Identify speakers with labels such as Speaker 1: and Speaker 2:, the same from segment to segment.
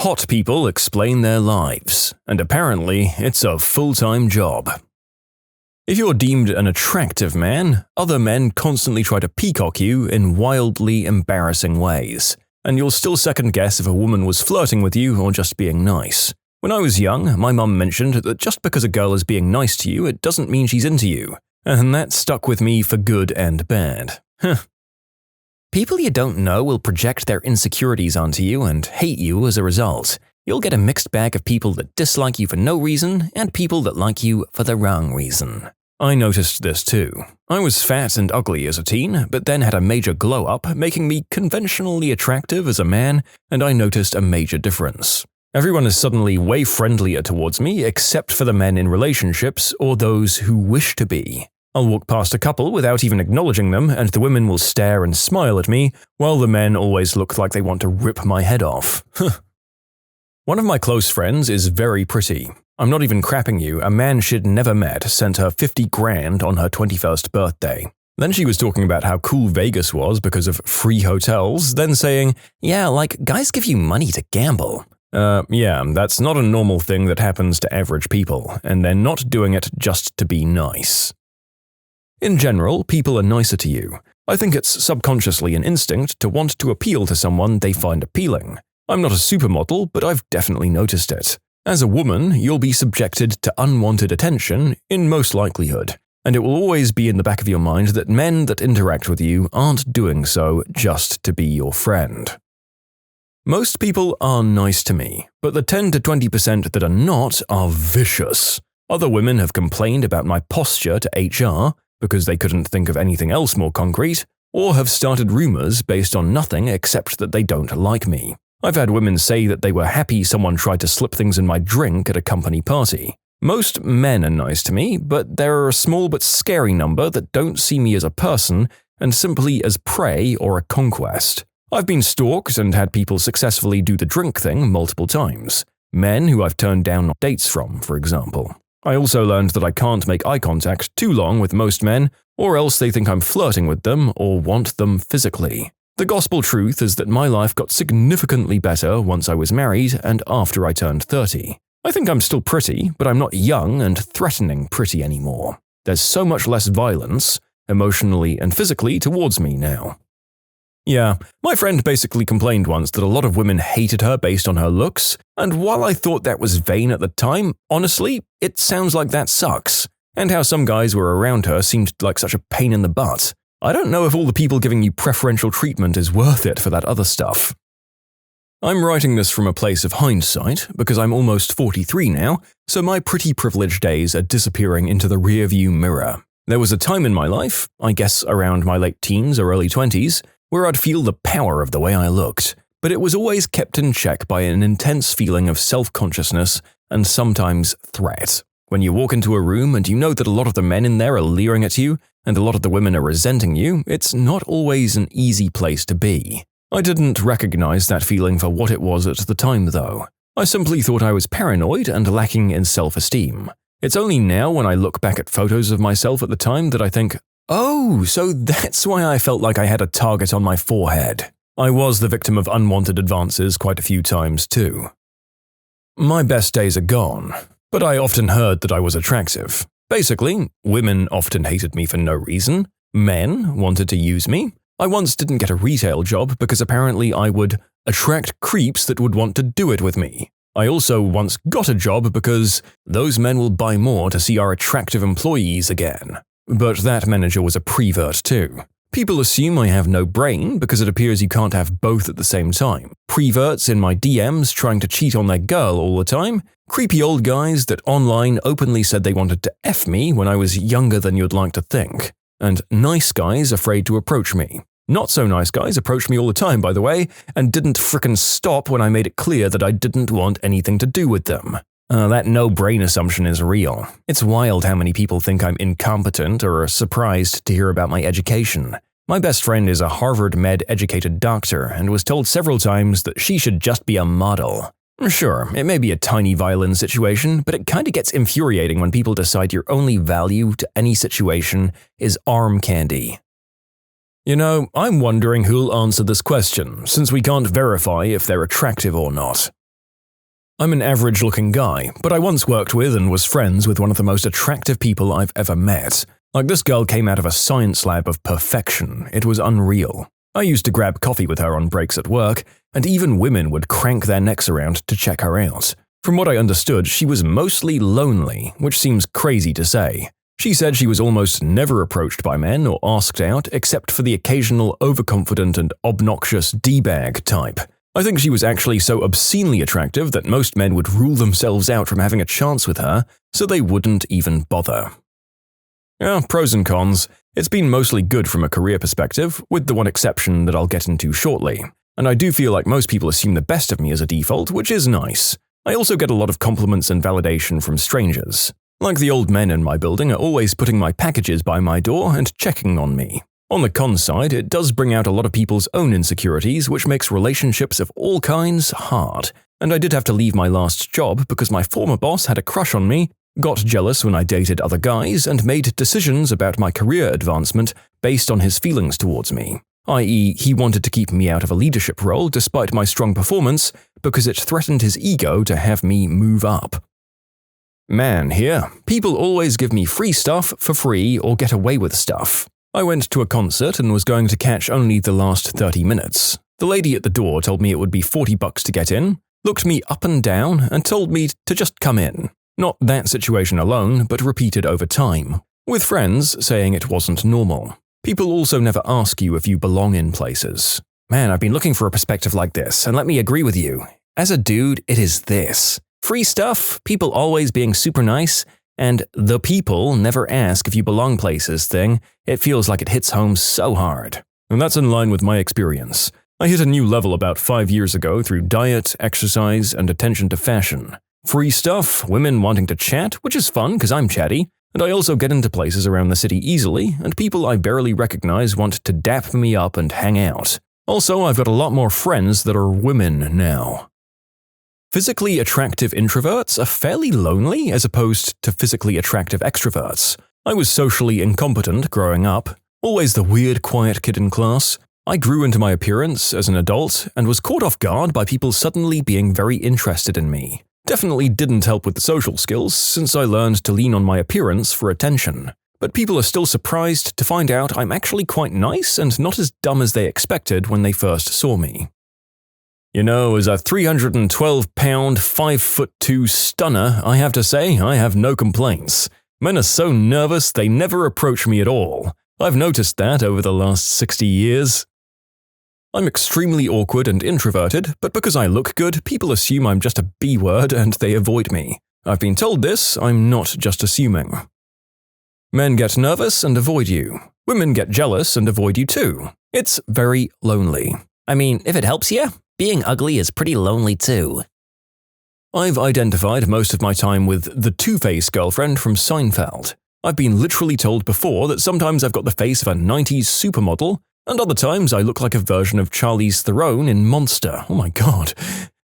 Speaker 1: hot people explain their lives, and apparently it's a full-time job. If you're deemed an attractive man, other men constantly try to peacock you in wildly embarrassing ways, and you'll still second-guess if a woman was flirting with you or just being nice. When I was young, my mum mentioned that just because a girl is being nice to you, it doesn't mean she's into you, and that stuck with me for good and bad. People you don't know will project their insecurities onto you and hate you as a result. You'll get a mixed bag of people that dislike you for no reason and people that like you for the wrong reason. I noticed this too. I was fat and ugly as a teen, but then had a major glow-up, making me conventionally attractive as a man, and I noticed a major difference. Everyone is suddenly way friendlier towards me except for the men in relationships or those who wish to be. I'll walk past a couple without even acknowledging them, and the women will stare and smile at me, while the men always look like they want to rip my head off. One of my close friends is very pretty. I'm not even crapping you, a man she'd never met sent her 50 grand on her 21st birthday. Then she was talking about how cool Vegas was because of free hotels, then saying, yeah, like, guys give you money to gamble. Yeah, that's not a normal thing that happens to average people, and they're not doing it just to be nice. In general, people are nicer to you. I think it's subconsciously an instinct to want to appeal to someone they find appealing. I'm not a supermodel, but I've definitely noticed it. As a woman, you'll be subjected to unwanted attention, in most likelihood, and it will always be in the back of your mind that men that interact with you aren't doing so just to be your friend. Most people are nice to me, but the 10 to 20% that are not are vicious. Other women have complained about my posture to HR because they couldn't think of anything else more concrete, or have started rumors based on nothing except that they don't like me. I've had women say that they were happy someone tried to slip things in my drink at a company party. Most men are nice to me, but there are a small but scary number that don't see me as a person and simply as prey or a conquest. I've been stalked and had people successfully do the drink thing multiple times. Men who I've turned down dates from, for example. I also learned that I can't make eye contact too long with most men, or else they think I'm flirting with them or want them physically. The gospel truth is that my life got significantly better once I was married and after I turned 30. I think I'm still pretty, but I'm not young and threatening pretty anymore. There's so much less violence, emotionally and physically, towards me now. Yeah, my friend basically complained once that a lot of women hated her based on her looks, and while I thought that was vain at the time, honestly, it sounds like that sucks. And how some guys were around her seemed like such a pain in the butt. I don't know if all the people giving you preferential treatment is worth it for that other stuff. I'm writing this from a place of hindsight, because I'm almost 43 now, so my pretty privileged days are disappearing into the rearview mirror. There was a time in my life, I guess around my late teens or early 20s, where I'd feel the power of the way I looked, but it was always kept in check by an intense feeling of self-consciousness and sometimes threat. When you walk into a room and you know that a lot of the men in there are leering at you, and a lot of the women are resenting you, it's not always an easy place to be. I didn't recognize that feeling for what it was at the time, though. I simply thought I was paranoid and lacking in self-esteem. It's only now when I look back at photos of myself at the time that I think, oh, so that's why I felt like I had a target on my forehead. I was the victim of unwanted advances quite a few times, too. My best days are gone, but I often heard that I was attractive. Basically, women often hated me for no reason. Men wanted to use me. I once didn't get a retail job because apparently I would attract creeps that would want to do it with me. I also once got a job because those men will buy more to see our attractive employees again. But that manager was a prevert too. People assume I have no brain because it appears you can't have both at the same time. Preverts in my DMs trying to cheat on their girl all the time. Creepy old guys that online openly said they wanted to F me when I was younger than you'd like to think. And nice guys afraid to approach me. Not so nice guys approached me all the time, by the way, and didn't frickin' stop when I made it clear that I didn't want anything to do with them. That no-brain assumption is real. It's wild how many people think I'm incompetent or are surprised to hear about my education. My best friend is a Harvard med-educated doctor and was told several times that she should just be a model. Sure, it may be a tiny violin situation, but it kinda gets infuriating when people decide your only value to any situation is arm candy. You know, I'm wondering who'll answer this question, since we can't verify if they're attractive or not. I'm an average-looking guy, but I once worked with and was friends with one of the most attractive people I've ever met. Like, this girl came out of a science lab of perfection. It was unreal. I used to grab coffee with her on breaks at work, and even women would crank their necks around to check her out. From what I understood, she was mostly lonely, which seems crazy to say. She said she was almost never approached by men or asked out except for the occasional overconfident and obnoxious D-bag type. I think she was actually so obscenely attractive that most men would rule themselves out from having a chance with her, so they wouldn't even bother. Yeah, pros and cons. It's been mostly good from a career perspective, with the one exception that I'll get into shortly. And I do feel like most people assume the best of me as a default, which is nice. I also get a lot of compliments and validation from strangers. Like, the old men in my building are always putting my packages by my door and checking on me. On the con side, it does bring out a lot of people's own insecurities, which makes relationships of all kinds hard. And I did have to leave my last job because my former boss had a crush on me, got jealous when I dated other guys, and made decisions about my career advancement based on his feelings towards me. I.e., he wanted to keep me out of a leadership role despite my strong performance because it threatened his ego to have me move up. Man, here, people always give me free stuff for free or get away with stuff. I went to a concert and was going to catch only the last 30 minutes. The lady at the door told me it would be $40 to get in, looked me up and down, and told me to just come in. Not that situation alone, but repeated over time, with friends saying it wasn't normal. People also never ask you if you belong in places. Man, I've been looking for a perspective like this, and let me agree with you. As a dude, it is this. Free stuff, people always being super nice, and the people never ask if you belong places thing. It feels like it hits home so hard. And that's in line with my experience. I hit a new level about 5 years ago through diet, exercise, and attention to fashion. Free stuff, women wanting to chat, which is fun because I'm chatty, and I also get into places around the city easily, and people I barely recognize want to dap me up and hang out. Also, I've got a lot more friends that are women now. Physically attractive introverts are fairly lonely as opposed to physically attractive extroverts. I was socially incompetent growing up, always the weird quiet kid in class. I grew into my appearance as an adult and was caught off guard by people suddenly being very interested in me. Definitely didn't help with the social skills since I learned to lean on my appearance for attention. But people are still surprised to find out I'm actually quite nice and not as dumb as they expected when they first saw me. You know, as a 312-pound, 5'2" stunner, I have to say I have no complaints. Men are so nervous they never approach me at all. I've noticed that over the last 60 years. I'm extremely awkward and introverted, but because I look good, people assume I'm just a B-word and they avoid me. I've been told this, I'm not just assuming. Men get nervous and avoid you. Women get jealous and avoid you too. It's very lonely.
Speaker 2: I mean, if it helps you, being ugly is pretty lonely too.
Speaker 1: I've identified most of my time with the Two-Face girlfriend from Seinfeld. I've been literally told before that sometimes I've got the face of a 90s supermodel, and other times I look like a version of Charlize Theron in Monster. Oh my god.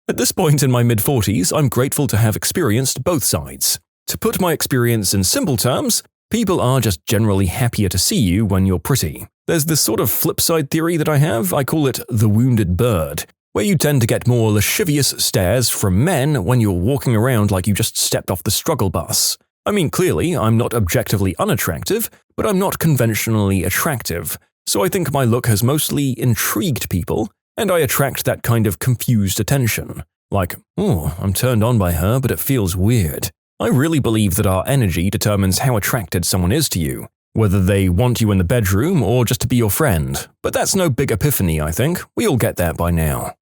Speaker 1: At this point in my mid-40s, I'm grateful to have experienced both sides. To put my experience in simple terms, people are just generally happier to see you when you're pretty. There's this sort of flip side theory that I have, I call it the wounded bird, where you tend to get more lascivious stares from men when you're walking around like you just stepped off the struggle bus. I mean, clearly, I'm not objectively unattractive, but I'm not conventionally attractive, so I think my look has mostly intrigued people, and I attract that kind of confused attention. Like, oh, I'm turned on by her, but it feels weird. I really believe that our energy determines how attracted someone is to you, whether they want you in the bedroom or just to be your friend. But that's no big epiphany, I think. We all get that by now.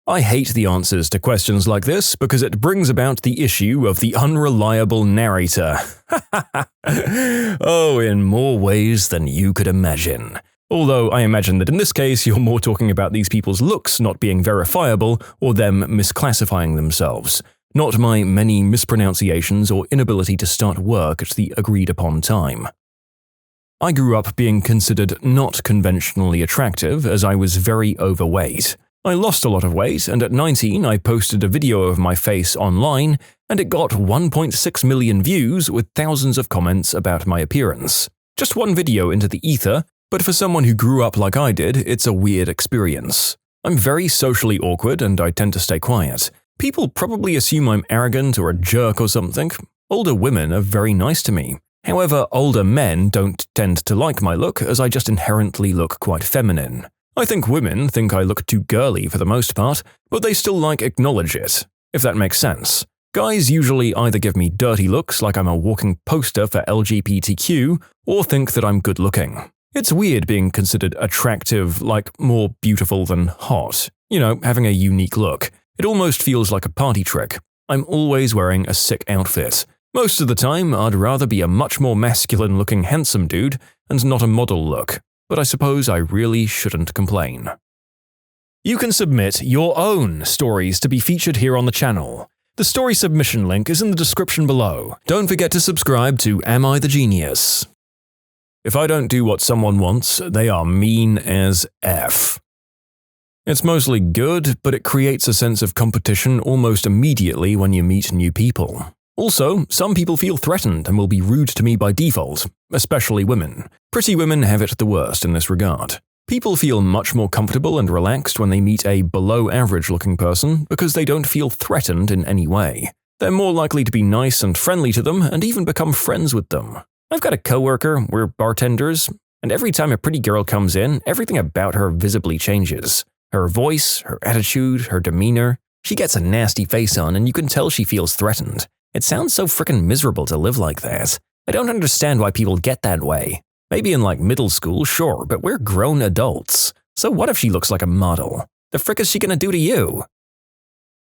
Speaker 1: I hate the answers to questions like this because it brings about the issue of the unreliable narrator. Oh, in more ways than you could imagine. Although I imagine that in this case you're more talking about these people's looks not being verifiable or them misclassifying themselves, not my many mispronunciations or inability to start work at the agreed-upon time. I grew up being considered not conventionally attractive as I was very overweight. I lost a lot of weight, and at 19 I posted a video of my face online, and it got 1.6 million views with thousands of comments about my appearance. Just one video into the ether, but for someone who grew up like I did, it's a weird experience. I'm very socially awkward and I tend to stay quiet. People probably assume I'm arrogant or a jerk or something. Older women are very nice to me. However, older men don't tend to like my look as I just inherently look quite feminine. I think women think I look too girly for the most part, but they still acknowledge it, if that makes sense. Guys usually either give me dirty looks like I'm a walking poster for LGBTQ or think that I'm good looking. It's weird being considered attractive, more beautiful than hot. Having a unique look. It almost feels like a party trick. I'm always wearing a sick outfit. Most of the time, I'd rather be a much more masculine-looking handsome dude and not a model look, but I suppose I really shouldn't complain. You can submit your own stories to be featured here on the channel. The story submission link is in the description below. Don't forget to subscribe to Am I the Genius? If I don't do what someone wants, they are mean as F. It's mostly good, but it creates a sense of competition almost immediately when you meet new people. Also, some people feel threatened and will be rude to me by default, especially women. Pretty women have it the worst in this regard. People feel much more comfortable and relaxed when they meet a below-average-looking person because they don't feel threatened in any way. They're more likely to be nice and friendly to them and even become friends with them. I've got a coworker, we're bartenders, and every time a pretty girl comes in, everything about her visibly changes. Her voice, her attitude, her demeanor. She gets a nasty face on and you can tell she feels threatened. It sounds so frickin' miserable to live like that. I don't understand why people get that way. Maybe in middle school, sure, but we're grown adults. So what if she looks like a model? The frick is she gonna do to you?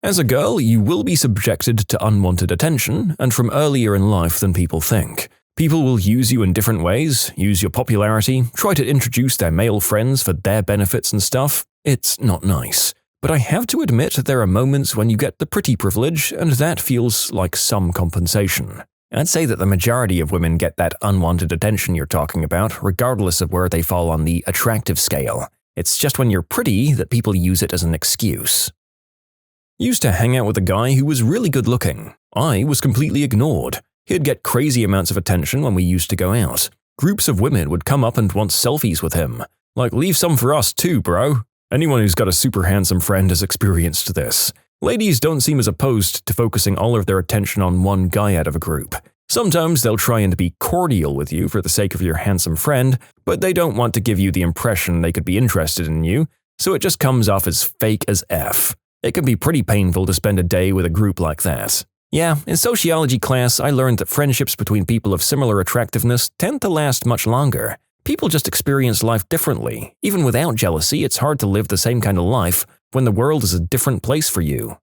Speaker 1: As a girl, you will be subjected to unwanted attention, and from earlier in life than people think. People will use you in different ways, use your popularity, try to introduce their male friends for their benefits and stuff. It's not nice. But I have to admit there are moments when you get the pretty privilege, and that feels like some compensation. I'd say that the majority of women get that unwanted attention you're talking about, regardless of where they fall on the attractive scale. It's just when you're pretty that people use it as an excuse. Used to hang out with a guy who was really good looking. I was completely ignored. He'd get crazy amounts of attention when we used to go out. Groups of women would come up and want selfies with him. Leave some for us too, bro. Anyone who's got a super handsome friend has experienced this. Ladies don't seem as opposed to focusing all of their attention on one guy out of a group. Sometimes they'll try and be cordial with you for the sake of your handsome friend, but they don't want to give you the impression they could be interested in you, so it just comes off as fake as F. It can be pretty painful to spend a day with a group like that. Yeah, in sociology class, I learned that friendships between people of similar attractiveness tend to last much longer. People just experience life differently. Even without jealousy, it's hard to live the same kind of life when the world is a different place for you.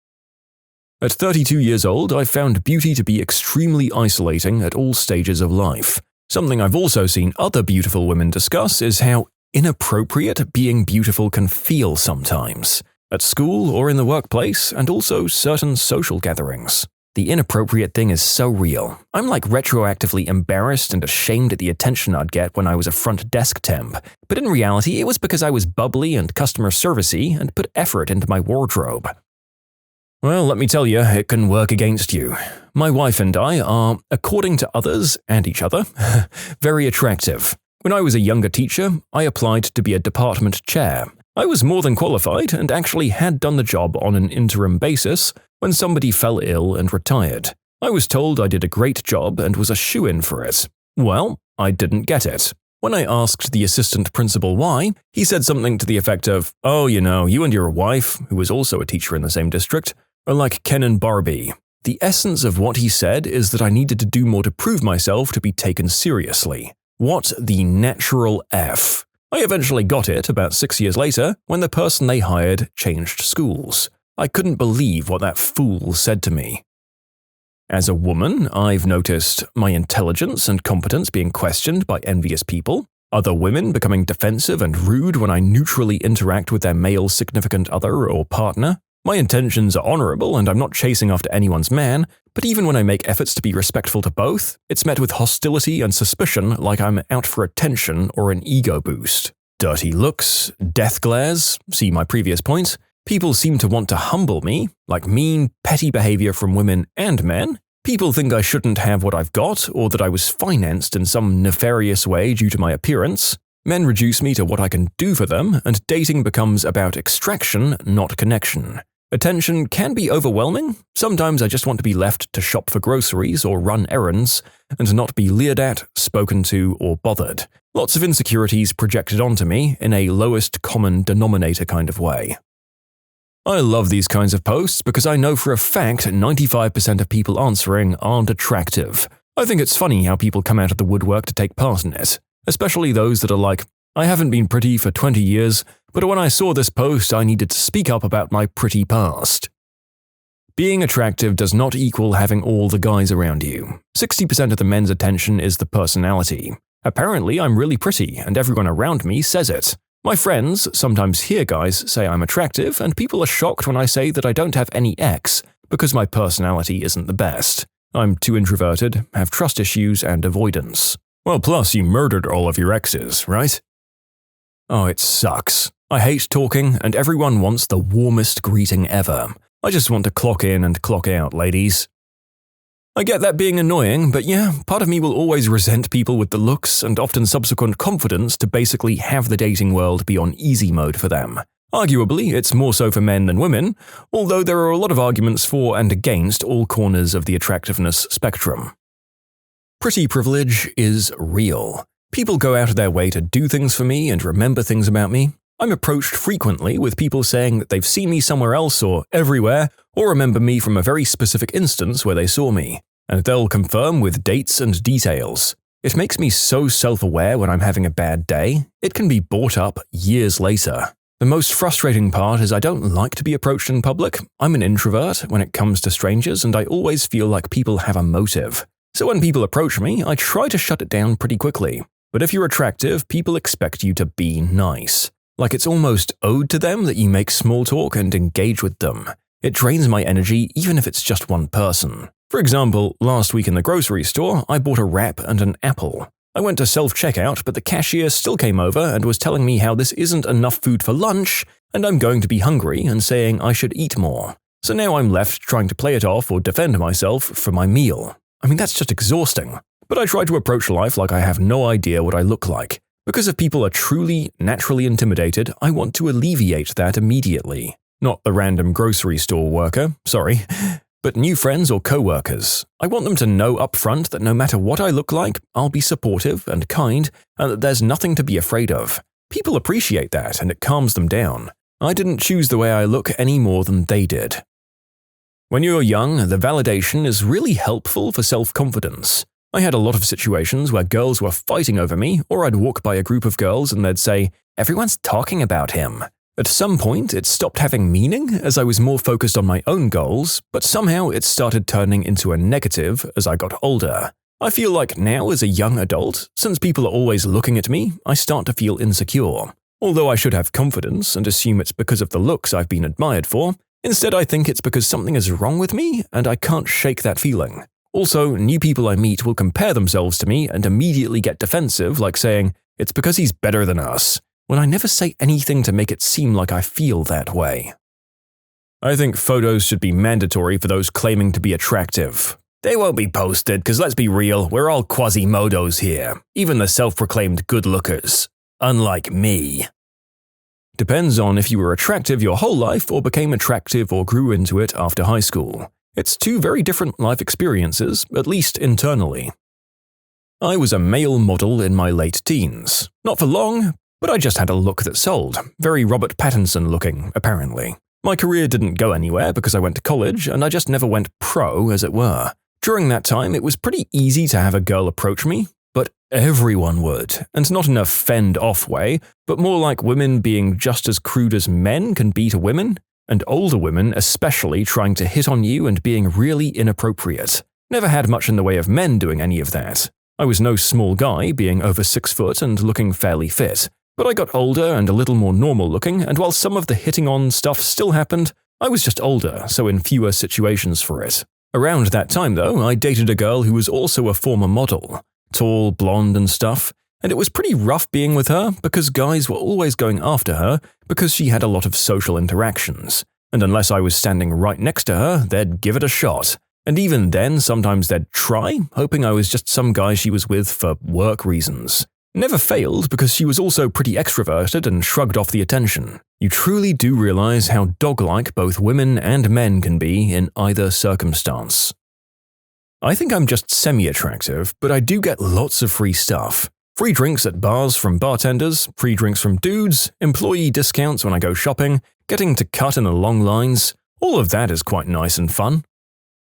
Speaker 1: At 32 years old, I found beauty to be extremely isolating at all stages of life. Something I've also seen other beautiful women discuss is how inappropriate being beautiful can feel sometimes. At school or in the workplace, and also certain social gatherings. The inappropriate thing is so real. I'm retroactively embarrassed and ashamed at the attention I'd get when I was a front desk temp, but in reality it was because I was bubbly and customer servicey and put effort into my wardrobe. Well, let me tell you, it can work against you. My wife and I are, according to others and each other, very attractive. When I was a younger teacher, I applied to be a department chair. I was more than qualified and actually had done the job on an interim basis when somebody fell ill and retired. I was told I did a great job and was a shoo-in for it. Well, I didn't get it. When I asked the assistant principal why, he said something to the effect of, "Oh, you and your wife, who was also a teacher in the same district, are like Ken and Barbie." The essence of what he said is that I needed to do more to prove myself to be taken seriously. What the natural F? I eventually got it about 6 years later when the person they hired changed schools. I couldn't believe what that fool said to me. As a woman, I've noticed my intelligence and competence being questioned by envious people, other women becoming defensive and rude when I neutrally interact with their male significant other or partner. My intentions are honorable and I'm not chasing after anyone's man, but even when I make efforts to be respectful to both, it's met with hostility and suspicion like I'm out for attention or an ego boost. Dirty looks, death glares, see my previous point. People seem to want to humble me, like mean, petty behavior from women and men. People think I shouldn't have what I've got or that I was financed in some nefarious way due to my appearance. Men reduce me to what I can do for them, and dating becomes about extraction, not connection. Attention can be overwhelming. Sometimes I just want to be left to shop for groceries or run errands and not be leered at, spoken to, or bothered. Lots of insecurities projected onto me in a lowest common denominator kind of way. I love these kinds of posts because I know for a fact 95% of people answering aren't attractive. I think it's funny how people come out of the woodwork to take part in it, especially those that are like, I haven't been pretty for 20 years, but when I saw this post, I needed to speak up about my pretty past. Being attractive does not equal having all the guys around you. 60% of the men's attention is the personality. Apparently, I'm really pretty, and everyone around me says it. My friends sometimes hear guys say I'm attractive, and people are shocked when I say that I don't have any ex because my personality isn't the best. I'm too introverted, have trust issues, and avoidance. Well, plus you murdered all of your exes, right? Oh, it sucks. I hate talking, and everyone wants the warmest greeting ever. I just want to clock in and clock out, ladies. I get that being annoying, but yeah, part of me will always resent people with the looks and often subsequent confidence to basically have the dating world be on easy mode for them. Arguably, it's more so for men than women, although there are a lot of arguments for and against all corners of the attractiveness spectrum. Pretty privilege is real. People go out of their way to do things for me and remember things about me. I'm approached frequently with people saying that they've seen me somewhere else or everywhere, or remember me from a very specific instance where they saw me, and they'll confirm with dates and details. It makes me so self-aware when I'm having a bad day, it can be brought up years later. The most frustrating part is I don't like to be approached in public. I'm an introvert when it comes to strangers, and I always feel like people have a motive. So when people approach me, I try to shut it down pretty quickly. But if you're attractive, people expect you to be nice. Like it's almost owed to them that you make small talk and engage with them. It drains my energy even if it's just one person. For example, last week in the grocery store, I bought a wrap and an apple. I went to self-checkout, but the cashier still came over and was telling me how this isn't enough food for lunch, and I'm going to be hungry and saying I should eat more. So now I'm left trying to play it off or defend myself for my meal. I mean, that's just exhausting. But I try to approach life like I have no idea what I look like. Because if people are truly, naturally intimidated, I want to alleviate that immediately. Not the random grocery store worker, sorry, but new friends or co-workers. I want them to know up front that no matter what I look like, I'll be supportive and kind, and that there's nothing to be afraid of. People appreciate that, and it calms them down. I didn't choose the way I look any more than they did. When you're young, the validation is really helpful for self-confidence. I had a lot of situations where girls were fighting over me, or I'd walk by a group of girls and they'd say, "Everyone's talking about him." At some point, it stopped having meaning as I was more focused on my own goals, but somehow it started turning into a negative as I got older. I feel like now as a young adult, since people are always looking at me, I start to feel insecure. Although I should have confidence and assume it's because of the looks I've been admired for, instead I think it's because something is wrong with me and I can't shake that feeling. Also, new people I meet will compare themselves to me and immediately get defensive, like saying, "It's because he's better than us," when I never say anything to make it seem like I feel that way. I think photos should be mandatory for those claiming to be attractive. They won't be posted because let's be real, we're all quasimodos here, even the self-proclaimed good lookers. Unlike me. Depends on if you were attractive your whole life or became attractive or grew into it after high school. It's two very different life experiences, at least internally. I was a male model in my late teens. Not for long, but I just had a look that sold. Very Robert Pattinson looking, apparently. My career didn't go anywhere because I went to college, and I just never went pro, as it were. During that time, it was pretty easy to have a girl approach me, but everyone would, and not in a fend-off way, but more like women being just as crude as men can be to women. And older women especially trying to hit on you and being really inappropriate. Never had much in the way of men doing any of that. I was no small guy, being over 6 foot and looking fairly fit. But I got older and a little more normal looking, and while some of the hitting on stuff still happened, I was just older, so in fewer situations for it. Around that time though, I dated a girl who was also a former model. Tall, blonde and stuff. And it was pretty rough being with her because guys were always going after her because she had a lot of social interactions. And unless I was standing right next to her, they'd give it a shot. And even then, sometimes they'd try, hoping I was just some guy she was with for work reasons. Never failed because she was also pretty extroverted and shrugged off the attention. You truly do realize how dog-like both women and men can be in either circumstance. I think I'm just semi-attractive, but I do get lots of free stuff. Free drinks at bars from bartenders, free drinks from dudes, employee discounts when I go shopping, getting to cut in the long lines. All of that is quite nice and fun.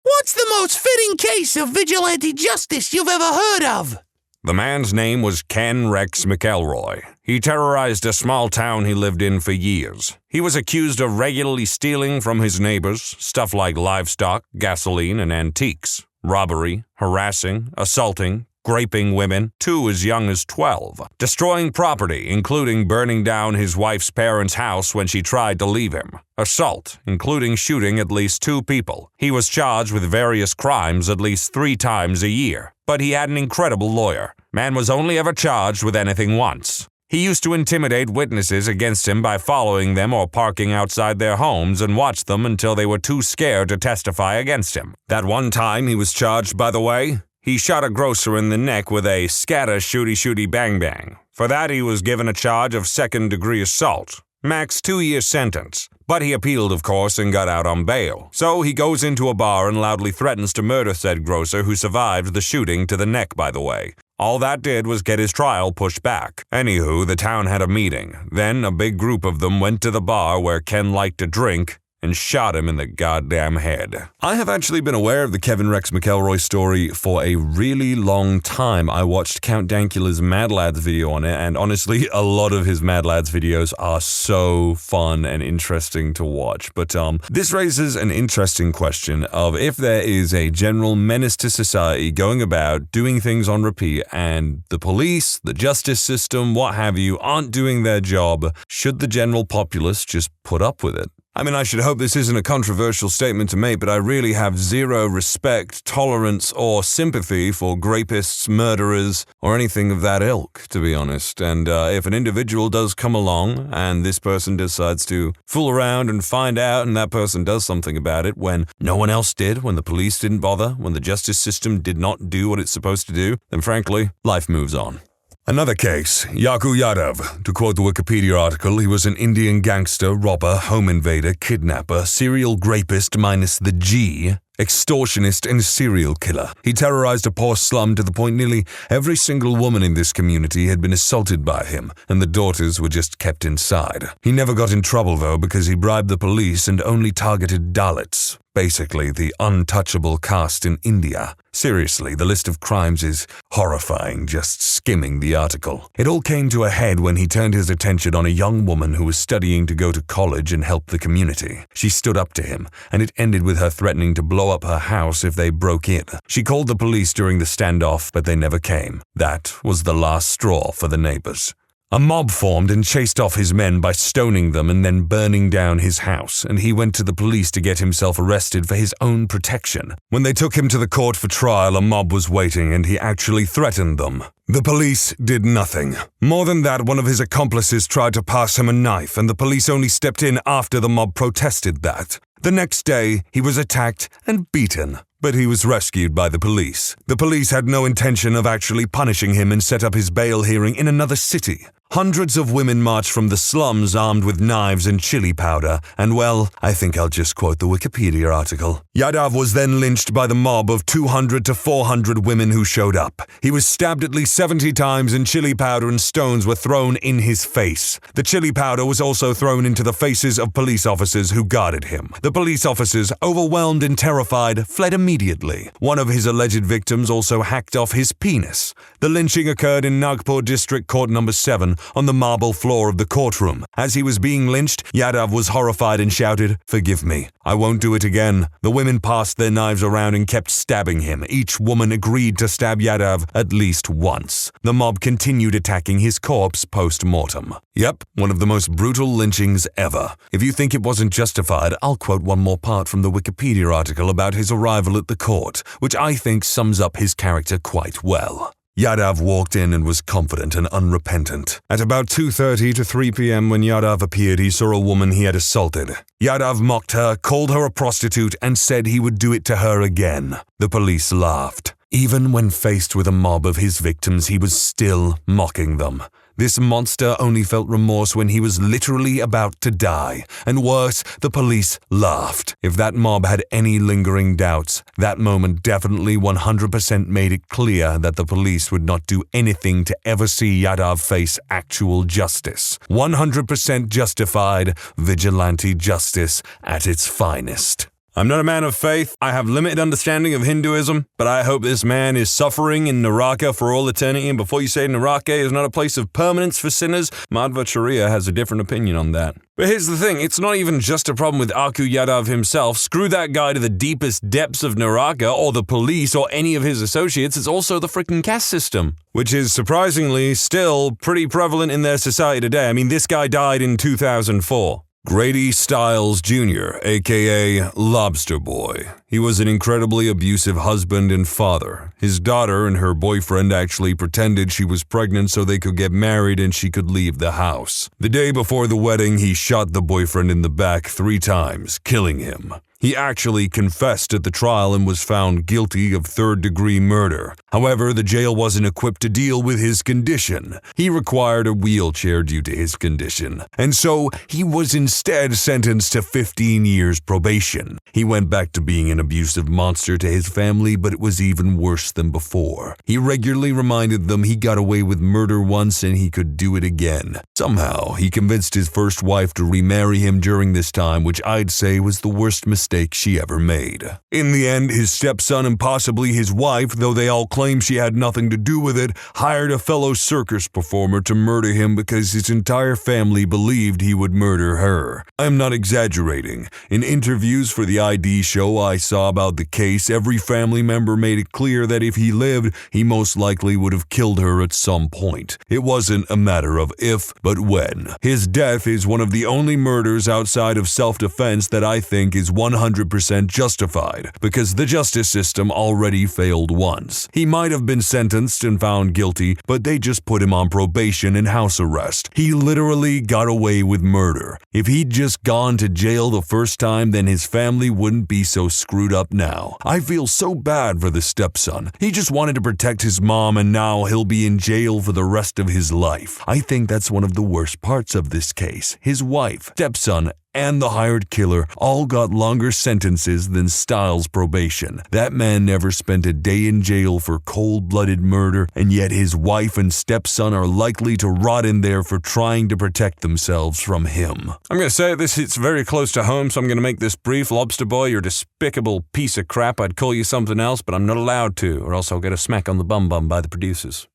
Speaker 3: What's the most fitting case of vigilante justice you've ever heard of?
Speaker 4: The man's name was Ken Rex McElroy. He terrorized a small town he lived in for years. He was accused of regularly stealing from his neighbors, stuff like livestock, gasoline, and antiques, robbery, harassing, assaulting, raping women, 2 as young as 12, destroying property, including burning down his wife's parents' house when she tried to leave him, assault, including shooting at least 2 people. He was charged with various crimes at least 3 times a year, but he had an incredible lawyer. Man was only ever charged with anything once. He used to intimidate witnesses against him by following them or parking outside their homes and watch them until they were too scared to testify against him. That one time he was charged, by the way, he shot a grocer in the neck with a scatter shooty bang bang. For that he was given a charge of 2nd-degree assault. Max 2-year sentence. But he appealed, of course, and got out on bail. So he goes into a bar and loudly threatens to murder said grocer who survived the shooting to the neck, by the way. All that did was get his trial pushed back. Anywho, the town had a meeting. Then a big group of them went to the bar where Ken liked to drink and shot him in the goddamn head.
Speaker 5: I have actually been aware of the Kevin Rex McElroy story for a really long time. I watched Count Dankula's Mad Lads video on it, and honestly, a lot of his Mad Lads videos are so fun and interesting to watch. But this raises an interesting question of if there is a general menace to society going about doing things on repeat and the police, the justice system, what have you, aren't doing their job, should the general populace just put up with it? I mean, I should hope this isn't a controversial statement to make, but I really have zero respect, tolerance, or sympathy for rapists, murderers, or anything of that ilk, to be honest. And if an individual does come along and this person decides to fool around and find out and that person does something about it when no one else did, when the police didn't bother, when the justice system did not do what it's supposed to do, then frankly, life moves on.
Speaker 4: Another case, Yaku Yadav. To quote the Wikipedia article, he was an Indian gangster, robber, home invader, kidnapper, serial rapist minus the G, extortionist, and serial killer. He terrorized a poor slum to the point nearly every single woman in this community had been assaulted by him, and the daughters were just kept inside. He never got in trouble, though, because he bribed the police and only targeted Dalits. Basically, the untouchable caste in India. Seriously, the list of crimes is horrifying, just skimming the article. It all came to a head when he turned his attention on a young woman who was studying to go to college and help the community. She stood up to him, and it ended with her threatening to blow up her house if they broke in. She called the police during the standoff, but they never came. That was the last straw for the neighbors. A mob formed and chased off his men by stoning them and then burning down his house, and he went to the police to get himself arrested for his own protection. When they took him to the court for trial, a mob was waiting and he actually threatened them. The police did nothing. More than that, one of his accomplices tried to pass him a knife, and the police only stepped in after the mob protested that. The next day, he was attacked and beaten, but he was rescued by the police. The police had no intention of actually punishing him and set up his bail hearing in another city. Hundreds of women marched from the slums armed with knives and chili powder, and well, I think I'll just quote the Wikipedia article. Yadav was then lynched by the mob of 200 to 400 women who showed up. He was stabbed at least 70 times and chili powder and stones were thrown in his face. The chili powder was also thrown into the faces of police officers who guarded him. The police officers, overwhelmed and terrified, fled immediately. One of his alleged victims also hacked off his penis. The lynching occurred in Nagpur District Court No. 7 on the marble floor of the courtroom. As he was being lynched, Yadav was horrified and shouted, "Forgive me. I won't do it again." The women passed their knives around and kept stabbing him. Each woman agreed to stab Yadav at least once. The mob continued attacking his corpse post-mortem. Yep, one of the most brutal lynchings ever. If you think it wasn't justified, I'll quote one more part from the Wikipedia article about his arrival at the court, which I think sums up his character quite well. Yadav walked in and was confident and unrepentant. At about 2:30 to 3 p.m. when Yadav appeared, he saw a woman he had assaulted. Yadav mocked her, called her a prostitute, and said he would do it to her again. The police laughed. Even when faced with a mob of his victims, he was still mocking them. This monster only felt remorse when he was literally about to die. And worse, the police laughed. If that mob had any lingering doubts, that moment definitely 100% made it clear that the police would not do anything to ever see Yadav face actual justice. 100% justified vigilante justice at its finest.
Speaker 5: I'm not a man of faith, I have limited understanding of Hinduism, but I hope this man is suffering in Naraka for all eternity, and before you say Naraka is not a place of permanence for sinners, Madhva Sharia has a different opinion on that. But here's the thing, it's not even just a problem with Aku Yadav himself. Screw that guy to the deepest depths of Naraka, or the police, or any of his associates. It's also the freaking caste system, which is surprisingly still pretty prevalent in their society today. I mean, this guy died in 2004. Grady Stiles Jr., aka Lobster Boy. He was an incredibly abusive husband and father. His daughter and her boyfriend actually pretended she was pregnant so they could get married and she could leave the house. The day before the wedding, he shot the boyfriend in the back 3 times, killing him. He actually confessed at the trial and was found guilty of third-degree murder. However, the jail wasn't equipped to deal with his condition. He required a wheelchair due to his condition, and so he was instead sentenced to 15 years probation. He went back to being an abusive monster to his family, but it was even worse than before. He regularly reminded them he got away with murder once and he could do it again. Somehow, he convinced his first wife to remarry him during this time, which I'd say was the worst mistake she ever made. In the end, his stepson and possibly his wife, though they all claim she had nothing to do with it, hired a fellow circus performer to murder him because his entire family believed he would murder her. I'm not exaggerating. In interviews for the ID show I saw about the case, every family member made it clear that if he lived, he most likely would have killed her at some point. It wasn't a matter of if, but when. His death is one of the only murders outside of self-defense that I think is 100% justified, because the justice system already failed once. He might have been sentenced and found guilty, but they just put him on probation and house arrest. He literally got away with murder. If he'd just gone to jail the first time, then his family wouldn't be so screwed up now. I feel so bad for the stepson. He just wanted to protect his mom, and now he'll be in jail for the rest of his life. I think that's one of the worst parts of this case. His wife, stepson, and the hired killer all got longer sentences than Stiles' probation. That man never spent a day in jail for cold-blooded murder, and yet his wife and stepson are likely to rot in there for trying to protect themselves from him. I'm going to say this hits very close to home, so I'm going to make this brief. Lobster Boy, you're a despicable piece of crap. I'd call you something else, but I'm not allowed to, or else I'll get a smack on the bum-bum by the producers.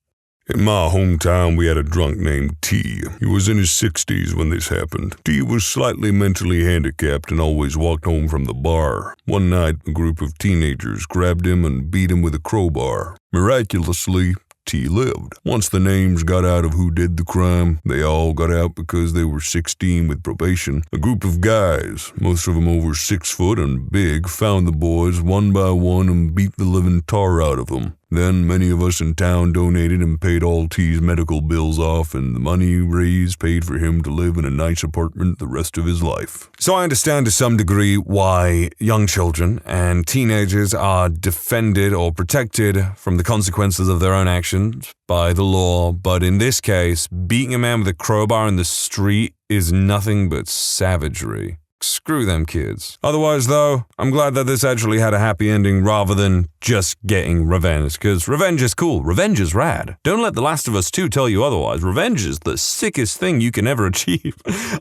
Speaker 4: In my hometown, we had a drunk named T. He was in his 60s when this happened. T was slightly mentally handicapped and always walked home from the bar. One night, a group of teenagers grabbed him and beat him with a crowbar. Miraculously, T lived. Once the names got out of who did the crime, they all got out because they were 16 with probation. A group of guys, most of them over 6 foot and big, found the boys one by one and beat the living tar out of them. Then many of us in town donated and paid all T's medical bills off, and the money raised paid for him to live in a nice apartment the rest of his life.
Speaker 5: So I understand to some degree why young children and teenagers are defended or protected from the consequences of their own actions by the law, but in this case, beating a man with a crowbar in the street is nothing but savagery. Screw them kids. Otherwise, though, I'm glad that this actually had a happy ending rather than just getting revenge, because revenge is cool. Revenge is rad. Don't let The Last of Us 2 tell you otherwise. Revenge is the sickest thing you can ever achieve.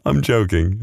Speaker 5: I'm joking.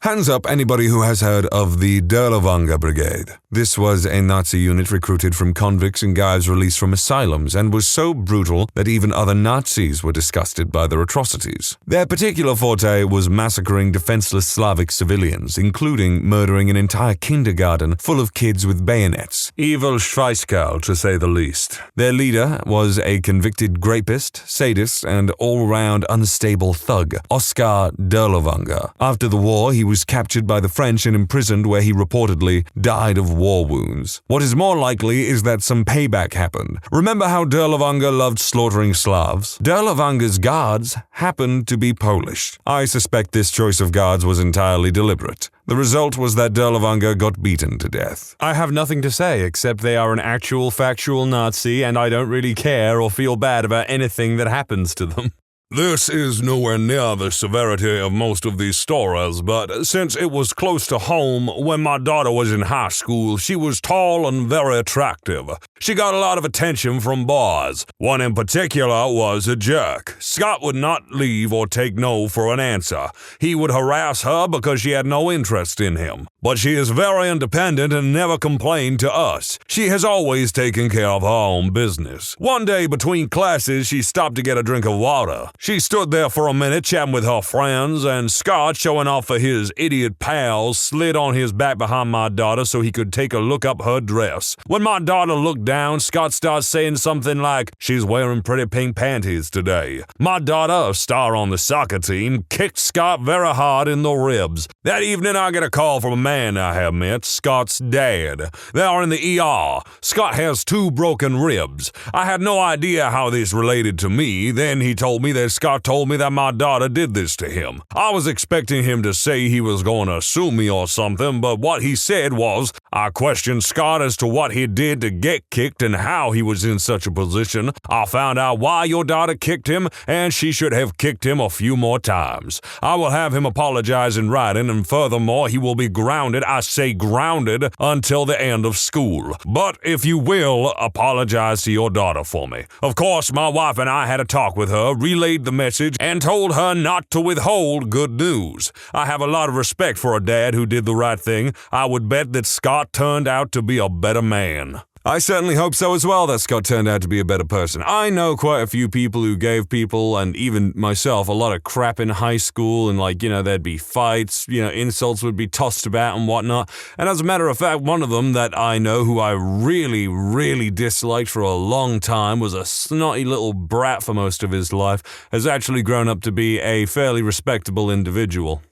Speaker 5: Hands up anybody who has heard of the Derlevanga Brigade. This was a Nazi unit recruited from convicts and guys released from asylums, and was so brutal that even other Nazis were disgusted by their atrocities. Their particular forte was massacring defenseless Slavic civilians, including murdering an entire kindergarten full of kids with bayonets. Evil Schweißkerl, to say the least. Their leader was a convicted rapist, sadist, and all-round unstable thug, Oskar Derlevanga. After the war, he was captured by the French and imprisoned, where he reportedly died of war wounds. What is more likely is that some payback happened. Remember how Derlevanga loved slaughtering Slavs? Derlevanga's guards happened to be Polish. I suspect this choice of guards was entirely deliberate.
Speaker 4: The result was that Derlevanga got beaten to death.
Speaker 5: I have nothing to say except they are an actual factual Nazi and I don't really care or feel bad about anything that happens to them.
Speaker 4: This is nowhere near the severity of most of these stories, but since it was close to home, when my daughter was in high school, she was tall and very attractive. She got a lot of attention from boys. One in particular was a jerk. Scott would not leave or take no for an answer. He would harass her because she had no interest in him. But she is very independent and never complained to us. She has always taken care of her own business. One day between classes, she stopped to get a drink of water. She stood there for a minute chatting with her friends, and Scott, showing off for his idiot pals, slid on his back behind my daughter so he could take a look up her dress. When my daughter looked down, Scott starts saying something like, "She's wearing pretty pink panties today." My daughter, a star on the soccer team, kicked Scott very hard in the ribs. That evening I get a call from a man I have met, Scott's dad. They are in the ER. Scott has 2 broken ribs. I had no idea how this related to me. Then he told me that Scott told me that my daughter did this to him. I was expecting him to say he was going to sue me or something, but what he said was, I questioned Scott as to what he did to get kicked and how he was in such a position. I found out why your daughter kicked him, and she should have kicked him a few more times. I will have him apologize in writing, and furthermore, he will be grounded, I say grounded, until the end of school. But if you will, apologize to your daughter for me. Of course, my wife and I had a talk with her, relayed the message, and told her not to withhold good news. I have a lot of respect for a dad who did the right thing. I would bet that Scott turned out to be a better man.
Speaker 5: I certainly hope so as well that Scott turned out to be a better person. I know quite a few people who gave people, and even myself, a lot of crap in high school, and there'd be fights, insults would be tossed about and whatnot. And as a matter of fact, one of them that I know who I really, really disliked for a long time, was a snotty little brat for most of his life, has actually grown up to be a fairly respectable individual.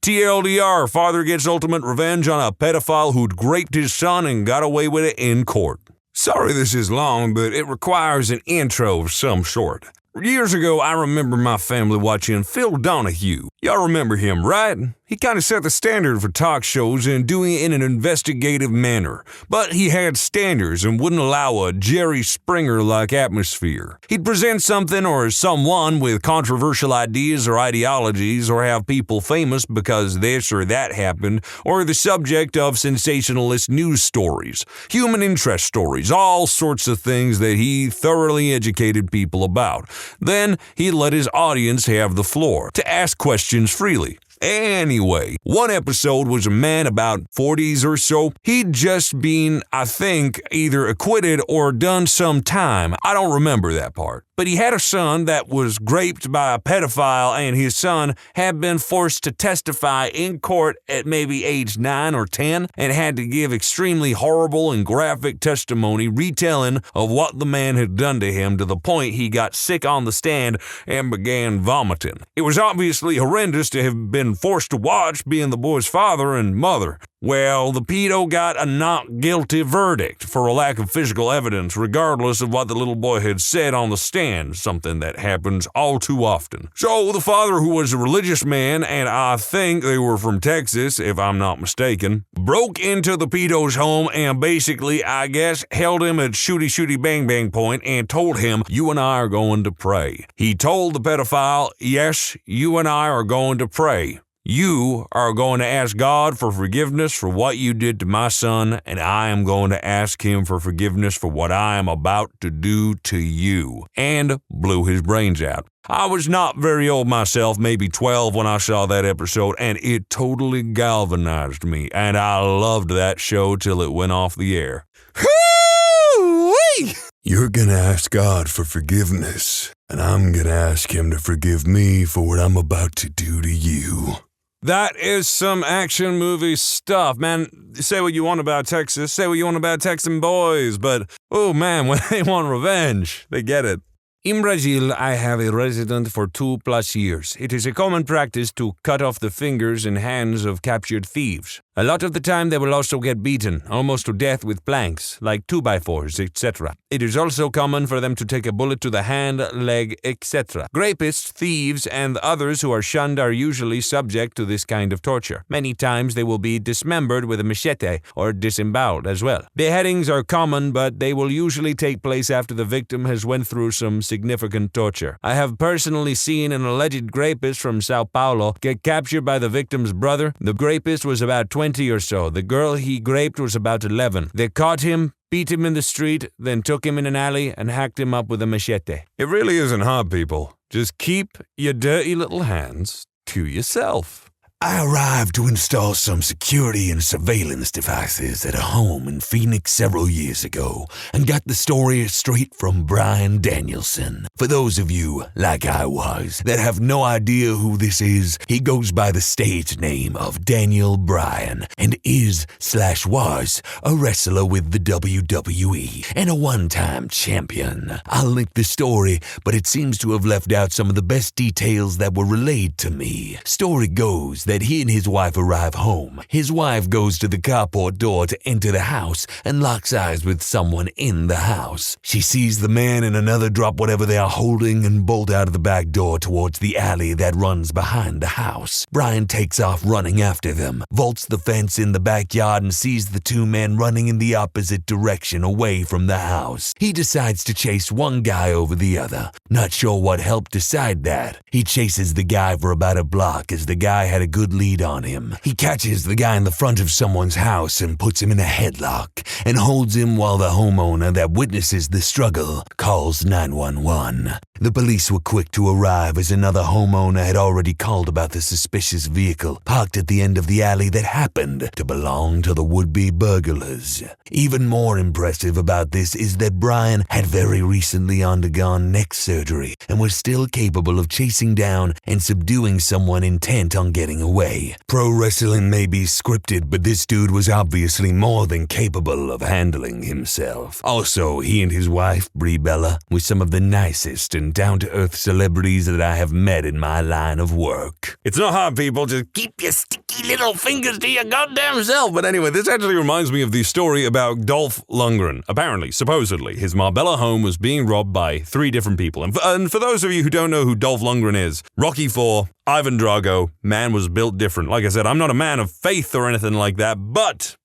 Speaker 4: TLDR, father gets ultimate revenge on a pedophile who'd raped his son and got away with it in court. Sorry this is long, but it requires an intro of some sort. Years ago, I remember my family watching Phil Donahue. Y'all remember him, right? He kind of set the standard for talk shows and doing it in an investigative manner. But he had standards and wouldn't allow a Jerry Springer-like atmosphere. He'd present something or someone with controversial ideas or ideologies, or have people famous because this or that happened, or the subject of sensationalist news stories, human interest stories, all sorts of things that he thoroughly educated people about. Then he'd let his audience have the floor to ask questions freely. Anyway, one episode was a man about 40s or so. He'd just been, I think, either acquitted or done some time. I don't remember that part. But he had a son that was raped by a pedophile, and his son had been forced to testify in court at maybe age 9 or 10 and had to give extremely horrible and graphic testimony retelling of what the man had done to him, to the point he got sick on the stand and began vomiting. It was obviously horrendous to have been forced to watch, being the boy's father and mother. Well, the pedo got a not guilty verdict for a lack of physical evidence, regardless of what the little boy had said on the stand, something that happens all too often. So the father, who was a religious man, and I think they were from Texas, if I'm not mistaken, broke into the pedo's home and basically, I guess, held him at shooty bang bang point and told him, "You and I are going to pray." He told the pedophile, "Yes, you and I are going to pray. You are going to ask God for forgiveness for what you did to my son, and I am going to ask him for forgiveness for what I am about to do to you," and blew his brains out. I was not very old myself, maybe 12 when I saw that episode, and it totally galvanized me, and I loved that show till it went off the air. Hoo-wee! You're gonna ask God for forgiveness, and I'm gonna ask him to forgive me for what I'm about to do to you.
Speaker 5: That is some action movie stuff, man. Say what you want about Texas, say what you want about Texan boys, but, oh man, when they want revenge, they get it.
Speaker 4: In Brazil, I have a resident for 2+ years. It is a common practice to cut off the fingers and hands of captured thieves. A lot of the time they will also get beaten, almost to death with planks, like 2x4s, etc. It is also common for them to take a bullet to the hand, leg, etc. Rapists, thieves, and others who are shunned are usually subject to this kind of torture. Many times they will be dismembered with a machete or disemboweled as well. Beheadings are common, but they will usually take place after the victim has went through some significant torture. I have personally seen an alleged rapist from Sao Paulo get captured by the victim's brother. The rapist was about 20 or so. The girl he raped was about 11. They caught him, beat him in the street, then took him in an alley and hacked him up with a machete.
Speaker 5: It really isn't hard, people. Just keep your dirty little hands to yourself.
Speaker 6: I arrived to install some security and surveillance devices at a home in Phoenix several years ago and got the story straight from Brian Danielson. For those of you, like I was, that have no idea who this is, he goes by the stage name of Daniel Bryan and is/was a wrestler with the WWE and a one-time champion. I'll link the story, but it seems to have left out some of the best details that were relayed to me. Story goes that he and his wife arrive home. His wife goes to the carport door to enter the house and locks eyes with someone in the house. She sees the man and another drop whatever they are holding and bolt out of the back door towards the alley that runs behind the house. Brian takes off running after them, vaults the fence in the backyard and sees the two men running in the opposite direction away from the house. He decides to chase one guy over the other. Not sure what helped decide that. He chases the guy for about a block as the guy had a good lead on him. He catches the guy in the front of someone's house and puts him in a headlock and holds him while the homeowner that witnesses the struggle calls 911. The police were quick to arrive as another homeowner had already called about the suspicious vehicle parked at the end of the alley that happened to belong to the would-be burglars. Even more impressive about this is that Brian had very recently undergone neck surgery and was still capable of chasing down and subduing someone intent on getting away. Pro wrestling may be scripted, but this dude was obviously more than capable of handling himself. Also, he and his wife, Brie Bella, were some of the nicest and down-to-earth celebrities that I have met in my line of work.
Speaker 5: It's not hard, people. Just keep your sticky little fingers to your goddamn self. But anyway, this actually reminds me of the story about Dolph Lundgren. Apparently, supposedly, his Marbella home was being robbed by 3 different people. And for those of you who don't know who Dolph Lundgren is, Rocky IV, Ivan Drago, man was built different. Like I said, I'm not a man of faith or anything like that, but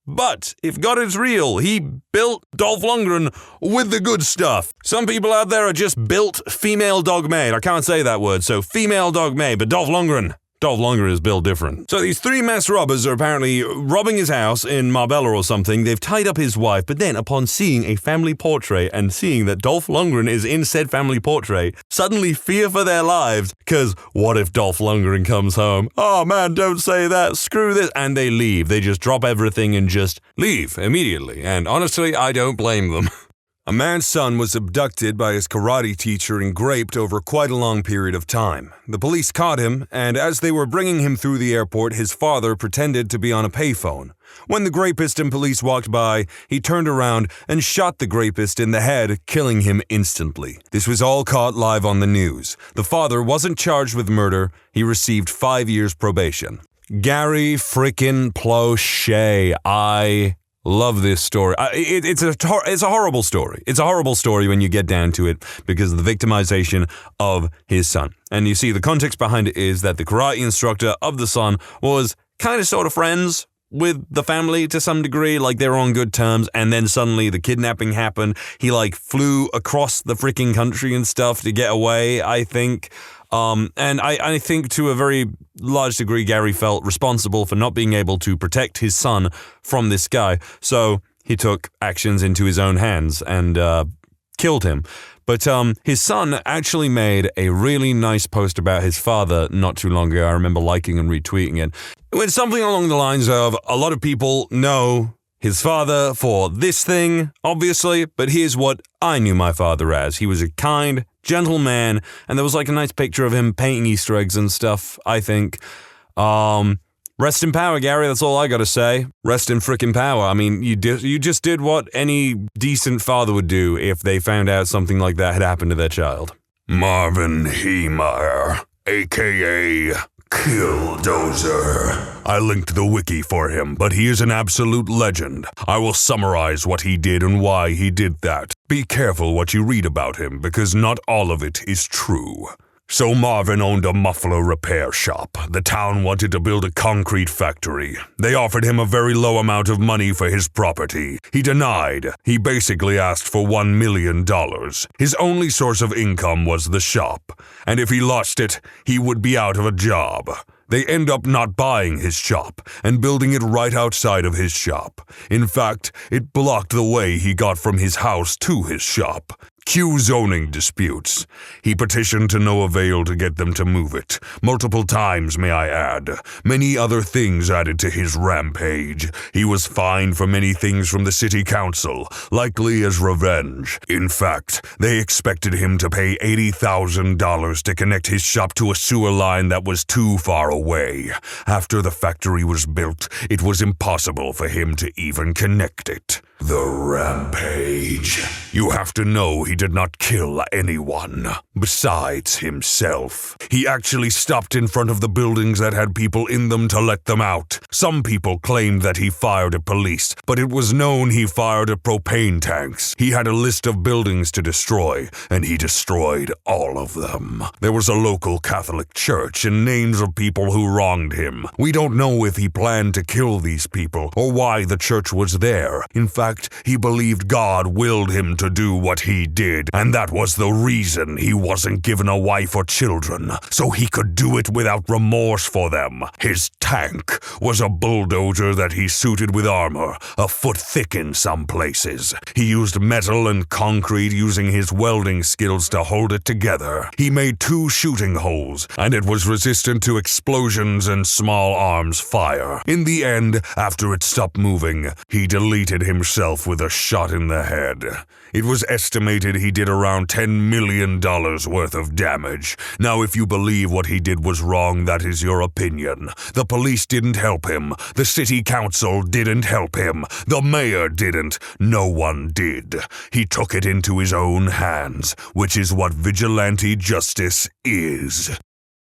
Speaker 5: if God is real, he built Dolph Lundgren with the good stuff. Some people out there are just built female dog made. I can't say that word, so female dog made, but Dolph Lundgren is built different. So these 3 masked robbers are apparently robbing his house in Marbella or something. They've tied up his wife, but then upon seeing a family portrait and seeing that Dolph Lundgren is in said family portrait, suddenly fear for their lives, because what if Dolph Lundgren comes home? Oh man, don't say that, screw this. And they leave. They just drop everything and just leave immediately. And honestly, I don't blame them. A man's son was abducted by his karate teacher and raped over quite a long period of time. The police caught him, and as they were bringing him through the airport, his father pretended to be on a payphone. When the rapist and police walked by, he turned around and shot the rapist in the head, killing him instantly. This was all caught live on the news. The father wasn't charged with murder. He received 5 years probation. Gary frickin' Plauché. I love this story. It's a horrible story. It's a horrible story when you get down to it because of the victimization of his son. And you see, the context behind it is that the karate instructor of the son was kind of sort of friends with the family to some degree, like they were on good terms, and then suddenly the kidnapping happened. He flew across the freaking country and stuff to get away, I think. And I think to a very large degree, Gary felt responsible for not being able to protect his son from this guy. So he took actions into his own hands and killed him. But his son actually made a really nice post about his father not too long ago. I remember liking and retweeting it. It went something along the lines of, a lot of people know his father for this thing, obviously, but here's what I knew my father as. He was a kind, gentle man, and there was a nice picture of him painting Easter eggs and stuff, I think. Rest in power, Gary, that's all I gotta say. Rest in frickin' power. I mean, you just did what any decent father would do if they found out something like that had happened to their child.
Speaker 4: Marvin Heemeyer, aka Killdozer. I linked the wiki for him, but he is an absolute legend. I will summarize what he did and why he did that. Be careful what you read about him, because not all of it is true. So Marvin owned a muffler repair shop. The town wanted to build a concrete factory. They offered him a very low amount of money for his property. He denied. He basically asked for $1 million. His only source of income was the shop, and if he lost it, he would be out of a job. They end up not buying his shop and building it right outside of his shop. In fact, it blocked the way he got from his house to his shop. Cue zoning disputes. He petitioned to no avail to get them to move it. Multiple times, may I add. Many other things added to his rampage. He was fined for many things from the city council, likely as revenge. In fact, they expected him to pay $80,000 to connect his shop to a sewer line that was too far away. After the factory was built, it was impossible for him to even connect it. The rampage. You have to know he did not kill anyone besides himself. He actually stopped in front of the buildings that had people in them to let them out. Some people claimed that he fired at police, but it was known he fired at propane tanks. He had a list of buildings to destroy, and he destroyed all of them. There was a local Catholic church and names of people who wronged him. We don't know if he planned to kill these people or why the church was there. In fact, he believed God willed him to do what he did, and that was the reason he wasn't given a wife or children, so he could do it without remorse for them. His tank was a bulldozer that he suited with armor, a foot thick in some places. He used metal and concrete using his welding skills to hold it together. He made 2 shooting holes, and it was resistant to explosions and small arms fire. In the end, after it stopped moving, he deleted himself with a shot in the head. It was estimated he did around $10 million worth of damage. Now, if you believe what he did was wrong, that is your opinion. The police didn't help him. The city council didn't help him. The mayor didn't. No one did. He took it into his own hands, which is what vigilante justice is.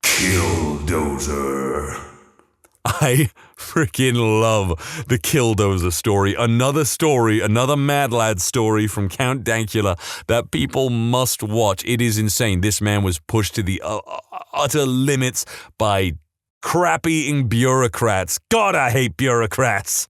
Speaker 4: Killdozer.
Speaker 5: I freaking love the Killdozer story. Another Mad Lad story from Count Dankula that people must watch. It is insane. This man was pushed to the utter limits by crap-eating bureaucrats. God, I hate bureaucrats.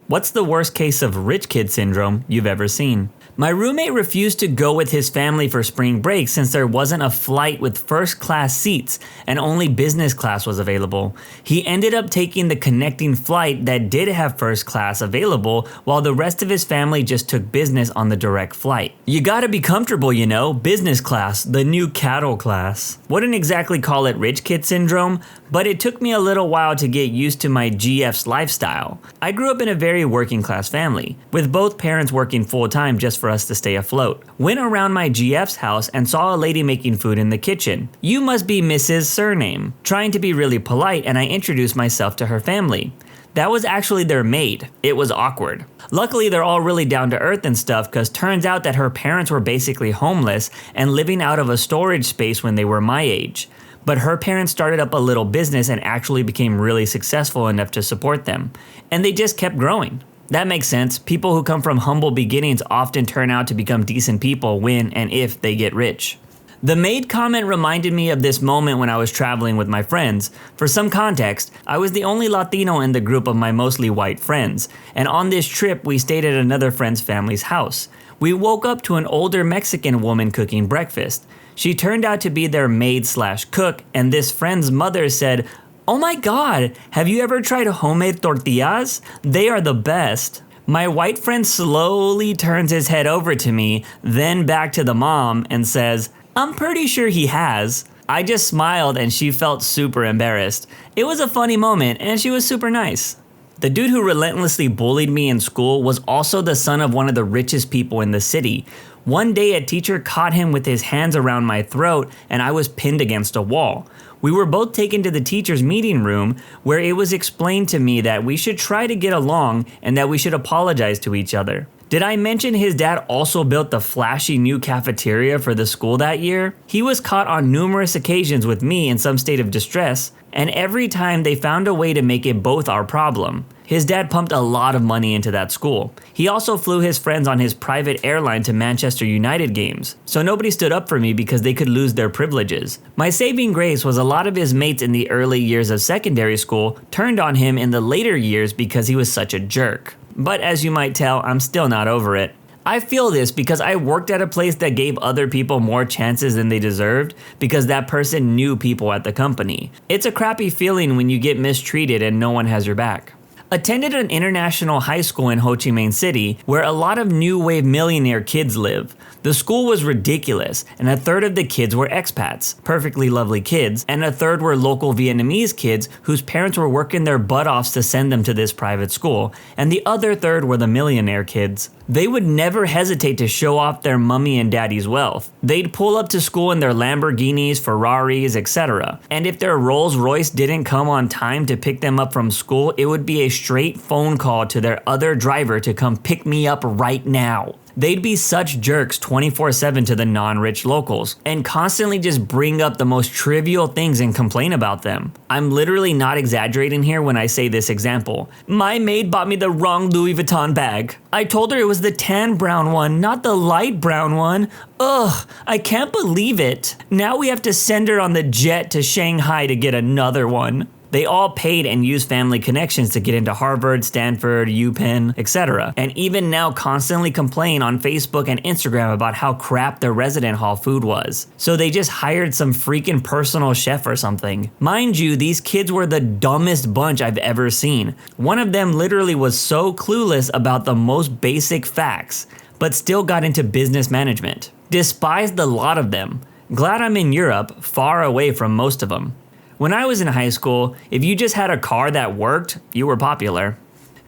Speaker 7: What's the worst case of rich kid syndrome you've ever seen? My roommate refused to go with his family for spring break since there wasn't a flight with first class seats and only business class was available. He ended up taking the connecting flight that did have first class available while the rest of his family just took business on the direct flight. You gotta be comfortable, you know, business class, the new cattle class. Wouldn't exactly call it rich kid syndrome, but it took me a little while to get used to my GF's lifestyle. I grew up in a very working class family, with both parents working full time just for us to stay afloat. Went around my GF's house and saw a lady making food in the kitchen. You must be Mrs. Surname. Trying to be really polite, and I introduced myself to her family. That was actually their maid. It was awkward. Luckily, they're all really down to earth and stuff, cause turns out that her parents were basically homeless and living out of a storage space when they were my age. But her parents started up a little business and actually became really successful enough to support them. And they just kept growing. That makes sense. People who come from humble beginnings often turn out to become decent people when and if they get rich. The maid comment reminded me of this moment when I was traveling with my friends. For some context, I was the only Latino in the group of my mostly white friends, and on this trip we stayed at another friend's family's house. We woke up to an older Mexican woman cooking breakfast. She turned out to be their maid/cook, and this friend's mother said, "Oh my God, have you ever tried homemade tortillas? They are the best." My white friend slowly turns his head over to me, then back to the mom and says, "I'm pretty sure he has." I just smiled and she felt super embarrassed. It was a funny moment and she was super nice. The dude who relentlessly bullied me in school was also the son of one of the richest people in the city. One day a teacher caught him with his hands around my throat and I was pinned against a wall. We were both taken to the teacher's meeting room where it was explained to me that we should try to get along and that we should apologize to each other. Did I mention his dad also built the flashy new cafeteria for the school that year? He was caught on numerous occasions with me in some state of distress, and every time they found a way to make it both our problem. His dad pumped a lot of money into that school. He also flew his friends on his private airline to Manchester United games, so nobody stood up for me because they could lose their privileges. My saving grace was a lot of his mates in the early years of secondary school turned on him in the later years because he was such a jerk. But as you might tell, I'm still not over it. I feel this because I worked at a place that gave other people more chances than they deserved because that person knew people at the company. It's a crappy feeling when you get mistreated and no one has your back. Attended an international high school in Ho Chi Minh City where a lot of new wave millionaire kids live. The school was ridiculous, and a third of the kids were expats, perfectly lovely kids, and a third were local Vietnamese kids whose parents were working their butt offs to send them to this private school, and the other third were the millionaire kids. They would never hesitate to show off their mummy and daddy's wealth. They'd pull up to school in their Lamborghinis, Ferraris, etc. And if their Rolls Royce didn't come on time to pick them up from school, it would be a straight phone call to their other driver to come pick me up right now. They'd be such jerks 24/7 to the non-rich locals and constantly just bring up the most trivial things and complain about them. I'm literally not exaggerating here when I say this example. My maid bought me the wrong Louis Vuitton bag. I told her it was the tan brown one, not the light brown one. Ugh, I can't believe it. Now we have to send her on the jet to Shanghai to get another one. They all paid and used family connections to get into Harvard, Stanford, UPenn, etc. And even now constantly complain on Facebook and Instagram about how crap their resident hall food was. So they just hired some freaking personal chef or something. Mind you, these kids were the dumbest bunch I've ever seen. One of them literally was so clueless about the most basic facts, but still got into business management. Despised the lot of them. Glad I'm in Europe, far away from most of them. When I was in high school, if you just had a car that worked, you were popular.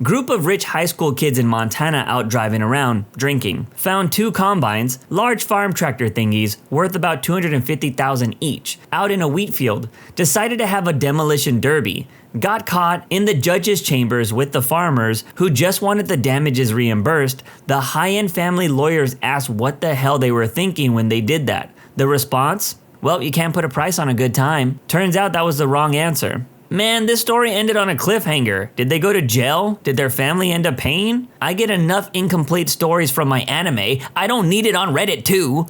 Speaker 7: Group of rich high school kids in Montana out driving around, drinking. Found 2 combines, large farm tractor thingies, worth about $250,000 each, out in a wheat field. Decided to have a demolition derby. Got caught in the judge's chambers with the farmers who just wanted the damages reimbursed. The high-end family lawyers asked what the hell they were thinking when they did that. The response? Well, you can't put a price on a good time. Turns out that was the wrong answer. Man, this story ended on a cliffhanger. Did they go to jail? Did their family end up paying? I get enough incomplete stories from my anime. I don't need it on Reddit too.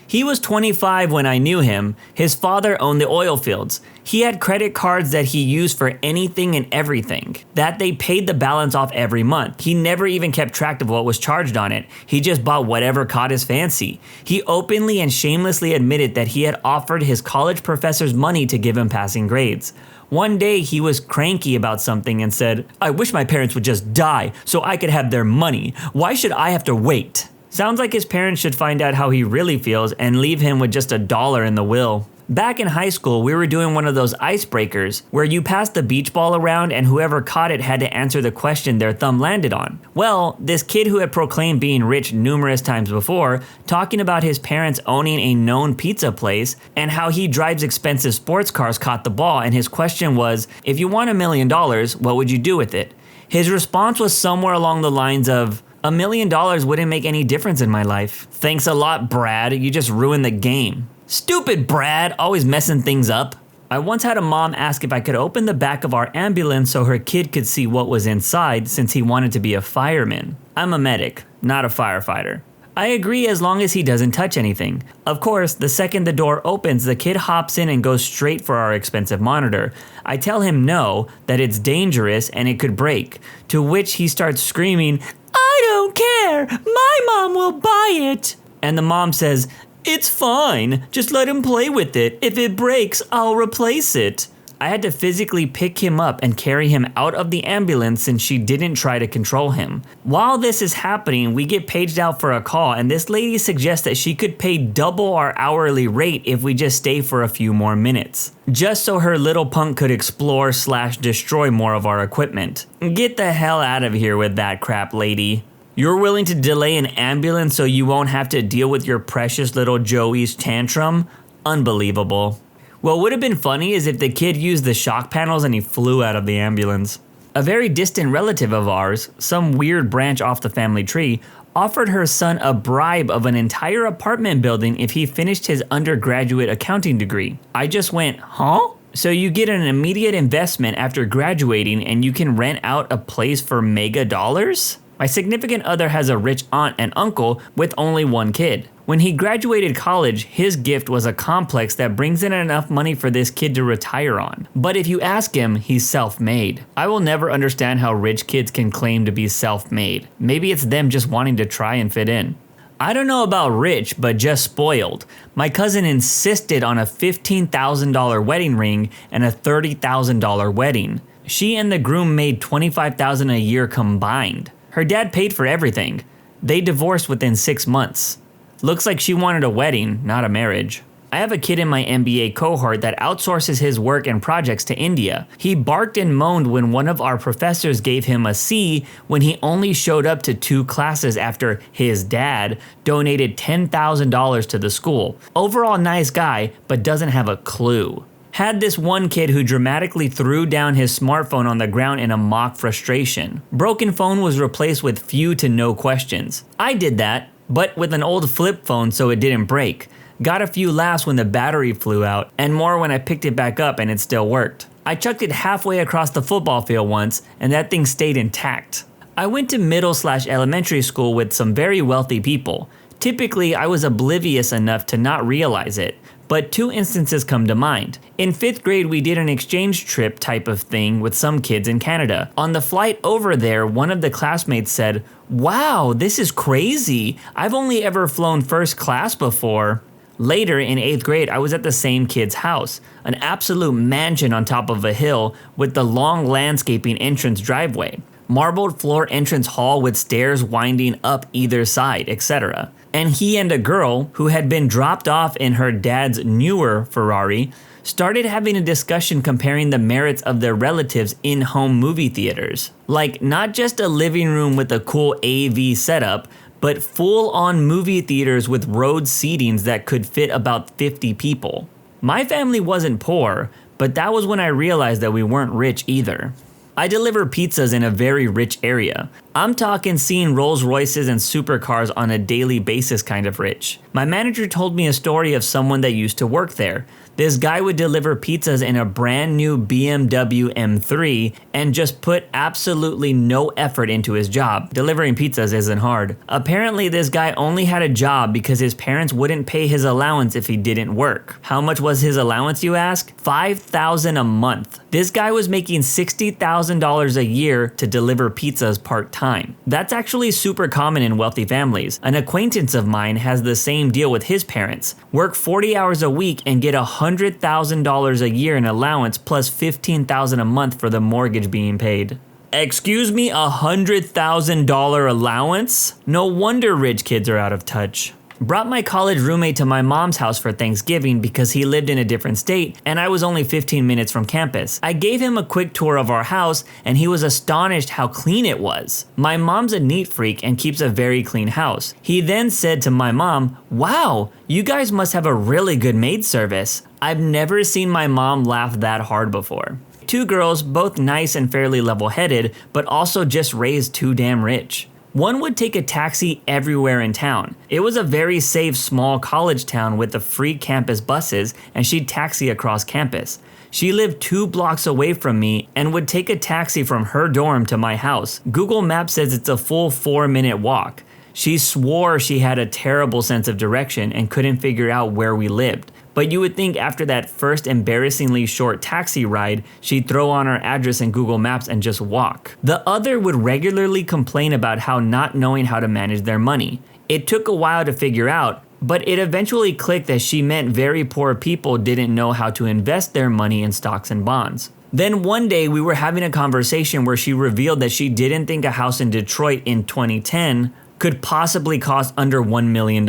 Speaker 7: He was 25 when I knew him. His father owned the oil fields. He had credit cards that he used for anything and everything, that they paid the balance off every month. He never even kept track of what was charged on it. He just bought whatever caught his fancy. He openly and shamelessly admitted that he had offered his college professors money to give him passing grades. One day he was cranky about something and said, "I wish my parents would just die so I could have their money. Why should I have to wait?" Sounds like his parents should find out how he really feels and leave him with just $1 in the will. Back in high school, we were doing one of those icebreakers where you passed the beach ball around and whoever caught it had to answer the question their thumb landed on. Well, this kid who had proclaimed being rich numerous times before, talking about his parents owning a known pizza place and how he drives expensive sports cars, caught the ball, and his question was, if you won $1 million, what would you do with it? His response was somewhere along the lines of, $1 million wouldn't make any difference in my life. Thanks a lot, Brad. You just ruined the game. Stupid Brad, always messing things up. I once had a mom ask if I could open the back of our ambulance so her kid could see what was inside since he wanted to be a fireman. I'm a medic, not a firefighter. I agree as long as he doesn't touch anything. Of course, the second the door opens, the kid hops in and goes straight for our expensive monitor. I tell him no, that it's dangerous and it could break, to which he starts screaming, "I don't care, my mom will buy it." And the mom says, "It's fine, just let him play with it. If it breaks, I'll replace it." I had to physically pick him up and carry him out of the ambulance since she didn't try to control him. While this is happening, we get paged out for a call and this lady suggests that she could pay double our hourly rate if we just stay for a few more minutes. Just so her little punk could explore/destroy more of our equipment. Get the hell out of here with that crap, lady. You're willing to delay an ambulance so you won't have to deal with your precious little Joey's tantrum? Unbelievable. What would have been funny is if the kid used the shock panels and he flew out of the ambulance. A very distant relative of ours, some weird branch off the family tree, offered her son a bribe of an entire apartment building if he finished his undergraduate accounting degree. I just went, huh? So you get an immediate investment after graduating and you can rent out a place for mega dollars? My significant other has a rich aunt and uncle with only one kid. When he graduated college, his gift was a complex that brings in enough money for this kid to retire on. But if you ask him, he's self-made. I will never understand how rich kids can claim to be self-made. Maybe it's them just wanting to try and fit in. I don't know about rich, but just spoiled. My cousin insisted on a $15,000 wedding ring and a $30,000 wedding. She and the groom made $25,000 a year combined. Her dad paid for everything. They divorced within 6 months. Looks like she wanted a wedding, not a marriage. I have a kid in my MBA cohort that outsources his work and projects to India. He barked and moaned when one of our professors gave him a C when he only showed up to 2 classes after his dad donated $10,000 to the school. Overall nice guy, but doesn't have a clue. Had this one kid who dramatically threw down his smartphone on the ground in a mock frustration. Broken phone was replaced with few to no questions. I did that, but with an old flip phone so it didn't break. Got a few laughs when the battery flew out, and more when I picked it back up and it still worked. I chucked it halfway across the football field once, and that thing stayed intact. I went to middle/elementary school with some very wealthy people. Typically, I was oblivious enough to not realize it, but 2 instances come to mind. In 5th grade, we did an exchange trip type of thing with some kids in Canada. On the flight over there, one of the classmates said, "Wow, this is crazy. I've only ever flown first class before." Later, in 8th grade, I was at the same kid's house, an absolute mansion on top of a hill with the long landscaping entrance driveway, marbled floor entrance hall with stairs winding up either side, etc. And he and a girl, who had been dropped off in her dad's newer Ferrari, started having a discussion comparing the merits of their relatives' in-home movie theaters. Like, not just a living room with a cool AV setup, but full-on movie theaters with road seatings that could fit about 50 people. My family wasn't poor, but that was when I realized that we weren't rich either. I deliver pizzas in a very rich area. I'm talking seeing Rolls Royces and supercars on a daily basis kind of rich. My manager told me a story of someone that used to work there. This guy would deliver pizzas in a brand new BMW M3 and just put absolutely no effort into his job. Delivering pizzas isn't hard. Apparently this guy only had a job because his parents wouldn't pay his allowance if he didn't work. How much was his allowance, you ask? $5,000 a month. This guy was making $60,000 a year to deliver pizzas part-time. That's actually super common in wealthy families. An acquaintance of mine has the same deal with his parents. Work 40 hours a week and get $100,000 a year in allowance plus $15,000 a month for the mortgage being paid. Excuse me, $100,000 allowance? No wonder rich kids are out of touch. Brought my college roommate to my mom's house for Thanksgiving because he lived in a different state and I was only 15 minutes from campus. I gave him a quick tour of our house and he was astonished how clean it was. My mom's a neat freak and keeps a very clean house. He then said to my mom, "Wow, you guys must have a really good maid service." I've never seen my mom laugh that hard before. 2 girls, both nice and fairly level-headed, but also just raised too damn rich. One would take a taxi everywhere in town. It was a very safe small college town with the free campus buses, and she'd taxi across campus. She lived 2 blocks away from me and would take a taxi from her dorm to my house. Google Maps says it's a full 4-minute walk. She swore she had a terrible sense of direction and couldn't figure out where we lived. But you would think after that first embarrassingly short taxi ride, she'd throw on her address in Google Maps and just walk. The other would regularly complain about how not knowing how to manage their money. It took a while to figure out, but it eventually clicked that she meant very poor people didn't know how to invest their money in stocks and bonds. Then one day we were having a conversation where she revealed that she didn't think a house in Detroit in 2010 could possibly cost under $1 million.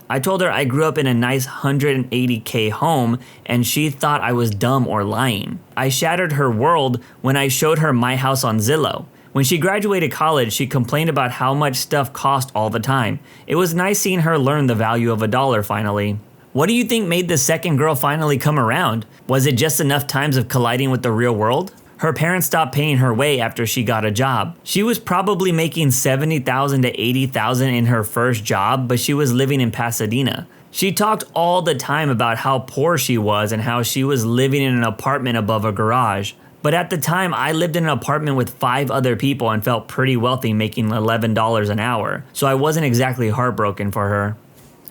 Speaker 7: I told her I grew up in a nice $180K home and she thought I was dumb or lying. I shattered her world when I showed her my house on Zillow. When she graduated college, she complained about how much stuff cost all the time. It was nice seeing her learn the value of a dollar finally. What do you think made the second girl finally come around? Was it just enough times of colliding with the real world? Her parents stopped paying her way after she got a job. She was probably making $70,000 to $80,000 in her first job, but she was living in Pasadena. She talked all the time about how poor she was and how she was living in an apartment above a garage. But at the time, I lived in an apartment with 5 other people and felt pretty wealthy, making $11 an hour, so I wasn't exactly heartbroken for her.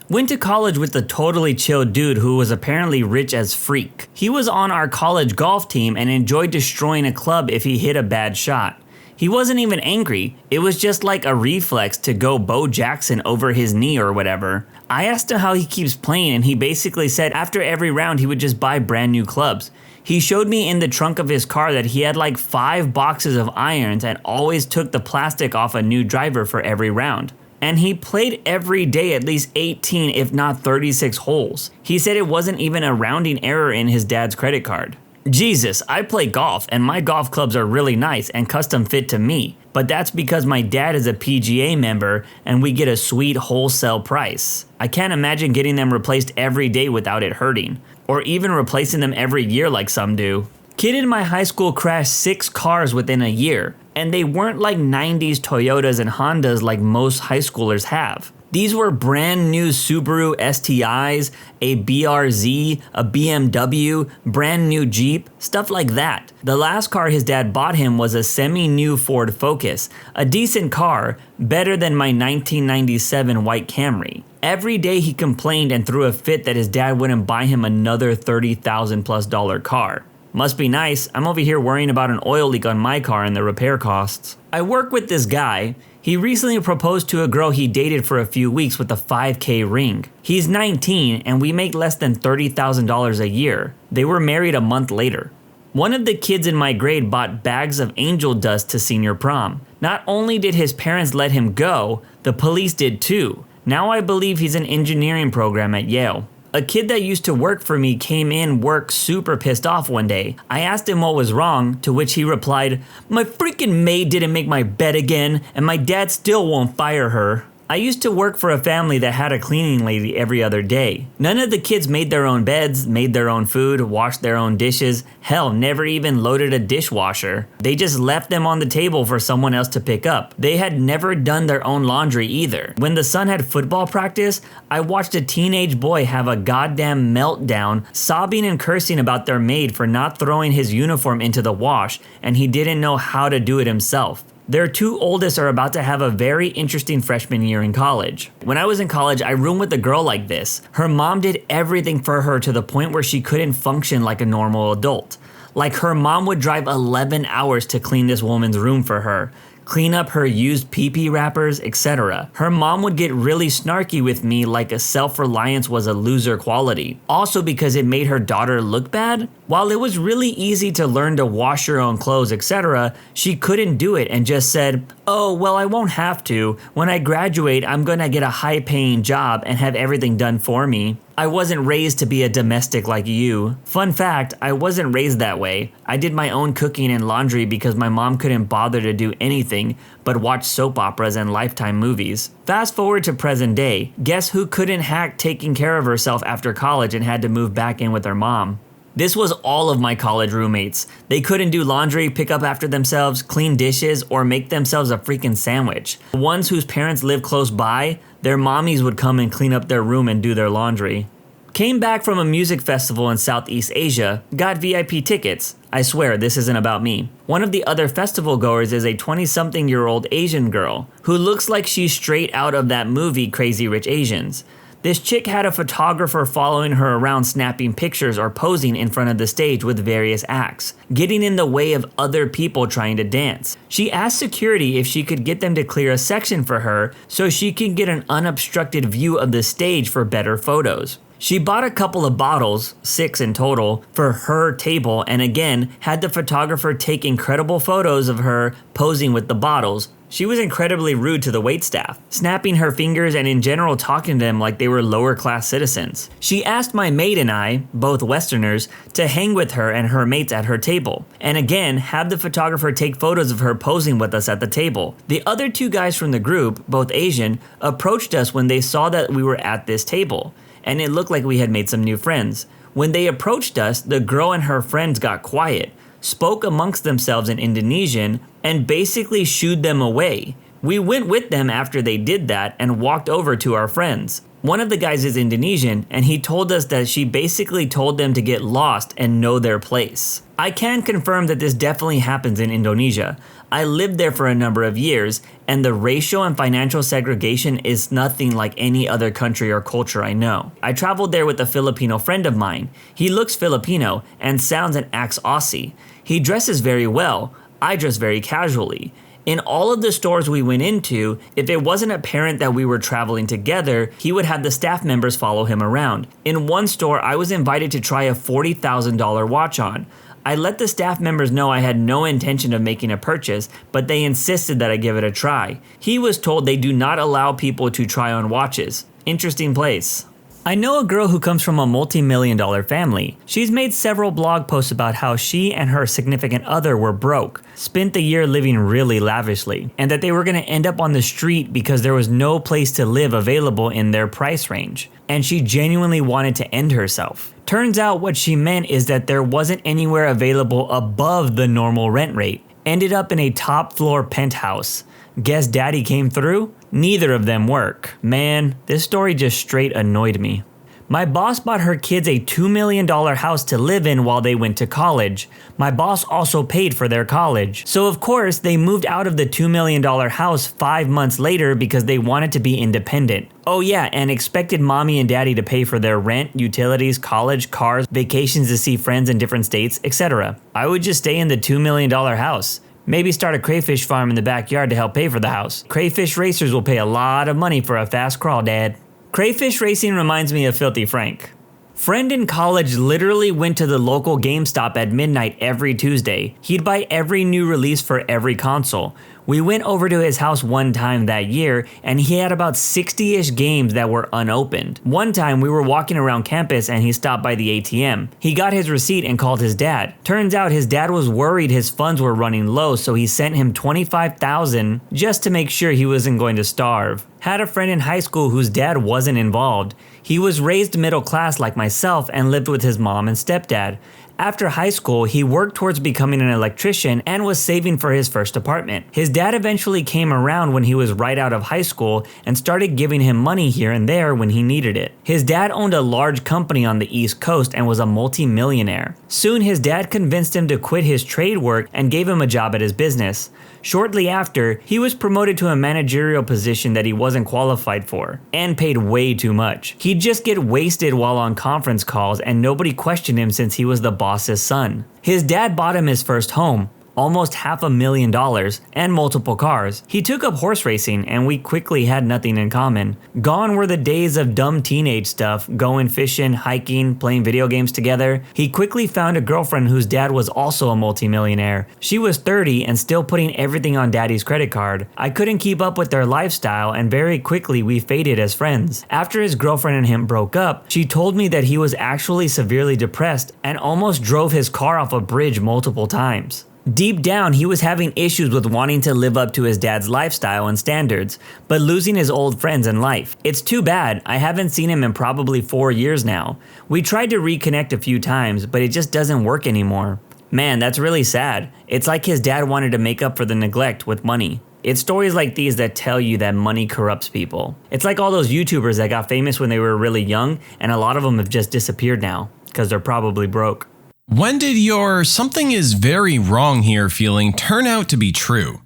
Speaker 7: Went to college with a totally chill dude who was apparently rich as freak. He was on our college golf team and enjoyed destroying a club if he hit a bad shot. He wasn't even angry, it was just like a reflex to go Bo Jackson over his knee or whatever. I asked him how he keeps playing and he basically said after every round he would just buy brand new clubs. He showed me in the trunk of his car that he had like 5 boxes of irons and always took the plastic off a new driver for every round. And he played every day at least 18 if not 36 holes. He said it wasn't even a rounding error in his dad's credit card. Jesus, I play golf and my golf clubs are really nice and custom fit to me, but that's because my dad is a PGA member and we get a sweet wholesale price. I can't imagine getting them replaced every day without it hurting, or even replacing them every year like some do. Kid in my high school crashed 6 cars within a year, and they weren't like 90s Toyotas and Hondas like most high schoolers have. These were brand new Subaru STIs, a BRZ, a BMW, brand new Jeep, stuff like that. The last car his dad bought him was a semi-new Ford Focus, a decent car, better than my 1997 white Camry. Every day he complained and threw a fit that his dad wouldn't buy him another $30,000+ car. Must be nice, I'm over here worrying about an oil leak on my car and the repair costs. I work with this guy. He recently proposed to a girl he dated for a few weeks with a $5,000 ring. He's 19 and we make less than $30,000 a year. They were married a month later. One of the kids in my grade bought bags of angel dust to senior prom. Not only did his parents let him go, the police did too. Now I believe he's in engineering program at Yale. A kid that used to work for me came in work super pissed off one day. I asked him what was wrong, to which he replied, "My freaking maid didn't make my bed again, and my dad still won't fire her." I used to work for a family that had a cleaning lady every other day. None of the kids made their own beds, made their own food, washed their own dishes, hell, never even loaded a dishwasher. They just left them on the table for someone else to pick up. They had never done their own laundry either. When the son had football practice, I watched a teenage boy have a goddamn meltdown, sobbing and cursing about their maid for not throwing his uniform into the wash, and he didn't know how to do it himself. Their 2 oldest are about to have a very interesting freshman year in college. When I was in college, I roomed with a girl like this. Her mom did everything for her to the point where she couldn't function like a normal adult. Like her mom would drive 11 hours to clean this woman's room for her, clean up her used pee-pee wrappers, etc. Her mom would get really snarky with me like a self-reliance was a loser quality. Also because it made her daughter look bad. While it was really easy to learn to wash your own clothes, etc., she couldn't do it and just said, "Oh, well, I won't have to. When I graduate, I'm gonna get a high-paying job and have everything done for me. I wasn't raised to be a domestic like you." Fun fact, I wasn't raised that way. I did my own cooking and laundry because my mom couldn't bother to do anything but watch soap operas and Lifetime movies. Fast forward to present day, guess who couldn't hack taking care of herself after college and had to move back in with her mom? This was all of my college roommates. They couldn't do laundry, pick up after themselves, clean dishes, or make themselves a freaking sandwich. The ones whose parents lived close by, their mommies would come and clean up their room and do their laundry. Came back from a music festival in Southeast Asia, got VIP tickets. I swear, this isn't about me. One of the other festival goers is a 20-something-year-old Asian girl who looks like she's straight out of that movie Crazy Rich Asians. This chick had a photographer following her around snapping pictures or posing in front of the stage with various acts, getting in the way of other people trying to dance. She asked security if she could get them to clear a section for her so she could get an unobstructed view of the stage for better photos. She bought a couple of bottles, 6 in total, for her table and again had the photographer take incredible photos of her posing with the bottles. She was incredibly rude to the waitstaff, snapping her fingers and in general talking to them like they were lower class citizens. She asked my maid and I, both Westerners, to hang with her and her mates at her table, and again had the photographer take photos of her posing with us at the table. The other 2 guys from the group, both Asian, approached us when they saw that we were at this table, and it looked like we had made some new friends. When they approached us, the girl and her friends got quiet, spoke amongst themselves in Indonesian, and basically shooed them away. We went with them after they did that and walked over to our friends. One of the guys is Indonesian, and he told us that she basically told them to get lost and know their place. I can confirm that this definitely happens in Indonesia. I lived there for a number of years, and the racial and financial segregation is nothing like any other country or culture I know. I traveled there with a Filipino friend of mine. He looks Filipino and sounds and acts Aussie. He dresses very well. I dress very casually. In all of the stores we went into, if it wasn't apparent that we were traveling together, he would have the staff members follow him around. In one store, I was invited to try a $40,000 watch on. I let the staff members know I had no intention of making a purchase, but they insisted that I give it a try. He was told they do not allow people to try on watches. Interesting place. I know a girl who comes from a multi-million-dollar family. She's made several blog posts about how she and her significant other were broke, spent the year living really lavishly, and that they were going to end up on the street because there was no place to live available in their price range. And she genuinely wanted to end herself. Turns out what she meant is that there wasn't anywhere available above the normal rent rate. Ended up in a top floor penthouse. Guess daddy came through? Neither of them work. Man, this story just straight annoyed me. My boss bought her kids a $2 million house to live in while they went to college. My boss also paid for their college. So of course, they moved out of the $2 million house 5 months later because they wanted to be independent. Oh yeah, and expected mommy and daddy to pay for their rent, utilities, college, cars, vacations to see friends in different states, etc. I would just stay in the $2 million house. Maybe start a crayfish farm in the backyard to help pay for the house. Crayfish racers will pay a lot of money for a fast crawl, Dad. Crayfish racing reminds me of Filthy Frank. Friend in college literally went to the local GameStop at midnight every Tuesday. He'd buy every new release for every console. We went over to his house one time that year, and he had about 60-ish games that were unopened. One time we were walking around campus and he stopped by the ATM. He got his receipt and called his dad. Turns out his dad was worried his funds were running low, so he sent him $25,000 just to make sure he wasn't going to starve. Had a friend in high school whose dad wasn't involved. He was raised middle class like myself and lived with his mom and stepdad. After high school, he worked towards becoming an electrician and was saving for his first apartment. His dad eventually came around when he was right out of high school and started giving him money here and there when he needed it. His dad owned a large company on the East Coast and was a multi-millionaire. Soon his dad convinced him to quit his trade work and gave him a job at his business. Shortly after, he was promoted to a managerial position that he wasn't qualified for, and paid way too much. He'd just get wasted while on conference calls and nobody questioned him since he was the boss's son. His dad bought him his first home, almost $500,000, and multiple cars. He took up horse racing and we quickly had nothing in common. Gone were the days of dumb teenage stuff, going fishing, hiking, playing video games together. He quickly found a girlfriend whose dad was also a multimillionaire. She was 30 and still putting everything on daddy's credit card. I couldn't keep up with their lifestyle and very quickly we faded as friends. After his girlfriend and him broke up, she told me that he was actually severely depressed and almost drove his car off a bridge multiple times. Deep down, he was having issues with wanting to live up to his dad's lifestyle and standards, but losing his old friends in life. It's too bad. I haven't seen him in probably 4 years now. We tried to reconnect a few times, but it just doesn't work anymore. Man, that's really sad. It's like his dad wanted to make up for the neglect with money. It's stories like these that tell you that money corrupts people. It's like all those YouTubers that got famous when they were really young, and a lot of them have just disappeared now, because they're probably broke.
Speaker 8: When did your "something is very wrong here" feeling turn out to be true?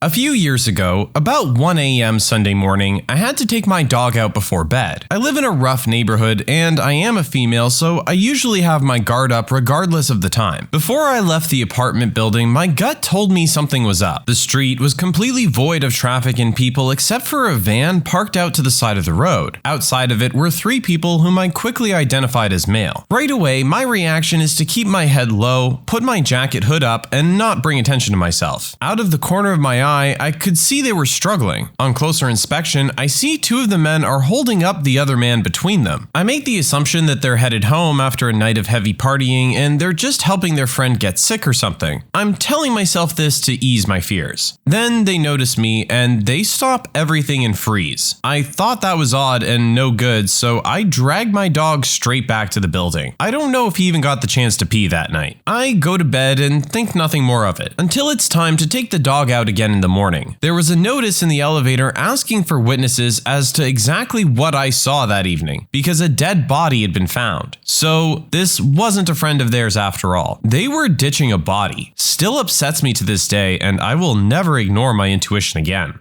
Speaker 8: A few years ago, about 1 a.m. Sunday morning, I had to take my dog out before bed. I live in a rough neighborhood and I am a female, so I usually have my guard up regardless of the time. Before I left the apartment building, my gut told me something was up. The street was completely void of traffic and people except for a van parked out to the side of the road. Outside of it were 3 people whom I quickly identified as male. Right away, my reaction is to keep my head low, put my jacket hood up, and not bring attention to myself. Out of the corner of my eye, eye, I could see they were struggling. On closer inspection, I see two of the men are holding up the other man between them. I make the assumption that they're headed home after a night of heavy partying and they're just helping their friend get sick or something. I'm telling myself this to ease my fears. Then they notice me and they stop everything and freeze. I thought that was odd and no good, so I dragged my dog straight back to the building. I don't know if he even got the chance to pee that night. I go to bed and think nothing more of it, until it's time to take the dog out again in the morning. There was a notice in the elevator asking for witnesses as to exactly what I saw that evening, because a dead body had been found. So this wasn't a friend of theirs after all. They were ditching a body. Still upsets me to this day, and I will never ignore my intuition again.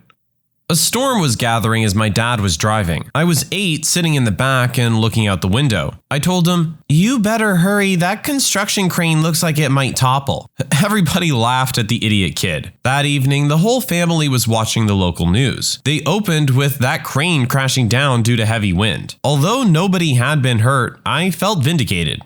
Speaker 8: A storm was gathering as my dad was driving. I was 8, sitting in the back and looking out the window. I told him, "You better hurry, that construction crane looks like it might topple." Everybody laughed at the idiot kid. That evening, the whole family was watching the local news. They opened with that crane crashing down due to heavy wind. Although nobody had been hurt, I felt vindicated.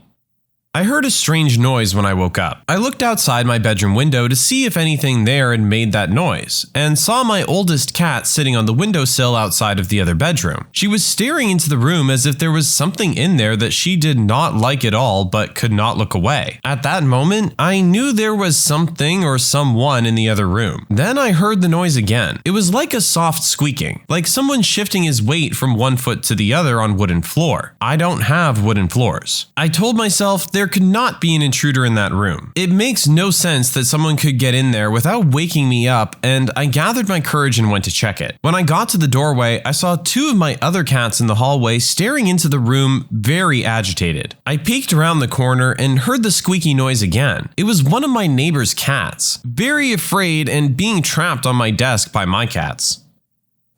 Speaker 8: I heard a strange noise when I woke up. I looked outside my bedroom window to see if anything there had made that noise, and saw my oldest cat sitting on the windowsill outside of the other bedroom. She was staring into the room as if there was something in there that she did not like at all but could not look away. At that moment, I knew there was something or someone in the other room. Then I heard the noise again. It was like a soft squeaking, like someone shifting his weight from one foot to the other on wooden floor. I don't have wooden floors. I told myself there could not be an intruder in that room. It makes no sense that someone could get in there without waking me up, and I gathered my courage and went to check it. When I got to the doorway, I saw two of my other cats in the hallway staring into the room, very agitated. I peeked around the corner and heard the squeaky noise again. It was one of my neighbor's cats, very afraid and being trapped on my desk by my cats.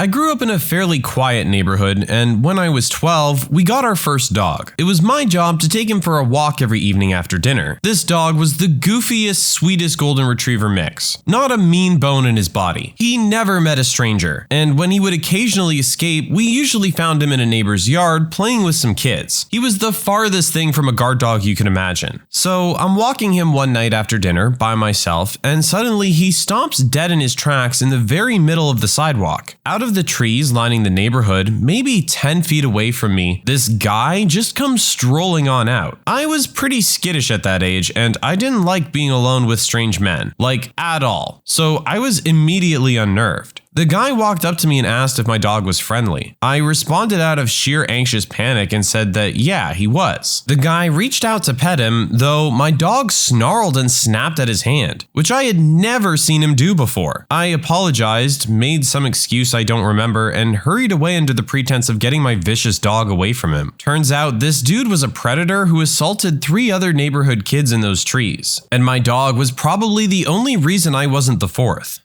Speaker 8: I grew up in a fairly quiet neighborhood, and when I was 12, we got our first dog. It was my job to take him for a walk every evening after dinner. This dog was the goofiest, sweetest golden retriever mix. Not a mean bone in his body. He never met a stranger, and when he would occasionally escape, we usually found him in a neighbor's yard playing with some kids. He was the farthest thing from a guard dog you can imagine. So I'm walking him one night after dinner by myself, and suddenly he stops dead in his tracks in the very middle of the sidewalk. Out of the trees lining the neighborhood, maybe 10 feet away from me, this guy just comes strolling on out. I was pretty skittish at that age, and I didn't like being alone with strange men, like at all. So I was immediately unnerved. The guy walked up to me and asked if my dog was friendly. I responded out of sheer anxious panic and said that yeah, he was. The guy reached out to pet him, though my dog snarled and snapped at his hand, which I had never seen him do before. I apologized, made some excuse I don't remember, and hurried away under the pretense of getting my vicious dog away from him. Turns out this dude was a predator who assaulted 3 other neighborhood kids in those trees, and my dog was probably the only reason I wasn't the 4th.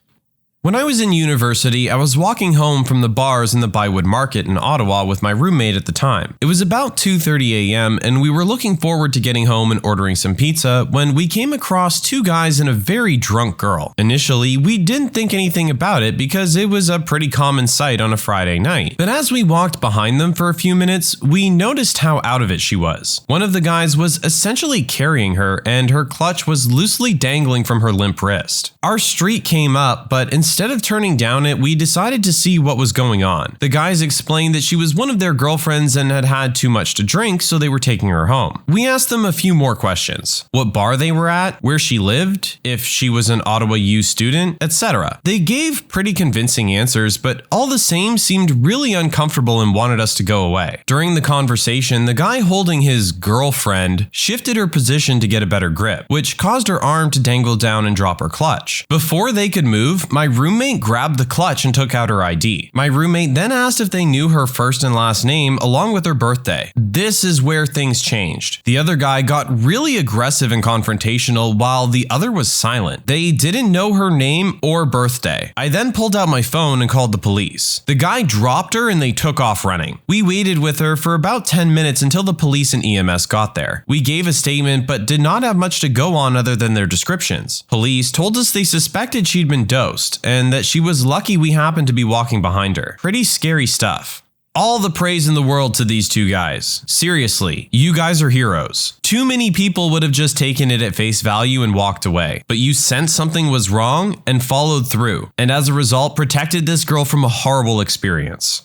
Speaker 8: When I was in university, I was walking home from the bars in the Bywood Market in Ottawa with my roommate at the time. It was about 2:30 a.m. and we were looking forward to getting home and ordering some pizza when we came across 2 guys and a very drunk girl. Initially, we didn't think anything about it because it was a pretty common sight on a Friday night. But as we walked behind them for a few minutes, we noticed how out of it she was. One of the guys was essentially carrying her, and her clutch was loosely dangling from her limp wrist. Our street came up, but instead of turning down it, we decided to see what was going on. The guys explained that she was one of their girlfriends and had had too much to drink, so they were taking her home. We asked them a few more questions. What bar they were at, where she lived, if she was an Ottawa U student, etc. They gave pretty convincing answers, but all the same seemed really uncomfortable and wanted us to go away. During the conversation, the guy holding his girlfriend shifted her position to get a better grip, which caused her arm to dangle down and drop her clutch. Before they could move, my roommate grabbed the clutch and took out her ID. My roommate then asked if they knew her first and last name along with her birthday. This is where things changed. The other guy got really aggressive and confrontational while the other was silent. They didn't know her name or birthday. I then pulled out my phone and called the police. The guy dropped her and they took off running. We waited with her for about 10 minutes until the police and EMS got there. We gave a statement but did not have much to go on other than their descriptions. Police told us they suspected she'd been dosed and that she was lucky we happened to be walking behind her. Pretty scary stuff. All the praise in the world to these two guys. Seriously, you guys are heroes. Too many people would have just taken it at face value and walked away, but you sensed something was wrong and followed through, and as a result protected this girl from a horrible experience.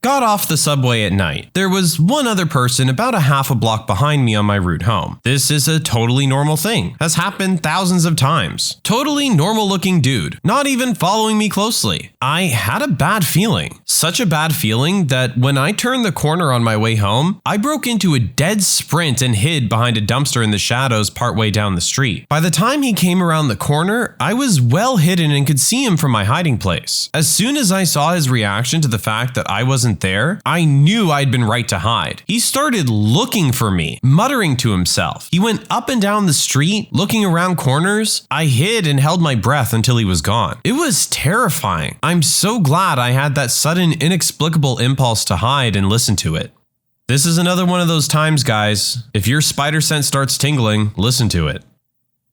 Speaker 8: Got off the subway at night. There was one other person about a half a block behind me on my route home. This is a totally normal thing. Has happened thousands of times. Totally normal looking dude. Not even following me closely. I had a bad feeling. Such a bad feeling that when I turned the corner on my way home, I broke into a dead sprint and hid behind a dumpster in the shadows partway down the street. By the time he came around the corner, I was well hidden and could see him from my hiding place. As soon as I saw his reaction to the fact that I wasn't there, I knew I'd been right to hide. He started looking for me, muttering to himself. He went up and down the street, looking around corners. I hid and held my breath until he was gone. It was terrifying. I'm so glad I had that sudden, inexplicable impulse to hide and listen to it. This is another one of those times, guys. If your spider sense starts tingling, listen to it.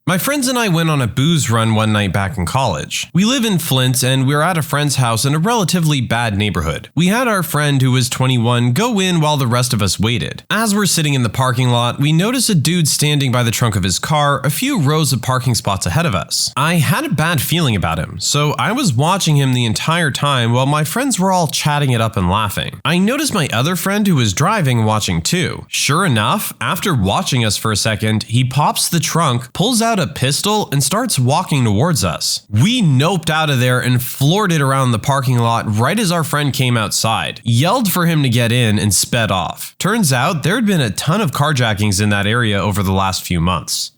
Speaker 8: My friends and I went on a booze run one night back in college. We live in Flint and we were at a friend's house in a relatively bad neighborhood. We had our friend who was 21 go in while the rest of us waited. As we're sitting in the parking lot, we notice a dude standing by the trunk of his car a few rows of parking spots ahead of us. I had a bad feeling about him, so I was watching him the entire time while my friends were all chatting it up and laughing. I noticed my other friend who was driving watching too. Sure enough, after watching us for a second, he pops the trunk, pulls out a pistol and starts walking towards us. We noped out of there and floored it around the parking lot right as our friend came outside, yelled for him to get in and sped off. Turns out there had been a ton of carjackings in that area over the last few months.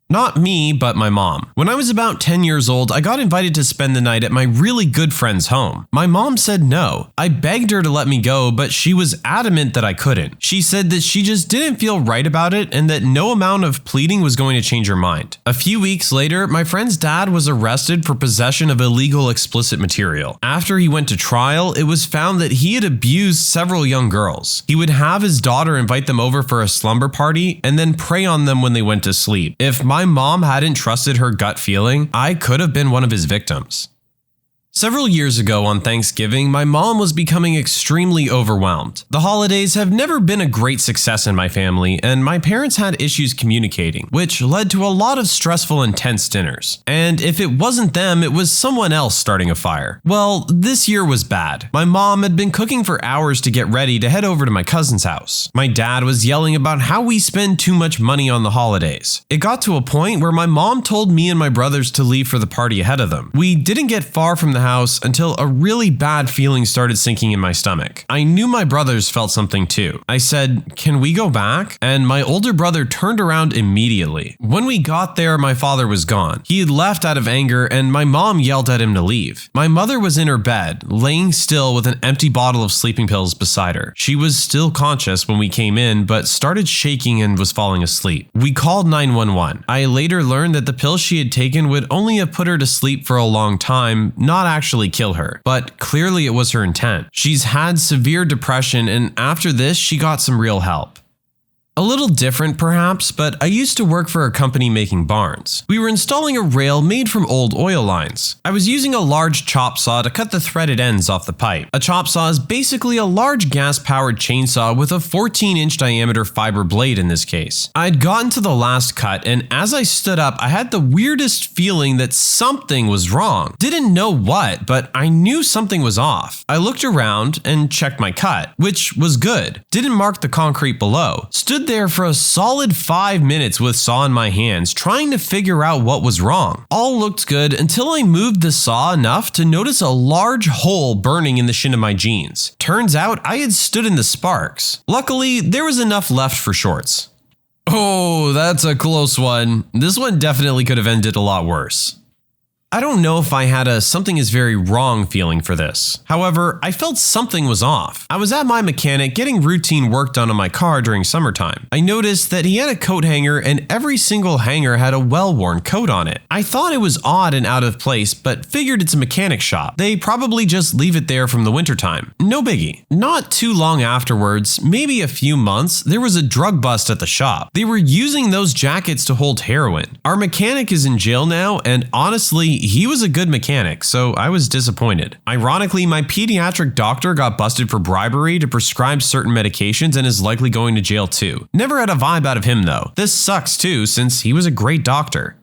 Speaker 8: Not me, but my mom. When I was about 10 years old, I got invited to spend the night at my really good friend's home. My mom said no. I begged her to let me go, but she was adamant that I couldn't. She said that she just didn't feel right about it and that no amount of pleading was going to change her mind. A few weeks later, my friend's dad was arrested for possession of illegal explicit material. After he went to trial, it was found that he had abused several young girls. He would have his daughter invite them over for a slumber party and then prey on them when they went to sleep. If my mom hadn't trusted her gut feeling, I could have been one of his victims. Several years ago on Thanksgiving, my mom was becoming extremely overwhelmed. The holidays have never been a great success in my family, and my parents had issues communicating, which led to a lot of stressful and tense dinners. And if it wasn't them, it was someone else starting a fire. Well, this year was bad. My mom had been cooking for hours to get ready to head over to my cousin's house. My dad was yelling about how we spend too much money on the holidays. It got to a point where my mom told me and my brothers to leave for the party ahead of them. We didn't get far from the house until a really bad feeling started sinking in my stomach. I knew my brothers felt something too. I said, "Can we go back?" And my older brother turned around immediately. When we got there, my father was gone. He had left out of anger and my mom yelled at him to leave. My mother was in her bed, laying still with an empty bottle of sleeping pills beside her. She was still conscious when we came in, but started shaking and was falling asleep. We called 911. I later learned that the pills she had taken would only have put her to sleep for a long time, not actually kill her, but clearly it was her intent. She's had severe depression, and after this, she got some real help. A little different perhaps, but I used to work for a company making barns. We were installing a rail made from old oil lines. I was using a large chop saw to cut the threaded ends off the pipe. A chop saw is basically a large gas-powered chainsaw with a 14-inch diameter fiber blade in this case. I'd gotten to the last cut, and as I stood up, I had the weirdest feeling that something was wrong. Didn't know what, but I knew something was off. I looked around and checked my cut, which was good. Didn't mark the concrete below. Stood there for a solid 5 minutes with saw in my hands, trying to figure out what was wrong. All looked good until I moved the saw enough to notice a large hole burning in the shin of my jeans. Turns out I had stood in the sparks. Luckily, there was enough left for shorts. Oh, that's a close one. This one definitely could have ended a lot worse. I don't know if I had a something is very wrong feeling for this. However, I felt something was off. I was at my mechanic getting routine work done on my car during summertime. I noticed that he had a coat hanger and every single hanger had a well-worn coat on it. I thought it was odd and out of place, but figured it's a mechanic shop. They probably just leave it there from the wintertime. No biggie. Not too long afterwards, maybe a few months, there was a drug bust at the shop. They were using those jackets to hold heroin. Our mechanic is in jail now, and honestly, he was a good mechanic, so I was disappointed. Ironically, my pediatric doctor got busted for bribery to prescribe certain medications and is likely going to jail too. Never had a vibe out of him though. This sucks too, since he was a great doctor.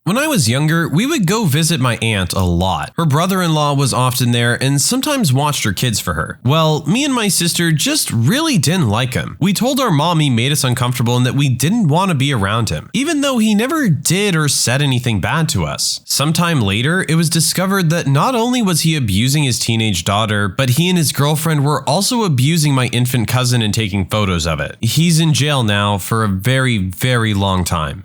Speaker 8: When I was younger, we would go visit my aunt a lot. Her brother-in-law was often there and sometimes watched her kids for her. Well, me and my sister just really didn't like him. We told our mom he made us uncomfortable and that we didn't want to be around him, even though he never did or said anything bad to us. Sometime later, it was discovered that not only was he abusing his teenage daughter, but he and his girlfriend were also abusing my infant cousin and taking photos of it. He's in jail now for a very, very long time.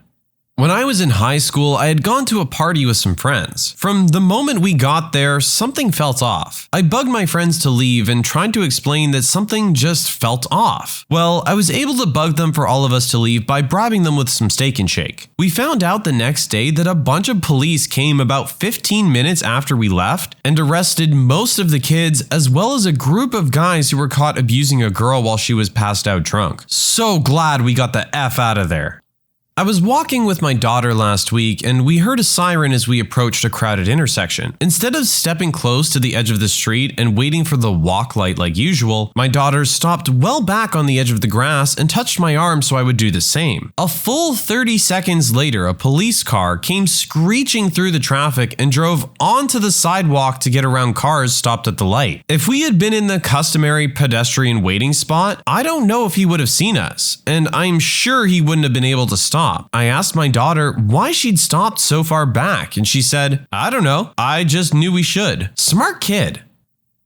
Speaker 8: When I was in high school, I had gone to a party with some friends. From the moment we got there, something felt off. I bugged my friends to leave and tried to explain that something just felt off. Well, I was able to bug them for all of us to leave by bribing them with some steak and shake. We found out the next day that a bunch of police came about 15 minutes after we left and arrested most of the kids as well as a group of guys who were caught abusing a girl while she was passed out drunk. So glad we got the F out of there. I was walking with my daughter last week and we heard a siren as we approached a crowded intersection. Instead of stepping close to the edge of the street and waiting for the walk light like usual, my daughter stopped well back on the edge of the grass and touched my arm so I would do the same. A full 30 seconds later, a police car came screeching through the traffic and drove onto the sidewalk to get around cars stopped at the light. If we had been in the customary pedestrian waiting spot, I don't know if he would have seen us, and I'm sure he wouldn't have been able to stop. I asked my daughter why she'd stopped so far back, and she said, "I don't know, I just knew we should." Smart kid.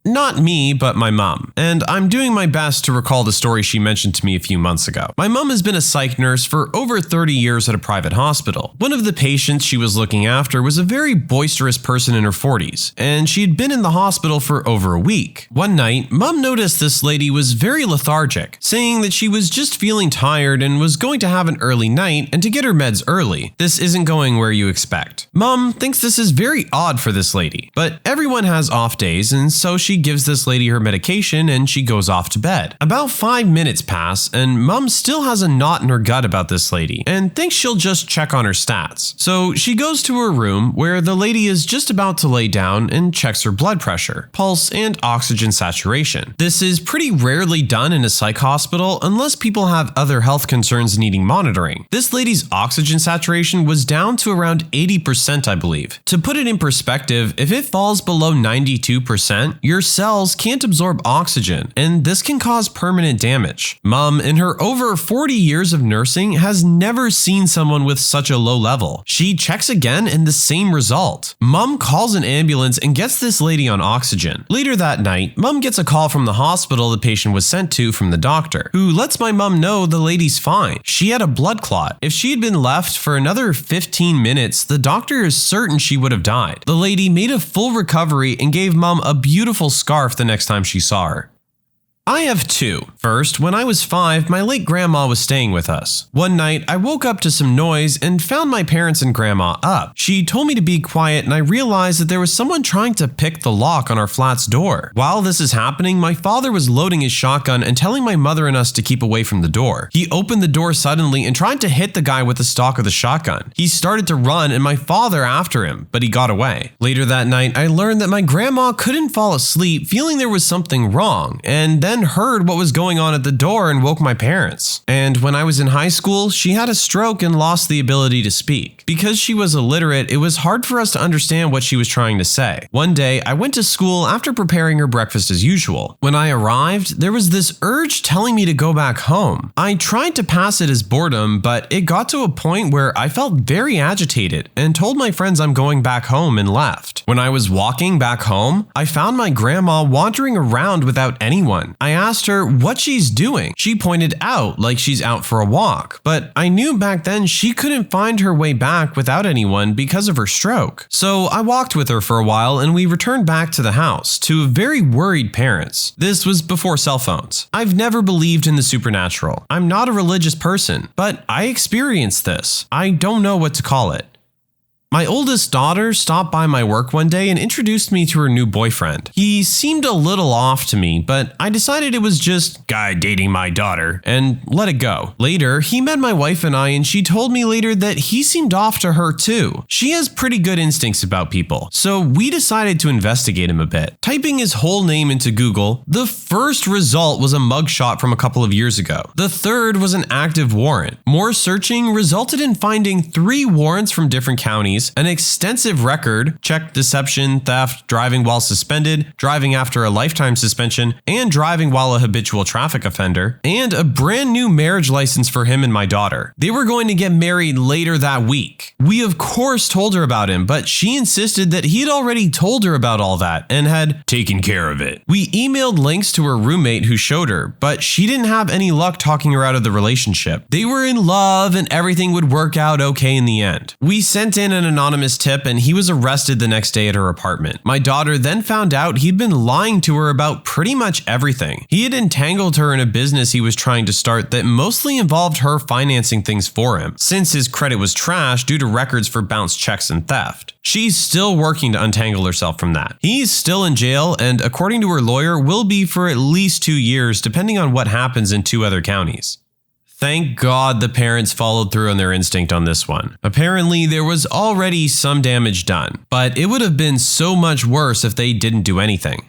Speaker 8: Not me, but my mom, and I'm doing my best to recall the story she mentioned to me a few months ago. My mom has been a psych nurse for over 30 years at a private hospital. One of the patients she was looking after was a very boisterous person in her 40s, and she'd been in the hospital for over a week. One night, Mom noticed this lady was very lethargic, saying that she was just feeling tired and was going to have an early night and to get her meds early. This isn't going where you expect. Mom thinks this is very odd for this lady, but everyone has off days, and so she gives this lady her medication and she goes off to bed. About 5 minutes pass and Mom still has a knot in her gut about this lady and thinks she'll just check on her stats. So she goes to her room where the lady is just about to lay down and checks her blood pressure, pulse, and oxygen saturation. This is pretty rarely done in a psych hospital unless people have other health concerns needing monitoring. This lady's oxygen saturation was down to around 80%, I believe. To put it in perspective, if it falls below 92%, your cells can't absorb oxygen, and this can cause permanent damage. Mom, in her over 40 years of nursing, has never seen someone with such a low level. She checks again and the same result. Mom calls an ambulance and gets this lady on oxygen. Later that night, Mom gets a call from the hospital the patient was sent to from the doctor, who lets my mom know the lady's fine. She had a blood clot. If she had been left for another 15 minutes, the doctor is certain she would have died. The lady made a full recovery and gave Mom a beautiful scarf the next time she saw her. I have two. First, when I was 5, my late grandma was staying with us. One night, I woke up to some noise and found my parents and grandma up. She told me to be quiet and I realized that there was someone trying to pick the lock on our flat's door. While this is happening, my father was loading his shotgun and telling my mother and us to keep away from the door. He opened the door suddenly and tried to hit the guy with the stock of the shotgun. He started to run and my father after him, but he got away. Later that night, I learned that my grandma couldn't fall asleep, feeling there was something wrong, and then heard what was going on at the door and woke my parents. And when I was in high school, she had a stroke and lost the ability to speak. Because she was illiterate, it was hard for us to understand what she was trying to say. One day, I went to school after preparing her breakfast as usual. When I arrived, there was this urge telling me to go back home. I tried to pass it as boredom, but it got to a point where I felt very agitated and told my friends I'm going back home and left. When I was walking back home, I found my grandma wandering around without anyone. I asked her what she's doing. She pointed out like she's out for a walk, but I knew back then she couldn't find her way back without anyone because of her stroke. So I walked with her for a while and we returned back to the house to very worried parents. This was before cell phones. I've never believed in the supernatural. I'm not a religious person, but I experienced this. I don't know what to call it. My oldest daughter stopped by my work one day and introduced me to her new boyfriend. He seemed a little off to me, but I decided it was just guy dating my daughter and let it go. Later, he met my wife and I, and she told me later that he seemed off to her too. She has pretty good instincts about people, so we decided to investigate him a bit. Typing his whole name into Google, the first result was a mugshot from a couple of years ago. The third was an active warrant. More searching resulted in finding 3 warrants from different counties, an extensive record, check deception, theft, driving while suspended, driving after a lifetime suspension, and driving while a habitual traffic offender, and a brand new marriage license for him and my daughter. They were going to get married later that week. We of course told her about him, but she insisted that he had already told her about all that and had taken care of it. We emailed links to her roommate who showed her, but she didn't have any luck talking her out of the relationship. They were in love and everything would work out okay in the end. We sent in an anonymous tip and he was arrested the next day at her apartment. My daughter then found out he'd been lying to her about pretty much everything. He had entangled her in a business he was trying to start that mostly involved her financing things for him, since his credit was trash due to records for bounced checks and theft. She's still working to untangle herself from that. He's still in jail and, according to her lawyer, will be for at least 2 years depending on what happens in 2 other counties. Thank God the parents followed through on their instinct on this one. Apparently, there was already some damage done, but it would have been so much worse if they didn't do anything.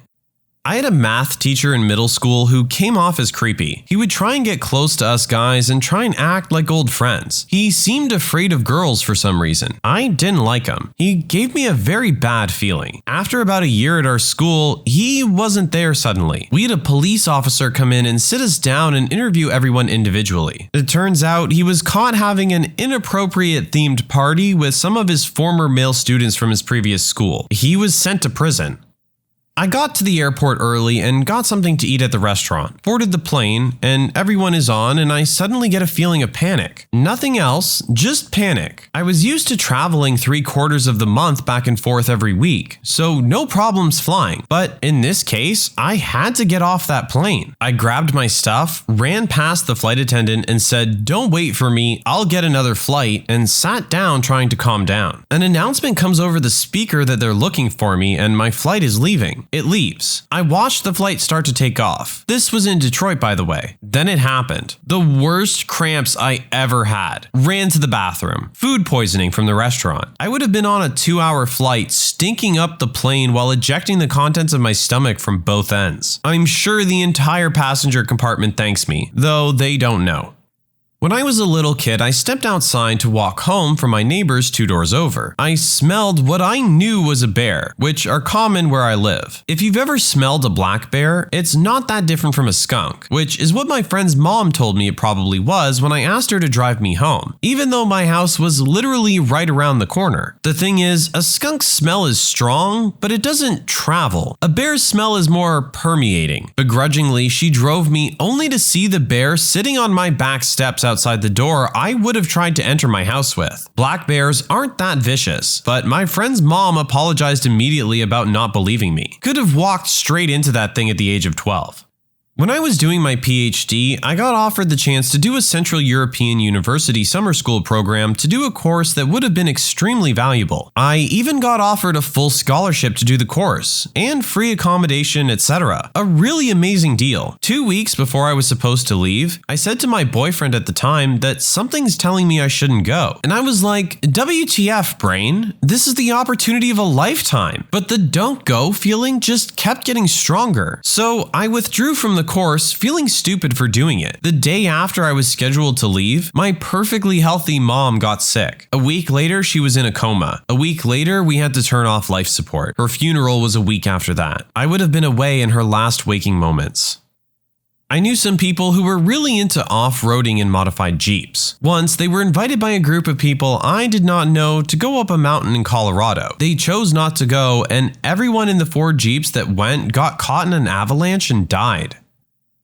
Speaker 8: I had a math teacher in middle school who came off as creepy. He would try and get close to us guys and try and act like old friends. He seemed afraid of girls for some reason. I didn't like him. He gave me a very bad feeling. After about a year at our school, he wasn't there suddenly. We had a police officer come in and sit us down and interview everyone individually. It turns out he was caught having an inappropriate themed party with some of his former male students from his previous school. He was sent to prison. I got to the airport early and got something to eat at the restaurant, boarded the plane, and everyone is on and I suddenly get a feeling of panic. Nothing else, just panic. I was used to traveling 3/4 of the month back and forth every week, so no problems flying. But in this case, I had to get off that plane. I grabbed my stuff, ran past the flight attendant and said, "Don't wait for me, I'll get another flight," and sat down trying to calm down. An announcement comes over the speaker that they're looking for me and my flight is leaving. It leaves. I watched the flight start to take off. This was in Detroit, by the way. Then it happened. The worst cramps I ever had. Ran to the bathroom. Food poisoning from the restaurant. I would have been on a 2-hour flight, stinking up the plane while ejecting the contents of my stomach from both ends. I'm sure the entire passenger compartment thanks me, though they don't know. When I was a little kid, I stepped outside to walk home from my neighbors 2 doors over. I smelled what I knew was a bear, which are common where I live. If you've ever smelled a black bear, it's not that different from a skunk, which is what my friend's mom told me it probably was when I asked her to drive me home, even though my house was literally right around the corner. The thing is, a skunk's smell is strong, but it doesn't travel. A bear's smell is more permeating. Begrudgingly, she drove me only to see the bear sitting on my back steps outside the door I would have tried to enter my house with. Black bears aren't that vicious, but my friend's mom apologized immediately about not believing me. Could have walked straight into that thing at the age of 12. When I was doing my PhD, I got offered the chance to do a Central European University summer school program to do a course that would have been extremely valuable. I even got offered a full scholarship to do the course, and free accommodation, etc. A really amazing deal. 2 weeks before I was supposed to leave, I said to my boyfriend at the time that something's telling me I shouldn't go. And I was like, WTF, brain? This is the opportunity of a lifetime. But the don't go feeling just kept getting stronger. So I withdrew from the course, feeling stupid for doing it. The day after I was scheduled to leave, my perfectly healthy mom got sick. A week later, she was in a coma. A week later, we had to turn off life support. Her funeral was a week after that. I would have been away in her last waking moments. I knew some people who were really into off-roading in modified Jeeps. Once, they were invited by a group of people I did not know to go up a mountain in Colorado. They chose not to go, and everyone in the 4 Jeeps that went got caught in an avalanche and died.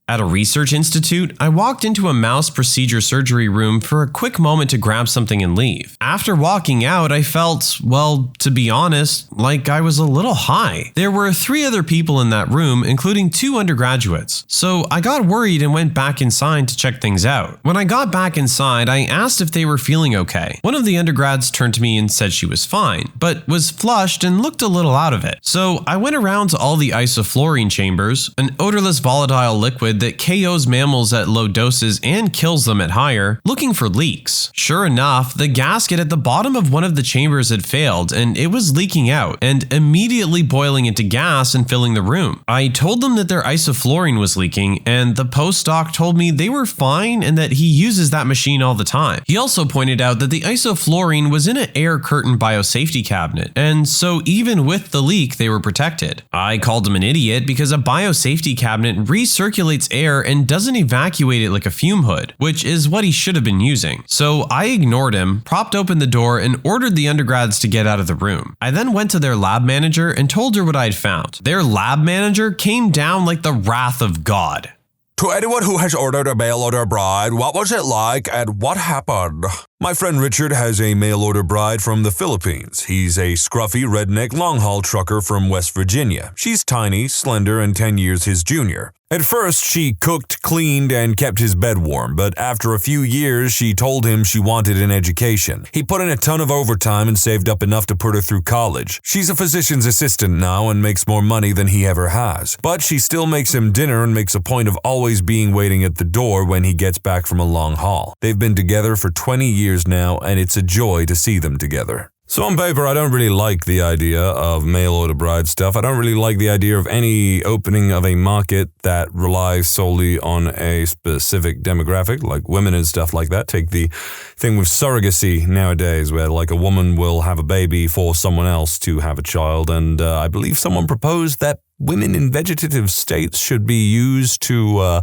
Speaker 8: At a research institute, I walked into a mouse procedure surgery room for a quick moment to grab something and leave. After walking out, I felt, well, to be honest, like I was a little high. There were 3 other people in that room, including 2 undergraduates, so I got worried and went back inside to check things out. When I got back inside, I asked if they were feeling okay. One of the undergrads turned to me and said she was fine, but was flushed and looked a little out of it. So I went around to all the isoflurane chambers, an odorless volatile liquid that KOs mammals at low doses and kills them at higher, looking for leaks. Sure enough, the gasket at the bottom of one of the chambers had failed and it was leaking out and immediately boiling into gas and filling the room. I told them that their isoflurane was leaking, and the postdoc told me they were fine and that he uses that machine all the time. He also pointed out that the isoflurane was in an air curtain biosafety cabinet, and so even with the leak, they were protected. I called him an idiot because a biosafety cabinet recirculates air and doesn't evacuate it like a fume hood, which is what he should have been using. So I ignored him, propped open the door, and ordered the undergrads to get out of the room. I then went to their lab manager and told her what I'd found. Their lab manager came down like the wrath of God.
Speaker 4: To anyone who has ordered a mail order bride, what was it like and what happened? My friend Richard has a mail order bride from the Philippines. He's a scruffy redneck long-haul trucker from West Virginia. She's tiny, slender, and 10 years his junior. At first, she cooked, cleaned, and kept his bed warm, but after a few years, she told him she wanted an education. He put in a ton of overtime and saved up enough to put her through college. She's a physician's assistant now and makes more money than he ever has. But she still makes him dinner and makes a point of always being waiting at the door when he gets back from a long haul. They've been together for 20 years now, and it's a joy to see them together. So on paper, I don't really like the idea of mail order bride stuff. I don't really like the idea of any opening of a market that relies solely on a specific demographic, like women and stuff like that. Take the thing with surrogacy nowadays, where like a woman will have a baby for someone else to have a child. And I believe someone proposed that women in vegetative states should be used to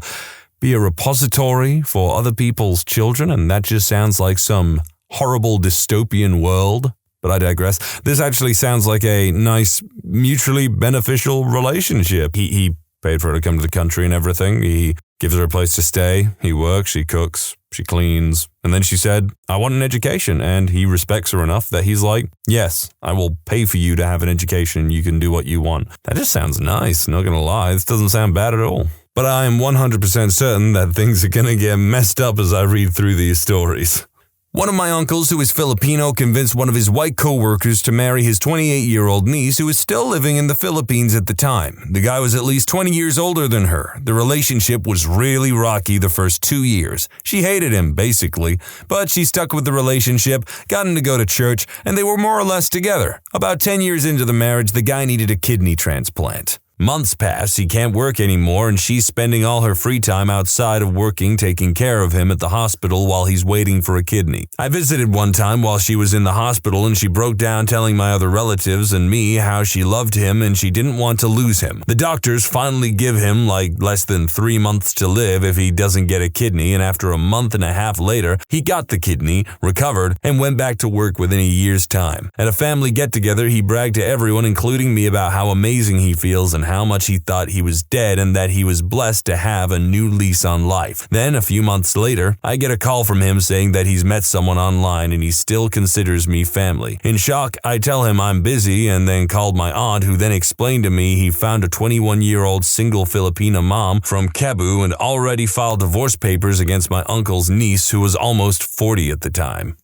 Speaker 4: be a repository for other people's children. And that just sounds like some horrible dystopian world. But I digress. This actually sounds like a nice, mutually beneficial relationship. He paid for her to come to the country and everything. He gives her a place to stay. He works, she cooks, she cleans. And then she said, I want an education. And he respects her enough that he's like, yes, I will pay for you to have an education. You can do what you want. That just sounds nice, not gonna lie. This doesn't sound bad at all. But I am 100% certain that things are gonna get messed up as I read through these stories. One of my uncles, who is Filipino, convinced one of his white co-workers to marry his 28-year-old niece, who was still living in the Philippines at the time. The guy was at least 20 years older than her. The relationship was really rocky the first 2 years. She hated him, basically, but she stuck with the relationship, got him to go to church, and they were more or less together. About 10 years into the marriage, the guy needed a kidney transplant. Months pass, he can't work anymore, and she's spending all her free time outside of working taking care of him at the hospital while he's waiting for a kidney. I visited one time while she was in the hospital, and she broke down telling my other relatives and me how she loved him and she didn't want to lose him. The doctors finally give him like less than 3 months to live if he doesn't get a kidney, and after a month and a half later, he got the kidney, recovered, and went back to work within a year's time. At a family get-together, he bragged to everyone, including me, about how amazing he feels and how much he thought he was dead and that he was blessed to have a new lease on life. Then, a few months later, I get a call from him saying that he's met someone online and he still considers me family. In shock, I tell him I'm busy and then called my aunt, who then explained to me he found a 21-year-old single Filipina mom from Cebu and already filed divorce papers against my uncle's niece, who was almost 40 at the time.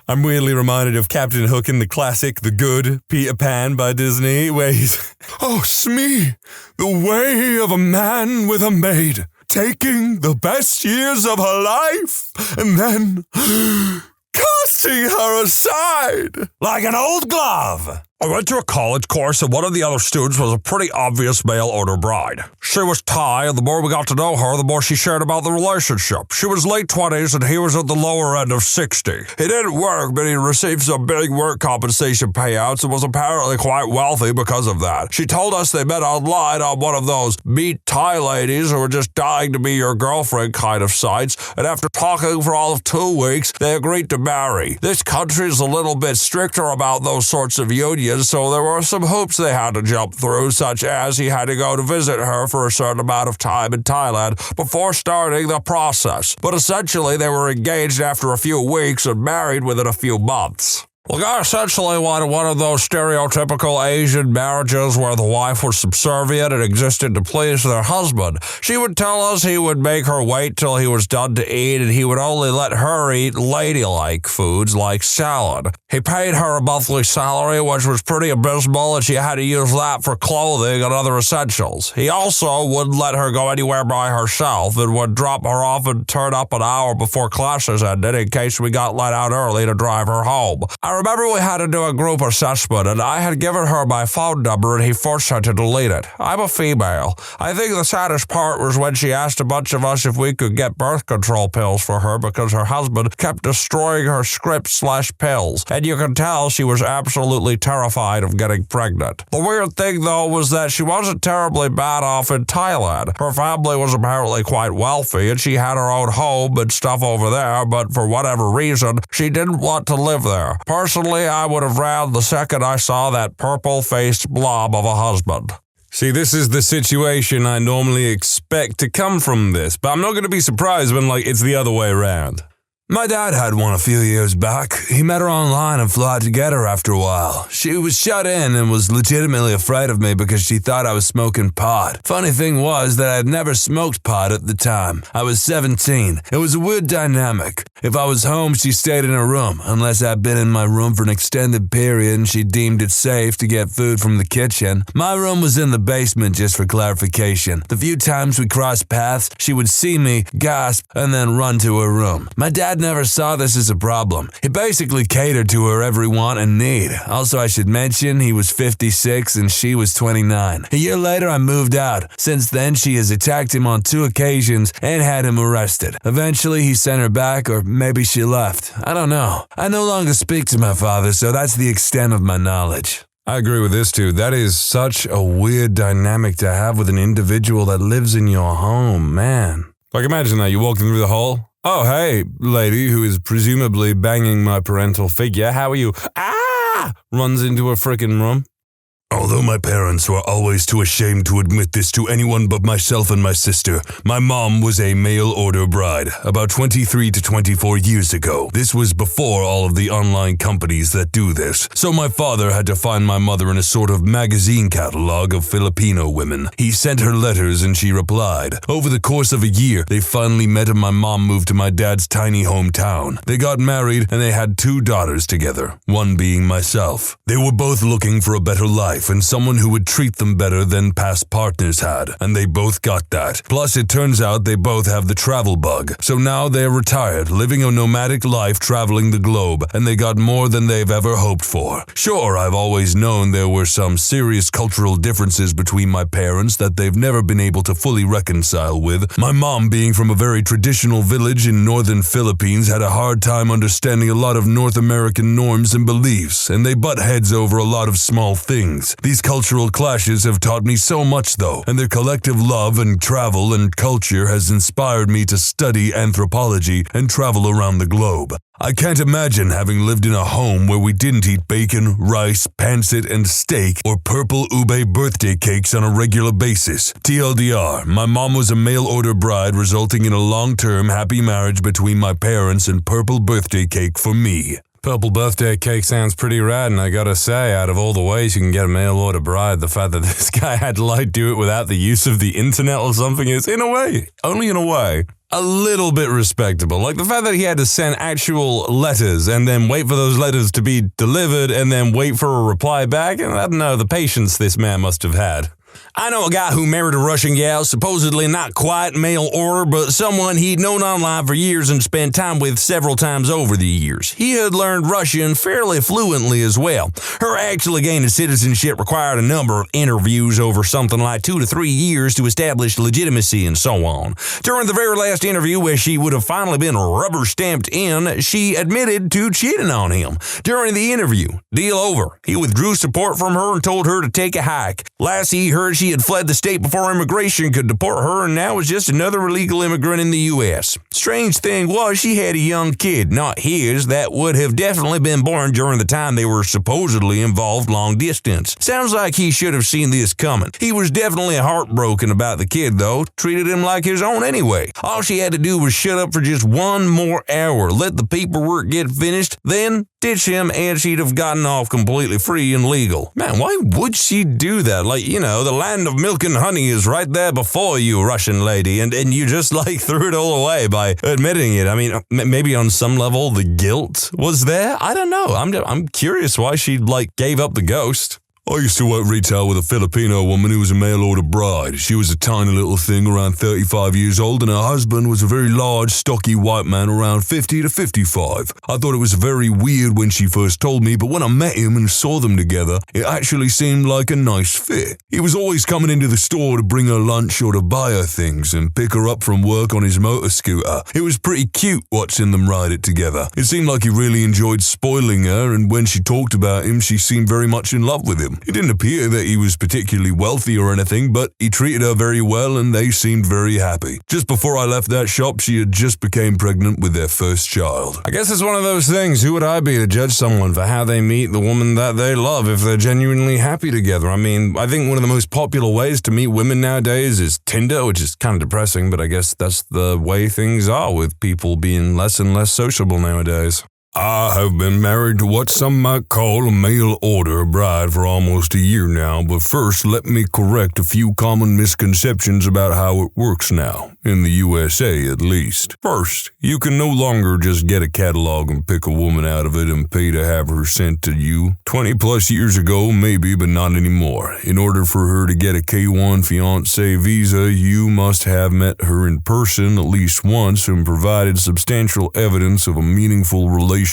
Speaker 4: I'm weirdly reminded of Captain Hook in the classic The Good Peter Pan by Disney, where he's, oh, Smee, the way of a man with a maid, taking the best years of her life, and then casting her aside like an old glove. I went to a college course and one of the other students was a pretty obvious mail order bride. She was Thai, and the more we got to know her, the more she shared about the relationship. She was late 20s and he was at the lower end of 60. He didn't work, but he received some big work compensation payouts and was apparently quite wealthy because of that. She told us they met online on one of those meet Thai ladies who were just dying to be your girlfriend kind of sites, and after talking for all of 2 weeks, they agreed to marry. This country's a little bit stricter about those sorts of unions,
Speaker 5: and so there were some hoops they had to jump through, such as he had to go to visit her for a certain amount of time in Thailand before starting the process. But essentially, they were engaged after a few weeks and married within a few months. The guy essentially wanted one of those stereotypical Asian marriages where the wife was subservient and existed to please their husband. She would tell us he would make her wait till he was done to eat, and he would only let her eat ladylike foods like salad. He paid her a monthly salary, which was pretty abysmal, and she had to use that for clothing and other essentials. He also wouldn't let her go anywhere by herself and would drop her off and turn up an hour before classes ended in case we got let out early to drive her home. I remember we had to do a group assessment, and I had given her my phone number, and he forced her to delete it. I'm a female. I think the saddest part was when she asked a bunch of us if we could get birth control pills for her because her husband kept destroying her scripts/pills, and you could tell she was absolutely terrified of getting pregnant. The weird thing, though, was that she wasn't terribly bad off in Thailand. Her family was apparently quite wealthy, and she had her own home and stuff over there, but for whatever reason, she didn't want to live there. Personally, I would have ran the second I saw that purple-faced blob of a husband.
Speaker 4: See, this is the situation I normally expect to come from this, but I'm not going to be surprised when, it's the other way around.
Speaker 6: My dad had one a few years back. He met her online and flew out to get her after a while. She was shut in and was legitimately afraid of me because she thought I was smoking pot. Funny thing was that I had never smoked pot at the time. I was 17. It was a weird dynamic. If I was home, she stayed in her room, unless I'd been in my room for an extended period and she deemed it safe to get food from the kitchen. My room was in the basement, just for clarification. The few times we crossed paths, she would see me, gasp, and then run to her room. My dad never saw this as a problem. He basically catered to her every want and need. Also, I should mention, he was 56 and she was 29. A year later, I moved out. Since then, she has attacked him on 2 occasions and had him arrested. Eventually, he sent her back, or maybe she left. I don't know. I no longer speak to my father, so that's the extent of my knowledge.
Speaker 4: I agree with this too. That is such a weird dynamic to have with an individual that lives in your home, man. Imagine that, you walk through the hall. Oh, hey, lady who is presumably banging my parental figure. How are you? Ah! Runs into a frickin' room.
Speaker 6: Although my parents were always too ashamed to admit this to anyone but myself and my sister, my mom was a mail-order bride about 23 to 24 years ago. This was before all of the online companies that do this, so my father had to find my mother in a sort of magazine catalog of Filipino women. He sent her letters and she replied. Over the course of a year, they finally met and my mom moved to my dad's tiny hometown. They got married and they had 2 daughters together, one being myself. They were both looking for a better life and someone who would treat them better than past partners had, and they both got that. Plus, it turns out they both have the travel bug, so now they're retired, living a nomadic life traveling the globe, and they got more than they've ever hoped for. Sure, I've always known there were some serious cultural differences between my parents that they've never been able to fully reconcile with. My mom, being from a very traditional village in northern Philippines, had a hard time understanding a lot of North American norms and beliefs, and they butt heads over a lot of small things. These cultural clashes have taught me so much though, and their collective love and travel and culture has inspired me to study anthropology and travel around the globe. I can't imagine having lived in a home where we didn't eat bacon, rice, pancit, and steak or purple ube birthday cakes on a regular basis. TLDR, my mom was a mail-order bride resulting in a long-term happy marriage between my parents and purple birthday cake for me.
Speaker 4: Purple birthday cake sounds pretty rad, and I gotta say, out of all the ways you can get a mail-order bride, the fact that this guy had to do it without the use of the internet or something is, in a way, only in a way, a little bit respectable. The fact that he had to send actual letters and then wait for those letters to be delivered and then wait for a reply back, and I don't know, the patience this man must have had. I know a guy who married a Russian gal, supposedly not quite mail order, but someone he'd known online for years and spent time with several times over the years. He had learned Russian fairly fluently as well. Her actually gaining citizenship required a number of interviews over something like 2 to 3 years to establish legitimacy and so on. During the very last interview, where she would have finally been rubber stamped in, she admitted to cheating on him. During the interview, deal over. He withdrew support from her and told her to take a hike. Last he heard
Speaker 5: heard she had fled the state before immigration could deport her and now was just another illegal immigrant in the U.S. Strange thing was she had a young kid, not his, that would have definitely been born during the time they were supposedly involved long distance. Sounds like he should have seen this coming. He was definitely heartbroken about the kid though, treated him like his own anyway. All she had to do was shut up for just one more hour, let the paperwork get finished, then ditch him and she'd have gotten off completely free and legal. Man, why would she do that? Like, you know, the land of milk and honey is right there before you, Russian lady, and you just like threw it all away by admitting it. I mean, maybe on some level the guilt was there? I don't know. I'm curious why she like gave up the ghost.
Speaker 4: I used to work retail with a Filipino woman who was a mail-order bride. She was a tiny little thing around 35 years old, and her husband was a very large, stocky white man around 50 to 55. I thought it was very weird when she first told me, but when I met him and saw them together, it actually seemed like a nice fit. He was always coming into the store to bring her lunch or to buy her things and pick her up from work on his motor scooter. It was pretty cute watching them ride it together. It seemed like he really enjoyed spoiling her, and when she talked about him, she seemed very much in love with him. It didn't appear that he was particularly wealthy or anything, but he treated her very well and they seemed very happy. Just before I left that shop, she had just became pregnant with their first child.
Speaker 5: I guess it's one of those things. Who would I be to judge someone for how they meet the woman that they love if they're genuinely happy together? I mean, I think one of the most popular ways to meet women nowadays is Tinder, which is kind of depressing, but I guess that's the way things are with people being less and less sociable nowadays.
Speaker 4: I have been married to what some might call a mail-order bride for almost a year now, but first let me correct a few common misconceptions about how it works now, in the USA at least. First, you can no longer just get a catalog and pick a woman out of it and pay to have her sent to you. 20 plus years ago, maybe, but not anymore. In order for her to get a K-1 fiancé visa, you must have met her in person at least once and provided substantial evidence of a meaningful relationship,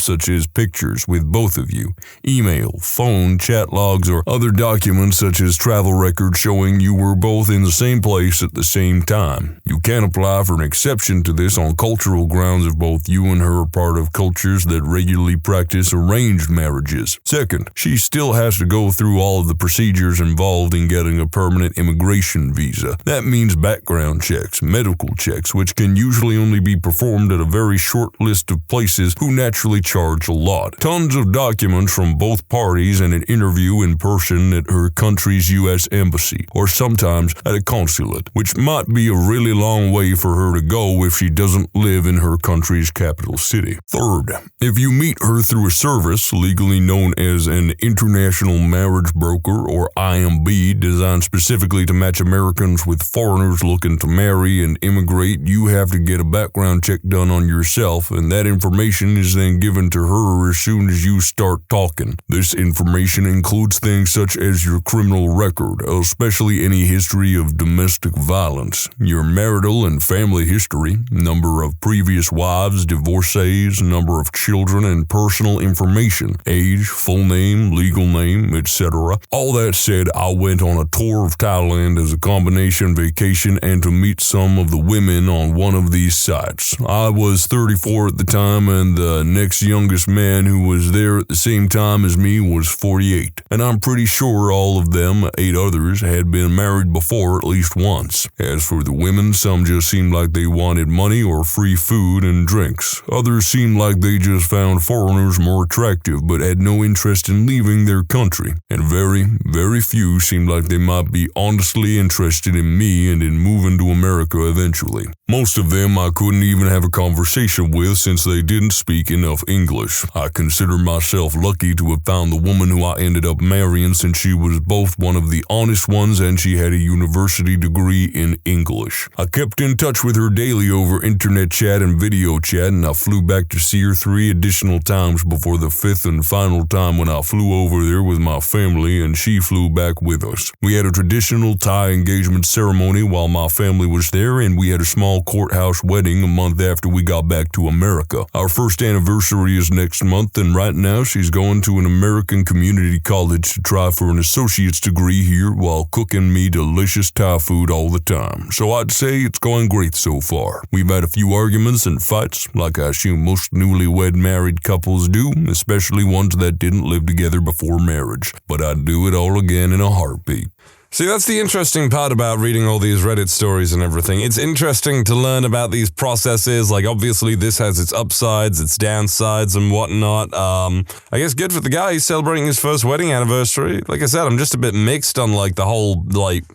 Speaker 4: such as pictures with both of you, email, phone, chat logs, or other documents such as travel records showing you were both in the same place at the same time. You can apply for an exception to this on cultural grounds if both you and her are part of cultures that regularly practice arranged marriages. Second, she still has to go through all of the procedures involved in getting a permanent immigration visa. That means background checks, medical checks, which can usually only be performed at a very short list of places who naturally charge a lot. Tons of documents from both parties and an interview in person at her country's U.S. embassy, or sometimes at a consulate, which might be a really long way for her to go if she doesn't live in her country's capital city. Third, if you meet her through a service legally known as an international marriage broker, or IMB, designed specifically to match Americans with foreigners looking to marry and immigrate, you have to get a background check done on yourself, and that information is then given to her as soon as you start talking. This information includes things such as your criminal record, especially any history of domestic violence, your marital and family history, number of previous wives, divorcees, number of children, and personal information, age, full name, legal name, etc. All that said, I went on a tour of Thailand as a combination vacation and to meet some of the women on one of these sites. I was 34 at the time, and the next youngest man who was there at the same time as me was 48, and I'm pretty sure all of them, 8 others, had been married before at least once. As for the women, some just seemed like they wanted money or free food and drinks. Others seemed like they just found foreigners more attractive but had no interest in leaving their country, and very, very few seemed like they might be honestly interested in me and in moving to America eventually. Most of them I couldn't even have a conversation with since they didn't speak enough English. I consider myself lucky to have found the woman who I ended up marrying, since she was both one of the honest ones and she had a university degree in English. I kept in touch with her daily over internet chat and video chat, and I flew back to see her 3 additional times before the 5th and final time when I flew over there with my family and she flew back with us. We had a traditional Thai engagement ceremony while my family was there, and we had a small courthouse wedding a month after we got back to America. Our first anniversary is next month, and right now she's going to an American community college to try for an associate's degree here while cooking me delicious Thai food all the time. So I'd say it's going great so far. We've had a few arguments and fights, like I assume most newlywed married couples do, especially ones that didn't live together before marriage, but I'd do it all again in a heartbeat.
Speaker 5: See, that's the interesting part about reading all these Reddit stories and everything. It's interesting to learn about these processes. Like, obviously, this has its upsides, its downsides, and whatnot. I guess good for the guy. He's celebrating his first wedding anniversary. Like I said, I'm just a bit mixed on, like, the whole, like,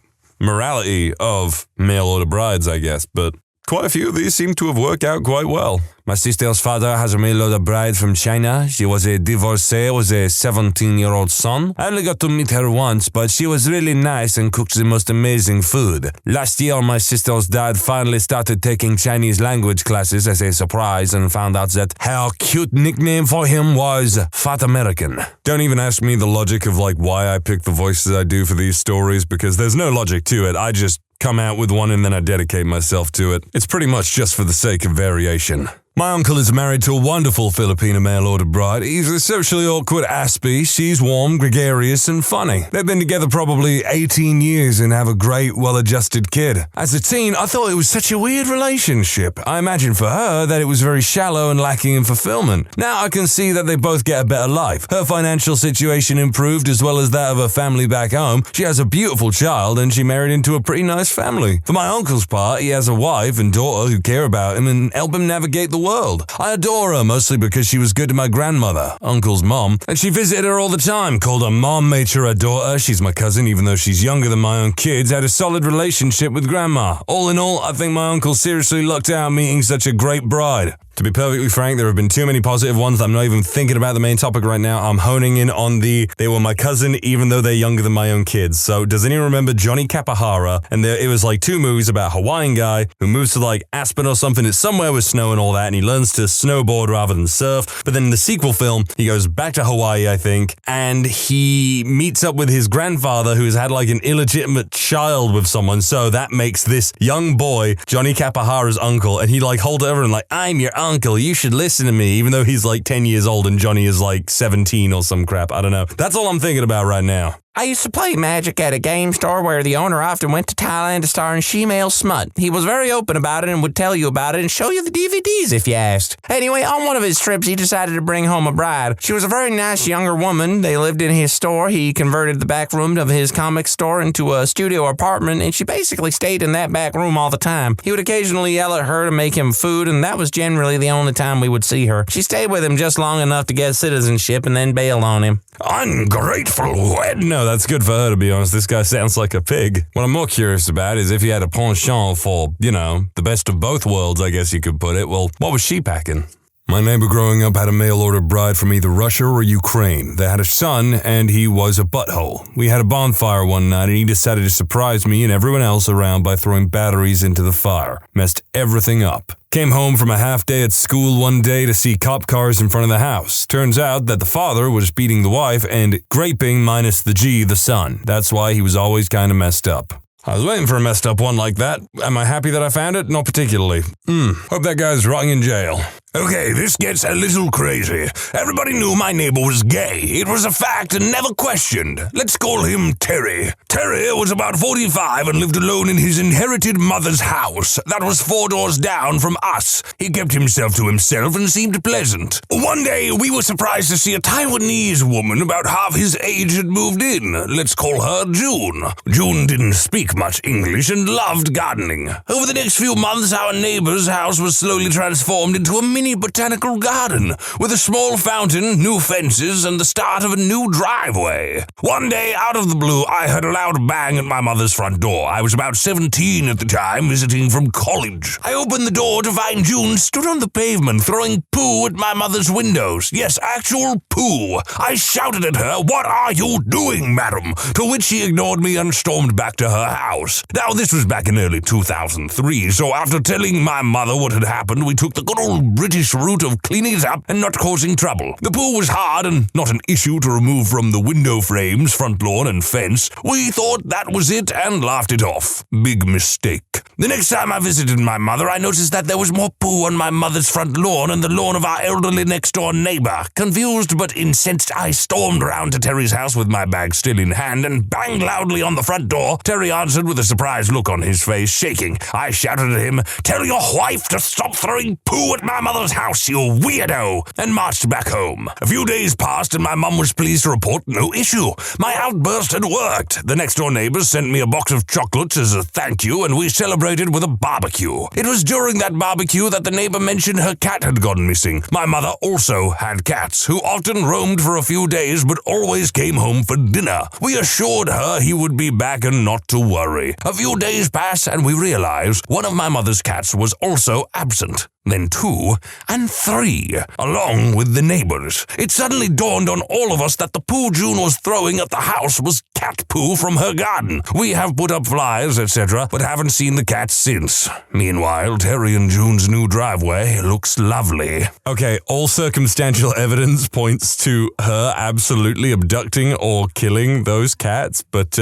Speaker 5: morality of mail-order brides, I guess. But quite a few of these seem to have worked out quite well. My sister's father has a mail-order bride from China. She was a divorcee with a 17-year-old son. I only got to meet her once, but she was really nice and cooked the most amazing food. Last year, my sister's dad finally started taking Chinese language classes as a surprise and found out that her cute nickname for him was Fat American. Don't even ask me the logic of like why I pick the voices I do for these stories, because there's no logic to it. I just come out with one and then I dedicate myself to it. It's pretty much just for the sake of variation. My uncle is married to a wonderful Filipino mail-order bride. He's a socially awkward aspie. She's warm, gregarious, and funny. They've been together probably 18 years and have a great, well-adjusted kid. As a teen, I thought it was such a weird relationship. I imagined for her that it was very shallow and lacking in fulfillment. Now I can see that they both get a better life. Her financial situation improved as well as that of her family back home. She has a beautiful child and she married into a pretty nice family. For my uncle's part, he has a wife and daughter who care about him and help him navigate the world. I adore her, mostly because she was good to my grandmother, Uncle's mom, and she visited her all the time, called her mom, made sure her daughter, she's my cousin even though she's younger than my own kids, had a solid relationship with grandma. All in all, I think my uncle seriously lucked out meeting such a great bride. To be perfectly frank, there have been too many positive ones. I'm not even thinking about the main topic right now. I'm honing in on they were my cousin even though they're younger than my own kids. So does anyone remember Johnny Kapahara? And it was like 2 movies about a Hawaiian guy who moves to like Aspen or something. It's somewhere with snow and all that, and he learns to snowboard rather than surf. But then in the sequel film, he goes back to Hawaii, I think, and he meets up with his grandfather who has had like an illegitimate child with someone. So that makes this young boy Johnny Kapahara's uncle, and he like holds over and like, I'm your uncle, you should listen to me, even though he's like 10 years old and Johnny is like 17 or some crap. I don't know. That's all I'm thinking about right now.
Speaker 2: I used to play Magic at a game store where the owner often went to Thailand to star in Shemale Smut. He was very open about it and would tell you about it and show you the DVDs if you asked. Anyway, on one of his trips, he decided to bring home a bride. She was a very nice younger woman. They lived in his store. He converted the back room of his comic store into a studio apartment, and she basically stayed in that back room all the time. He would occasionally yell at her to make him food, and that was generally the only time we would see her. She stayed with him just long enough to get citizenship and then bailed on him.
Speaker 5: Ungrateful. No, that's good for her, to be honest. This guy sounds like a pig. What I'm more curious about is if he had a penchant for, the best of both worlds, I guess you could put it. Well, what was she packing? My neighbor growing up had a mail-order bride from either Russia or Ukraine. They had a son, and he was a butthole. We had a bonfire one night, and he decided to surprise me and everyone else around by throwing batteries into the fire. Messed everything up. Came home from a half day at school one day to see cop cars in front of the house. Turns out that the father was beating the wife and graping minus the G the son. That's why he was always kind of messed up. I was waiting for a messed up one like that. Am I happy that I found it? Not particularly. Hope that guy's rotting in jail.
Speaker 6: Okay, this gets a little crazy. Everybody knew my neighbor was gay. It was a fact and never questioned. Let's call him Terry. Terry was about 45 and lived alone in his inherited mother's house. That was 4 doors down from us. He kept himself to himself and seemed pleasant. One day, we were surprised to see a Taiwanese woman about half his age had moved in. Let's call her June. June didn't speak much English and loved gardening. Over the next few months, our neighbor's house was slowly transformed into a mini botanical garden with a small fountain, new fences, and the start of a new driveway. One day, out of the blue, I heard a loud bang at my mother's front door. I was about 17 at the time, visiting from college. I opened the door to find June stood on the pavement throwing poo at my mother's windows. Yes, actual poo. I shouted at her, "What are you doing, madam?" To which she ignored me and stormed back to her house. Now, this was back in early 2003, so after telling my mother what had happened, we took the good old British route of cleaning it up and not causing trouble. The poo was hard and not an issue to remove from the window frames, front lawn, and fence. We thought that was it and laughed it off. Big mistake. The next time I visited my mother, I noticed that there was more poo on my mother's front lawn and the lawn of our elderly next-door neighbor. Confused but incensed, I stormed round to Terry's house with my bag still in hand and banged loudly on the front door. Terry answered with a surprised look on his face, shaking. I shouted at him, "Tell your wife to stop throwing poo at my mother mother's house, you weirdo, and marched back home. A few days passed and my mum was pleased to report no issue. My outburst had worked. The next door neighbors sent me a box of chocolates as a thank you, and we celebrated with a barbecue. It was during that barbecue that the neighbor mentioned her cat had gone missing. My mother also had cats, who often roamed for a few days but always came home for dinner. We assured her he would be back and not to worry. A few days passed and we realized one of my mother's cats was also absent. Then 2 and 3, along with the neighbors. It suddenly dawned on all of us that the poo June was throwing at the house was cat poo from her garden. We have put up flyers, etc., but haven't seen the cats since. Meanwhile, Terry and June's new driveway looks lovely.
Speaker 5: Okay, all circumstantial evidence points to her absolutely abducting or killing those cats, but,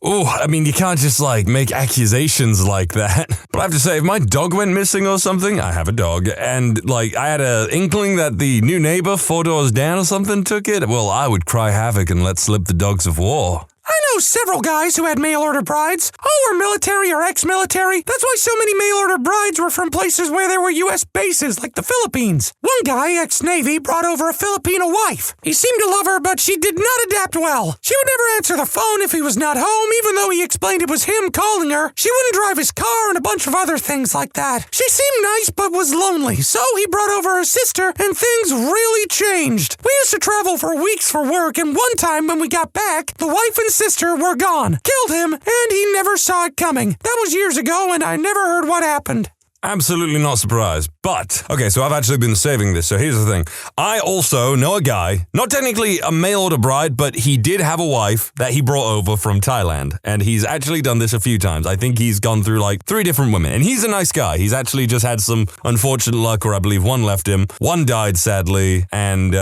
Speaker 5: you can't just, make accusations like that. But I have to say, if my dog went missing or something, I have a dog, and, I had an inkling that the new neighbor 4 doors down or something took it, well, I would cry havoc and let slip the dogs of war.
Speaker 3: I know several guys who had mail-order brides. All were military or ex-military. That's why so many mail-order brides were from places where there were U.S. bases, like the Philippines. One guy, ex-Navy, brought over a Filipino wife. He seemed to love her, but she did not adapt well. She would never answer the phone if he was not home, even though he explained it was him calling her. She wouldn't drive his car and a bunch of other things like that. She seemed nice, but was lonely, so he brought over her sister, and things really changed. We used to travel for weeks for work, and one time when we got back, the wife and sister were gone. Killed him, and he never saw it coming. That was years ago, and I never heard what happened.
Speaker 5: Absolutely not surprised. But, okay, so I've actually been saving this, so here's the thing. I also know a guy, not technically a mail-order bride, but he did have a wife that he brought over from Thailand, and he's actually done this a few times. I think he's gone through 3 different women, and he's a nice guy. He's actually just had some unfortunate luck, or I believe one left him. One died, sadly, and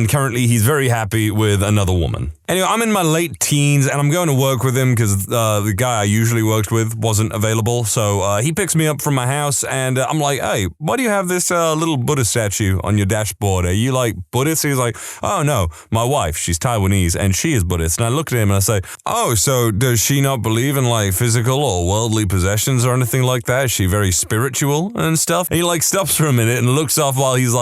Speaker 5: currently he's very happy with another woman. Anyway, I'm in my late teens, and I'm going to work with him because the guy I usually worked with wasn't available, so he picks me up from my house, and I'm like, hey, why do you have this little Buddha statue on your dashboard? Are you Buddhist? He's like, oh no, my wife, she's Taiwanese and she is Buddhist. And I look at him and I say, oh, so does she not believe in physical or worldly possessions or anything like that? Is she very spiritual and stuff? And he stops for a minute and looks off while he's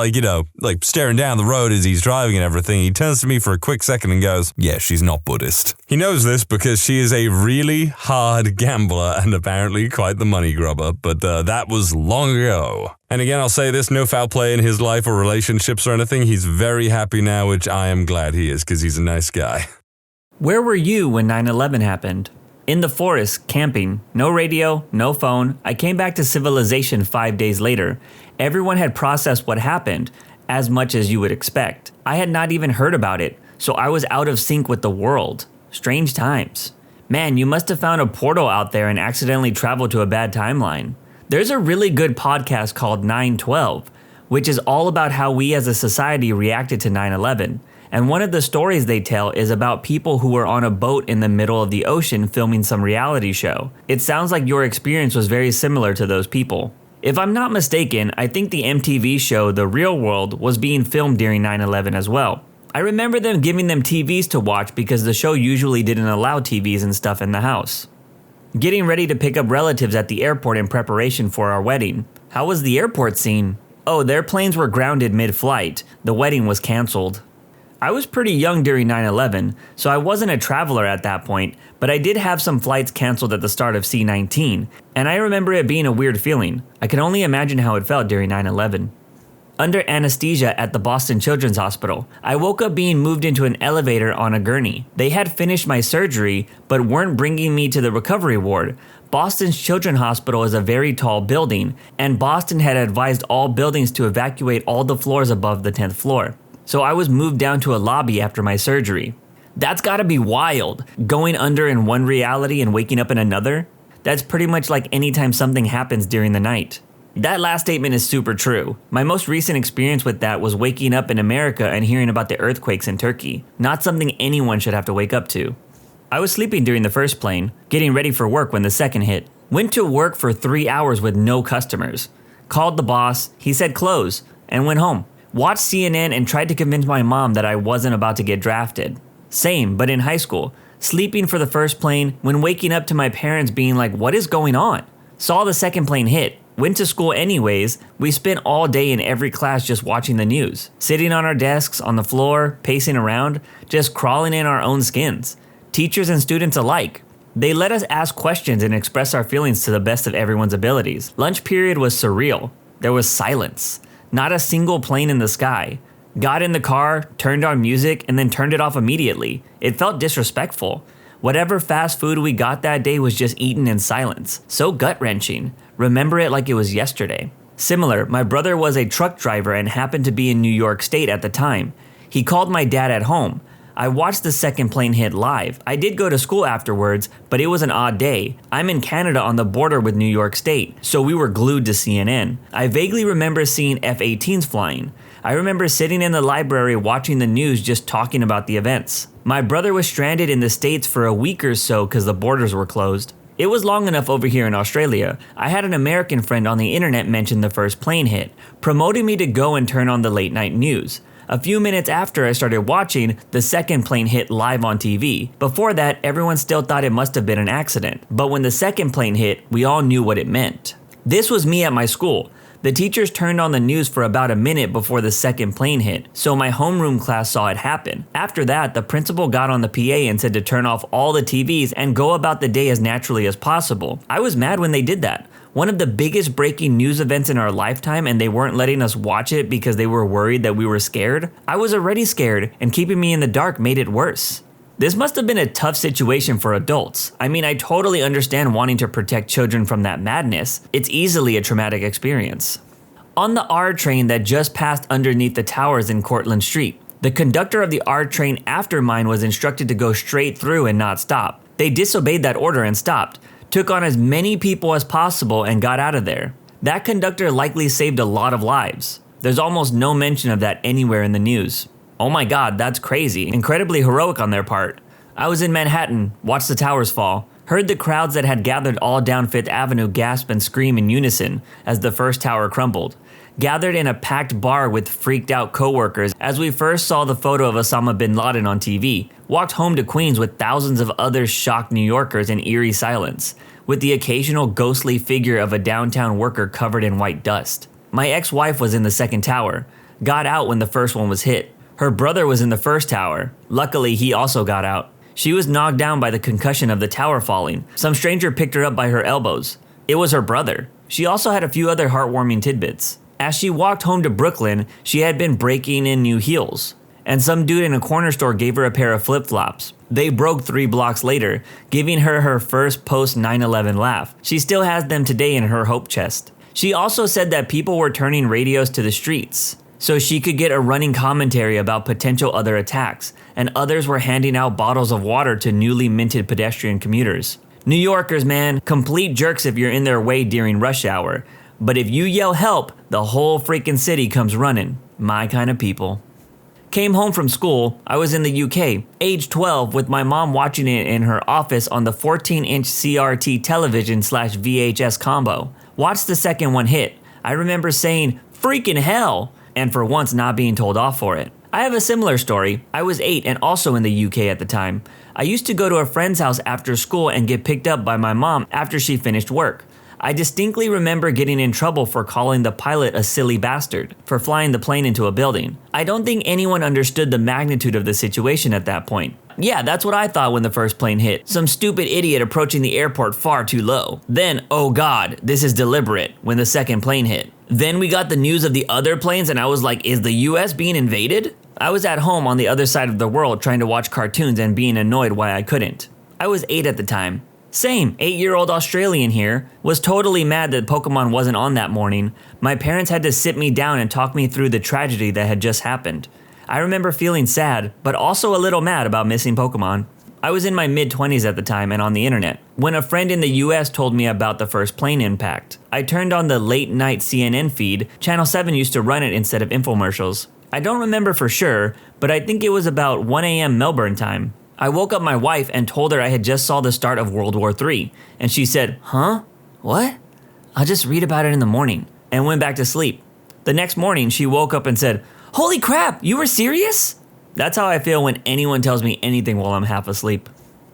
Speaker 5: staring down the road as he's driving and everything. He turns to me for a quick second and goes, yeah, she's not Buddhist. He knows this because she is a really hard gambler and apparently quite the money grubber, but that was long ago. And again, I'll say this, no foul play in his life or relationships or anything. He's very happy now, which I am glad he is, because he's a nice guy.
Speaker 7: Where were you when 9/11 happened? In the forest, camping. No radio, no phone. I came back to civilization 5 days later. Everyone had processed what happened, as much as you would expect. I had not even heard about it, so I was out of sync with the world. Strange times. Man, you must have found a portal out there and accidentally traveled to a bad timeline. There's a really good podcast called 9/12, which is all about how we as a society reacted to 9/11. And one of the stories they tell is about people who were on a boat in the middle of the ocean filming some reality show. It sounds like your experience was very similar to those people. If I'm not mistaken, I think the MTV show The Real World was being filmed during 9/11 as well. I remember them giving them TVs to watch because the show usually didn't allow TVs and stuff in the house. Getting ready to pick up relatives at the airport in preparation for our wedding. How was the airport scene? Oh, their planes were grounded mid-flight. The wedding was canceled. I was pretty young during 9/11, so I wasn't a traveler at that point, but I did have some flights canceled at the start of C-19, and I remember it being a weird feeling. I can only imagine how it felt during 9/11. Under anesthesia at the Boston Children's Hospital, I woke up being moved into an elevator on a gurney. They had finished my surgery, but weren't bringing me to the recovery ward. Boston's Children's Hospital is a very tall building, and Boston had advised all buildings to evacuate all the floors above the 10th floor. So I was moved down to a lobby after my surgery. That's gotta be wild, going under in one reality and waking up in another. That's pretty much like anytime something happens during the night. That last statement is super true. My most recent experience with that was waking up in America and hearing about the earthquakes in Turkey. Not something anyone should have to wake up to. I was sleeping during the first plane, getting ready for work when the second hit. Went to work for 3 hours with no customers. Called the boss, he said close, and went home. Watched CNN and tried to convince my mom that I wasn't about to get drafted. Same, but in high school. Sleeping for the first plane when waking up to my parents being like, what is going on? Saw the second plane hit. went to school anyways, we spent all day in every class just watching the news, sitting on our desks, on the floor, pacing around, just crawling in our own skins. Teachers and students alike. They let us ask questions and express our feelings to the best of everyone's abilities. Lunch period was surreal. There was silence. Not a single plane in the sky. Got in the car, turned on music, and then turned it off immediately. It felt disrespectful. Whatever fast food we got that day was just eaten in silence. So gut-wrenching. Remember it like it was yesterday. Similar, my brother was a truck driver and happened to be in New York State at the time. He called my dad at home. I watched the second plane hit live. I did go to school afterwards, but it was an odd day. I'm in Canada on the border with New York State, so we were glued to CNN. I vaguely remember seeing F-18s flying. I remember sitting in the library watching the news just talking about the events. My brother was stranded in the States for a week or so because the borders were closed. It was long enough over here in Australia. I had an American friend on the internet mention the first plane hit, promoting me to go and turn on the late night news. A few minutes after I started watching, the second plane hit live on TV. Before that, everyone still thought it must have been an accident. But when the second plane hit, we all knew what it meant. This was me at my school. The teachers turned on the news for about a minute before the second plane hit, so my homeroom class saw it happen. After that, the principal got on the PA and said to turn off all the TVs and go about the day as naturally as possible. I was mad when they did that. One of the biggest breaking news events in our lifetime, and they weren't letting us watch it because they were worried that we were scared. I was already scared, and keeping me in the dark made it worse. This must have been a tough situation for adults. I mean, I totally understand wanting to protect children from that madness. It's easily a traumatic experience. On the R train that just passed underneath the towers in Cortlandt Street, the conductor of the R train after mine was instructed to go straight through and not stop. They disobeyed that order and stopped, took on as many people as possible, and got out of there. That conductor likely saved a lot of lives. There's almost no mention of that anywhere in the news. Oh my god, that's crazy. Incredibly heroic on their part. I was in Manhattan, watched the towers fall, heard the crowds that had gathered all down Fifth Avenue gasp and scream in unison as the first tower crumbled. Gathered in a packed bar with freaked out coworkers as we first saw the photo of Osama bin Laden on TV. Walked home to Queens with thousands of other shocked New Yorkers in eerie silence, with the occasional ghostly figure of a downtown worker covered in white dust. My ex-wife was in the second tower, got out when the first one was hit. Her brother was in the first tower. Luckily, he also got out. She was knocked down by the concussion of the tower falling. Some stranger picked her up by her elbows. It was her brother. She also had a few other heartwarming tidbits. As she walked home to Brooklyn, she had been breaking in new heels, and some dude in a corner store gave her a pair of flip-flops. They broke 3 blocks later, giving her her first post-9/11 laugh. She still has them today in her hope chest. She also said that people were turning radios to the streets, so she could get a running commentary about potential other attacks, and others were handing out bottles of water to newly minted pedestrian commuters. New Yorkers, man, complete jerks if you're in their way during rush hour. But if you yell help, the whole freaking city comes running. My kind of people. Came home from school. I was in the UK, age 12, with my mom watching it in her office on the 14-inch CRT television/VHS combo. Watched the second one hit. I remember saying, "Freaking hell!" and for once not being told off for it. I have a similar story. I was 8 and also in the UK at the time. I used to go to a friend's house after school and get picked up by my mom after she finished work. I distinctly remember getting in trouble for calling the pilot a silly bastard for flying the plane into a building. I don't think anyone understood the magnitude of the situation at that point. Yeah, that's what I thought when the first plane hit. Some stupid idiot approaching the airport far too low. Then, oh god, this is deliberate, when the second plane hit. Then we got the news of the other planes and I was like, is the US being invaded? I was at home on the other side of the world trying to watch cartoons and being annoyed why I couldn't. I was 8 at the time. Same, 8-year-old Australian here, was totally mad that Pokemon wasn't on that morning. My parents had to sit me down and talk me through the tragedy that had just happened. I remember feeling sad, but also a little mad about missing Pokemon. I was in my mid-20s at the time and on the internet, when a friend in the US told me about the first plane impact. I turned on the late-night CNN feed. Channel 7 used to run it instead of infomercials. I don't remember for sure, but I think it was about 1 a.m. Melbourne time. I woke up my wife and told her I had just saw the start of World War III, and she said, "Huh? What? I'll just read about it in the morning," and went back to sleep. The next morning, she woke up and said, "Holy crap, you were serious?" That's how I feel when anyone tells me anything while I'm half asleep.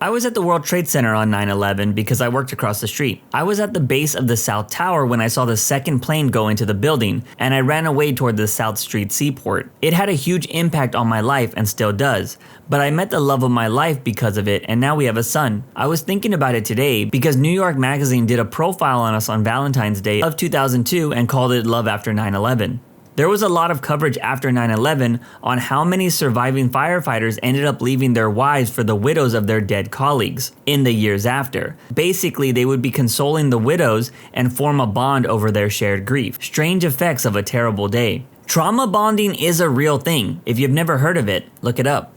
Speaker 7: I was at the World Trade Center on 9/11 because I worked across the street. I was at the base of the South Tower when I saw the second plane go into the building, and I ran away toward the South Street Seaport. It had a huge impact on my life and still does, but I met the love of my life because of it, and now we have a son. I was thinking about it today because New York Magazine did a profile on us on Valentine's Day of 2002 and called it Love After 9/11. There was a lot of coverage after 9/11 on how many surviving firefighters ended up leaving their wives for the widows of their dead colleagues in the years after. Basically, they would be consoling the widows and form a bond over their shared grief. Strange effects of a terrible day. Trauma bonding is a real thing. If you've never heard of it, look it up.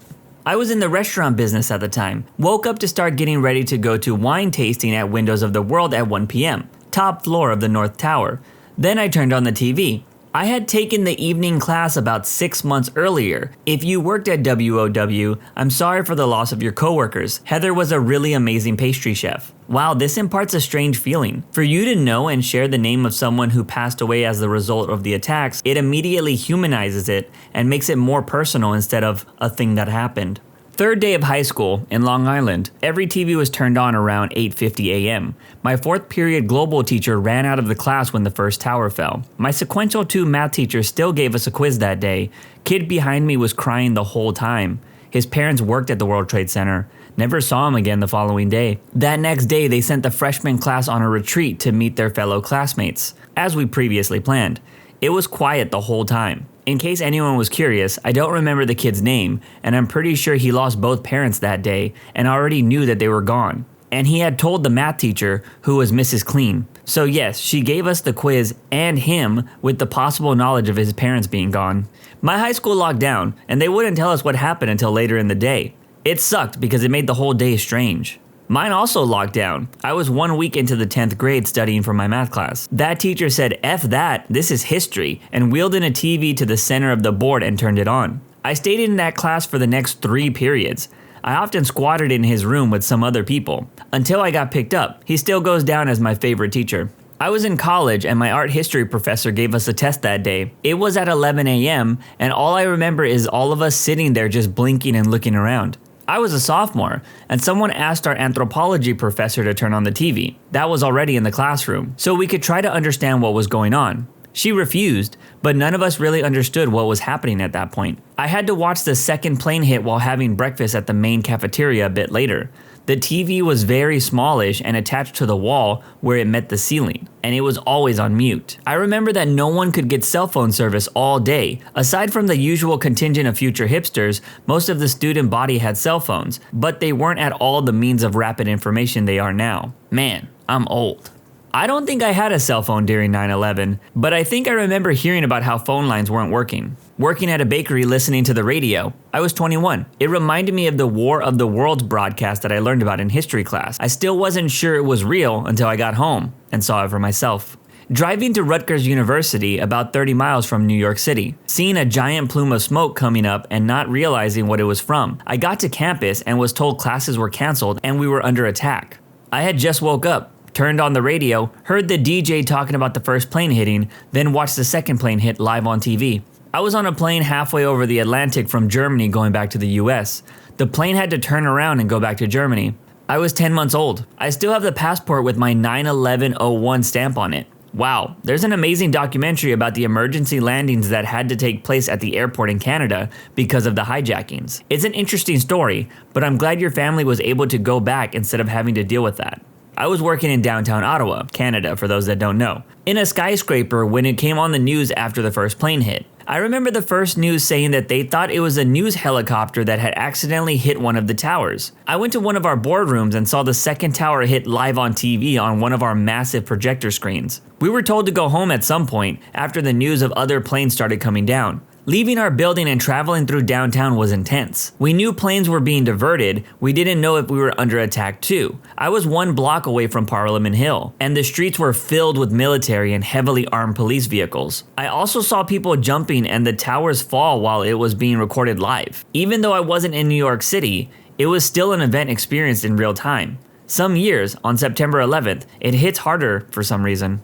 Speaker 7: I was in the restaurant business at the time. Woke up to start getting ready to go to wine tasting at Windows of the World at 1 p.m., top floor of the North Tower. Then I turned on the TV. I had taken the evening class about 6 months earlier. If you worked at WOW, I'm sorry for the loss of your coworkers. Heather was a really amazing pastry chef. Wow, this imparts a strange feeling. For you to know and share the name of someone who passed away as the result of the attacks, it immediately humanizes it and makes it more personal instead of a thing that happened. Third day of high school in Long Island. Every TV was turned on around 8:50 a.m. My fourth period global teacher ran out of the class when the first tower fell. My sequential 2 math teacher still gave us a quiz that day. Kid behind me was crying the whole time. His parents worked at the World Trade Center. Never saw him again the following day. That next day, they sent the freshman class on a retreat to meet their fellow classmates, as we previously planned. It was quiet the whole time. In case anyone was curious, I don't remember the kid's name, and I'm pretty sure he lost both parents that day and already knew that they were gone. And he had told the math teacher, who was Mrs. Clean. So yes, she gave us the quiz and him with the possible knowledge of his parents being gone. My high school locked down, and they wouldn't tell us what happened until later in the day. It sucked because it made the whole day strange. Mine also locked down. I was 1 week into the 10th grade studying for my math class. That teacher said, "F that, this is history," and wheeled in a TV to the center of the board and turned it on. I stayed in that class for the next 3 periods. I often squatted in his room with some other people, until I got picked up. He still goes down as my favorite teacher. I was in college and my art history professor gave us a test that day. It was at 11 a.m. and all I remember is all of us sitting there just blinking and looking around. I was a sophomore, and someone asked our anthropology professor to turn on the TV. That was already in the classroom, so we could try to understand what was going on. She refused, but none of us really understood what was happening at that point. I had to watch the second plane hit while having breakfast at the main cafeteria a bit later. The TV was very smallish and attached to the wall where it met the ceiling, and it was always on mute. I remember that no one could get cell phone service all day. Aside from the usual contingent of future hipsters, most of the student body had cell phones, but they weren't at all the means of rapid information they are now. Man, I'm old. I don't think I had a cell phone during 9/11, but I think I remember hearing about how phone lines weren't working. Working at a bakery listening to the radio. I was 21. It reminded me of the War of the Worlds broadcast that I learned about in history class. I still wasn't sure it was real until I got home and saw it for myself. Driving to Rutgers University, about 30 miles from New York City, seeing a giant plume of smoke coming up and not realizing what it was from. I got to campus and was told classes were canceled and we were under attack. I had just woke up, turned on the radio, heard the DJ talking about the first plane hitting, then watched the second plane hit live on TV. I was on a plane halfway over the Atlantic from Germany going back to the US. The plane had to turn around and go back to Germany. I was 10 months old. I still have the passport with my 9/11/01 stamp on it. Wow, there's an amazing documentary about the emergency landings that had to take place at the airport in Canada because of the hijackings. It's an interesting story, but I'm glad your family was able to go back instead of having to deal with that. I was working in downtown Ottawa, Canada, for those that don't know, in a skyscraper when it came on the news after the first plane hit. I remember the first news saying that they thought it was a news helicopter that had accidentally hit one of the towers. I went to one of our boardrooms and saw the second tower hit live on TV on one of our massive projector screens. We were told to go home at some point after the news of other planes started coming down. Leaving our building and traveling through downtown was intense. We knew planes were being diverted, we didn't know if we were under attack too. I was 1 block away from Parliament Hill, and the streets were filled with military and heavily armed police vehicles. I also saw people jumping and the towers fall while it was being recorded live. Even though I wasn't in New York City, it was still an event experienced in real time. Some years, on September 11th, it hits harder for some reason.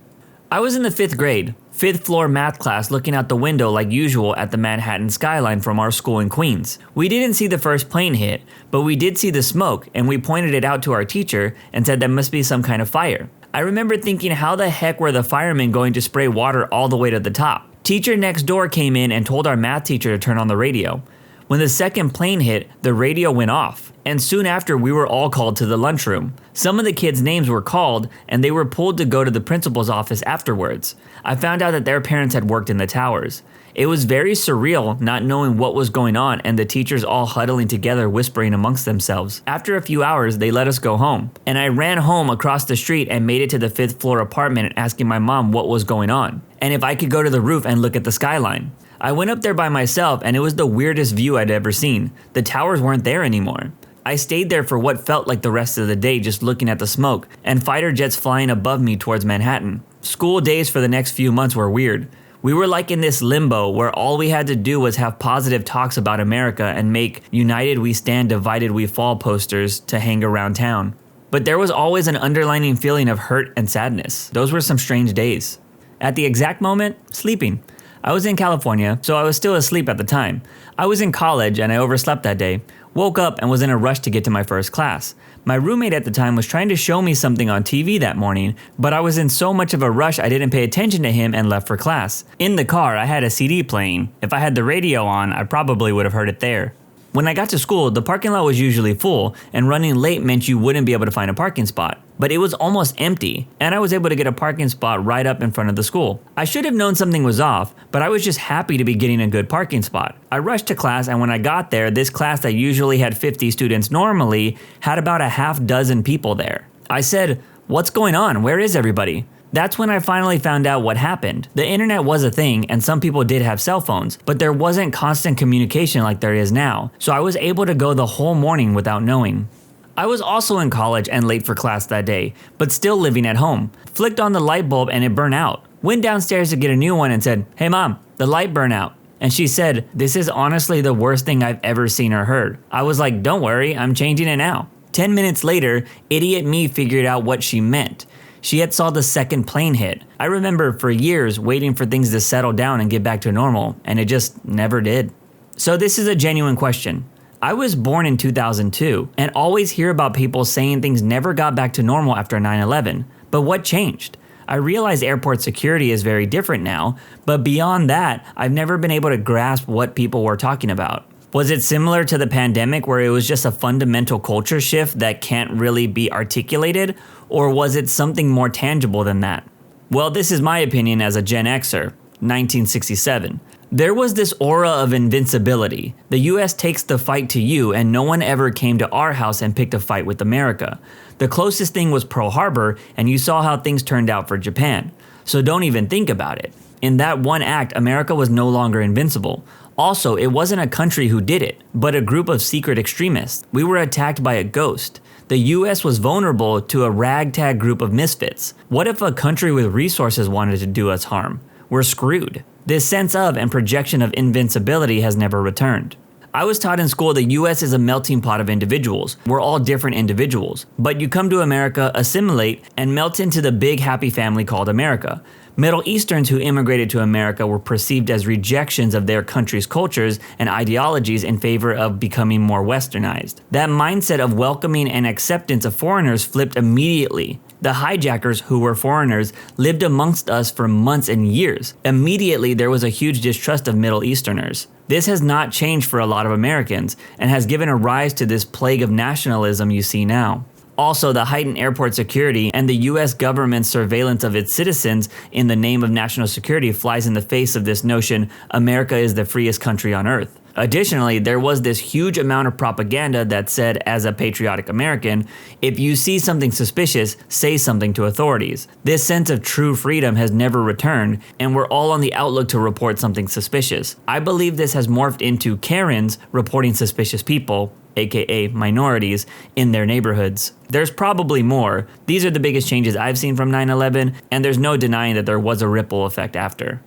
Speaker 7: I was in the 5th grade. fifth floor math class looking out the window like usual at the Manhattan skyline from our school in Queens. We didn't see the first plane hit, but we did see the smoke and we pointed it out to our teacher and said that must be some kind of fire. I remember thinking, how the heck were the firemen going to spray water all the way to the top? Teacher next door came in and told our math teacher to turn on the radio. When the second plane hit, the radio went off, and soon after we were all called to the lunchroom. Some of the kids' names were called, and they were pulled to go to the principal's office afterwards. I found out that their parents had worked in the towers. It was very surreal not knowing what was going on and the teachers all huddling together whispering amongst themselves. After a few hours, they let us go home, and I ran home across the street and made it to the 5th floor apartment asking my mom what was going on, and if I could go to the roof and look at the skyline. I went up there by myself and it was the weirdest view I'd ever seen. The towers weren't there anymore. I stayed there for what felt like the rest of the day just looking at the smoke and fighter jets flying above me towards Manhattan. School days for the next few months were weird. We were like in this limbo where all we had to do was have positive talks about America and make "United we stand, divided we fall" posters to hang around town. But there was always an underlying feeling of hurt and sadness. Those were some strange days. At the exact moment, sleeping. I was in California, so I was still asleep at the time. I was in college and I overslept that day, woke up and was in a rush to get to my first class. My roommate at the time was trying to show me something on TV that morning, but I was in so much of a rush I didn't pay attention to him and left for class. In the car, I had a CD playing. If I had the radio on, I probably would have heard it there. When I got to school, the parking lot was usually full, and running late meant you wouldn't be able to find a parking spot. But it was almost empty, and I was able to get a parking spot right up in front of the school. I should have known something was off, but I was just happy to be getting a good parking spot. I rushed to class, and when I got there, this class that usually had 50 students normally had about a half dozen people there. I said, "What's going on? Where is everybody?" That's when I finally found out what happened. The internet was a thing and some people did have cell phones, but there wasn't constant communication like there is now, so I was able to go the whole morning without knowing. I was also in college and late for class that day, but still living at home. Flicked on the light bulb and it burned out. Went downstairs to get a new one and said, "Hey mom, the light burned out." And she said, "This is honestly the worst thing I've ever seen or heard." I was like, "Don't worry, I'm changing it now." 10 minutes later, idiot me figured out what she meant. She had saw the second plane hit. I remember for years waiting for things to settle down and get back to normal, and it just never did. So this is a genuine question. I was born in 2002 and always hear about people saying things never got back to normal after 9/11. But what changed? I realize airport security is very different now, but beyond that, I've never been able to grasp what people were talking about. Was it similar to the pandemic where it was just a fundamental culture shift that can't really be articulated? Or was it something more tangible than that? Well, this is my opinion as a Gen Xer, 1967. There was this aura of invincibility. The US takes the fight to you and no one ever came to our house and picked a fight with America. The closest thing was Pearl Harbor and you saw how things turned out for Japan. So don't even think about it. In that one act, America was no longer invincible. Also, it wasn't a country who did it, but a group of secret extremists. We were attacked by a ghost. The US was vulnerable to a ragtag group of misfits. What if a country with resources wanted to do us harm? We're screwed. This sense of and projection of invincibility has never returned. I was taught in school the US is a melting pot of individuals. We're all different individuals. But you come to America, assimilate, and melt into the big happy family called America. Middle Easterns who immigrated to America were perceived as rejections of their country's cultures and ideologies in favor of becoming more westernized. That mindset of welcoming and acceptance of foreigners flipped immediately. The hijackers, who were foreigners, lived amongst us for months and years. Immediately, there was a huge distrust of Middle Easterners. This has not changed for a lot of Americans and has given a rise to this plague of nationalism you see now. Also, the heightened airport security and the US government's surveillance of its citizens in the name of national security flies in the face of this notion America is the freest country on earth. Additionally, there was this huge amount of propaganda that said, as a patriotic American, if you see something suspicious, say something to authorities. This sense of true freedom has never returned, and we're all on the outlook to report something suspicious. I believe this has morphed into Karens reporting suspicious people, aka minorities, in their neighborhoods. There's probably more. These are the biggest changes I've seen from 9/11, and there's no denying that there was a ripple effect after.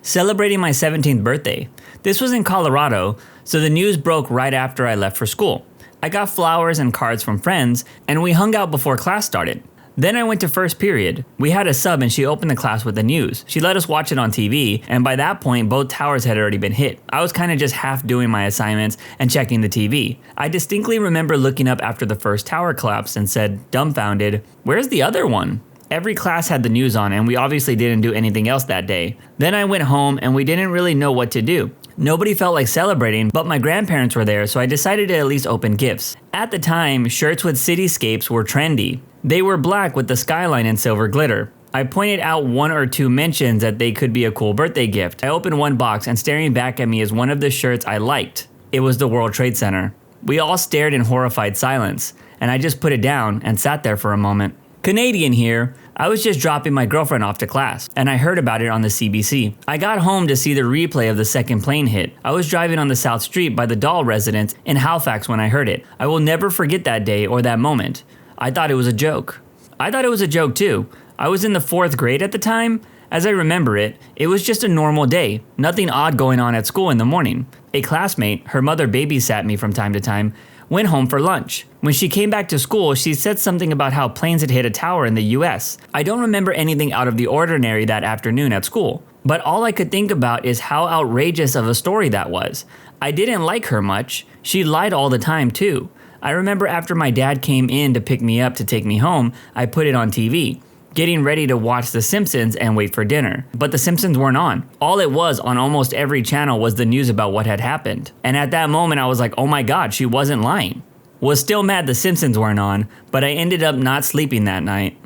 Speaker 7: Celebrating my 17th birthday. This was in Colorado, so the news broke right after I left for school. I got flowers and cards from friends, and we hung out before class started. Then I went to first period. We had a sub and she opened the class with the news. She let us watch it on TV, and by that point, both towers had already been hit. I was kind of just half doing my assignments and checking the TV. I distinctly remember looking up after the first tower collapsed and said, dumbfounded, "Where's the other one?" Every class had the news on, and we obviously didn't do anything else that day. Then I went home and we didn't really know what to do. Nobody felt like celebrating, but my grandparents were there, so I decided to at least open gifts. At the time, shirts with cityscapes were trendy. They were black with the skyline and silver glitter. I pointed out 1 or 2 mentions that they could be a cool birthday gift. I opened one box, and staring back at me is one of the shirts I liked. It was the World Trade Center. We all stared in horrified silence, and I just put it down and sat there for a moment. Canadian here. I was just dropping my girlfriend off to class, and I heard about it on the CBC. I got home to see the replay of the second plane hit. I was driving on the South Street by the Dahl residence in Halifax when I heard it. I will never forget that day or that moment. I thought it was a joke. I thought it was a joke too. I was in the 4th grade at the time. As I remember it, it was just a normal day. Nothing odd going on at school in the morning. A classmate, her mother babysat me from time to time, went home for lunch. When she came back to school, she said something about how planes had hit a tower in the US. I don't remember anything out of the ordinary that afternoon at school, but all I could think about is how outrageous of a story that was. I didn't like her much. She lied all the time too. I remember after my dad came in to pick me up to take me home, I put it on TV, getting ready to watch The Simpsons and wait for dinner. But The Simpsons weren't on. All it was on almost every channel was the news about what had happened. And at that moment I was like, oh my god, she wasn't lying. Was still mad The Simpsons weren't on, but I ended up not sleeping that night.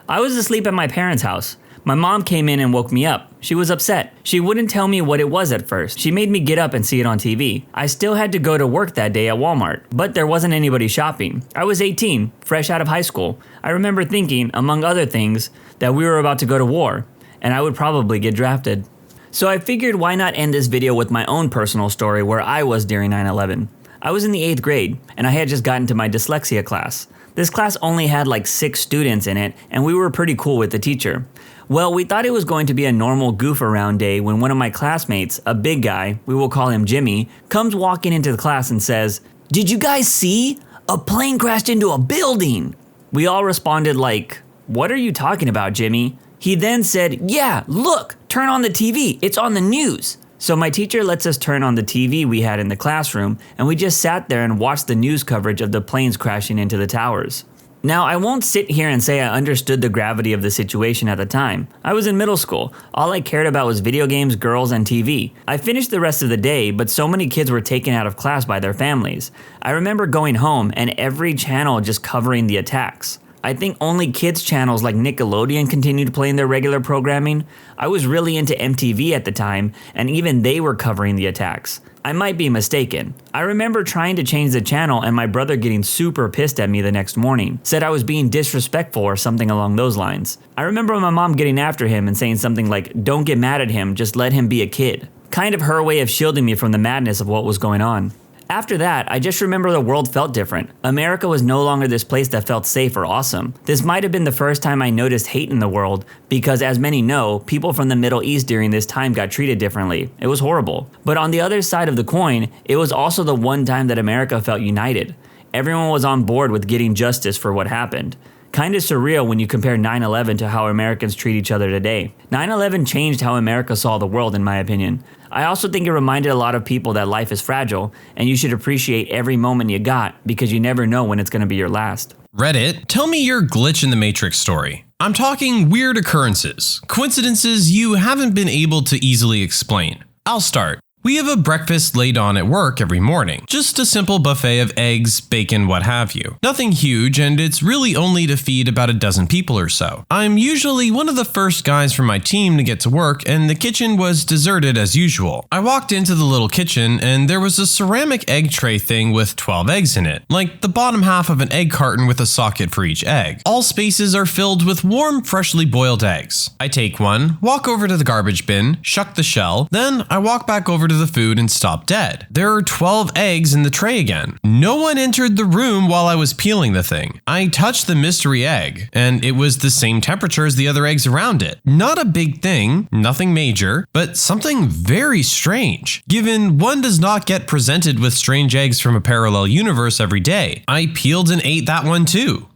Speaker 7: I was asleep at my parents' house. My mom came in and woke me up. She was upset. She wouldn't tell me what it was at first. She made me get up and see it on TV. I still had to go to work that day at Walmart, but there wasn't anybody shopping. I was 18, fresh out of high school. I remember thinking, among other things, that we were about to go to war, and I would probably get drafted. So I figured why not end this video with my own personal story where I was during 9/11. I was in the 8th grade, and I had just gotten to my dyslexia class. This class only had like 6 students in it, and we were pretty cool with the teacher. Well, we thought it was going to be a normal goof around day when one of my classmates, a big guy, we will call him Jimmy, comes walking into the class and says, "Did you guys see? A plane crashed into a building." We all responded like, "What are you talking about, Jimmy?" He then said, "Yeah, look, turn on the TV, it's on the news." So my teacher lets us turn on the TV we had in the classroom, and we just sat there and watched the news coverage of the planes crashing into the towers. Now, I won't sit here and say I understood the gravity of the situation at the time. I was in middle school. All I cared about was video games, girls, and TV. I finished the rest of the day, but so many kids were taken out of class by their families. I remember going home and every channel just covering the attacks. I think only kids channels like Nickelodeon continued playing their regular programming. I was really into MTV at the time, and even they were covering the attacks. I might be mistaken. I remember trying to change the channel and my brother getting super pissed at me the next morning, said I was being disrespectful or something along those lines. I remember my mom getting after him and saying something like, "Don't get mad at him, just let him be a kid." Kind of her way of shielding me from the madness of what was going on. After that, I just remember the world felt different. America was no longer this place that felt safe or awesome. This might have been the first time I noticed hate in the world, because as many know, people from the Middle East during this time got treated differently. It was horrible. But on the other side of the coin, it was also the one time that America felt united. Everyone was on board with getting justice for what happened. Kinda surreal when you compare 9/11 to how Americans treat each other today. 9/11 changed how America saw the world, in my opinion. I also think it reminded a lot of people that life is fragile, and you should appreciate every moment you got, because you never know when it's gonna be your last.
Speaker 8: Reddit, tell me your glitch in the Matrix story. I'm talking weird occurrences, coincidences you haven't been able to easily explain. I'll start. We have a breakfast laid on at work every morning. Just a simple buffet of eggs, bacon, what have you. Nothing huge, and it's really only to feed about a dozen people or so. I'm usually one of the first guys from my team to get to work, and the kitchen was deserted as usual. I walked into the little kitchen, and there was a ceramic egg tray thing with 12 eggs in it, like the bottom half of an egg carton with a socket for each egg. All spaces are filled with warm, freshly boiled eggs. I take one, walk over to the garbage bin, shuck the shell, then I walk back over to the food and stop dead. There are 12 eggs in the tray again. No one entered the room while I was peeling the thing. I touched the mystery egg, and it was the same temperature as the other eggs around it. Not a big thing, nothing major, but something very strange, given one does not get presented with strange eggs from a parallel universe every day. I peeled and ate that one too.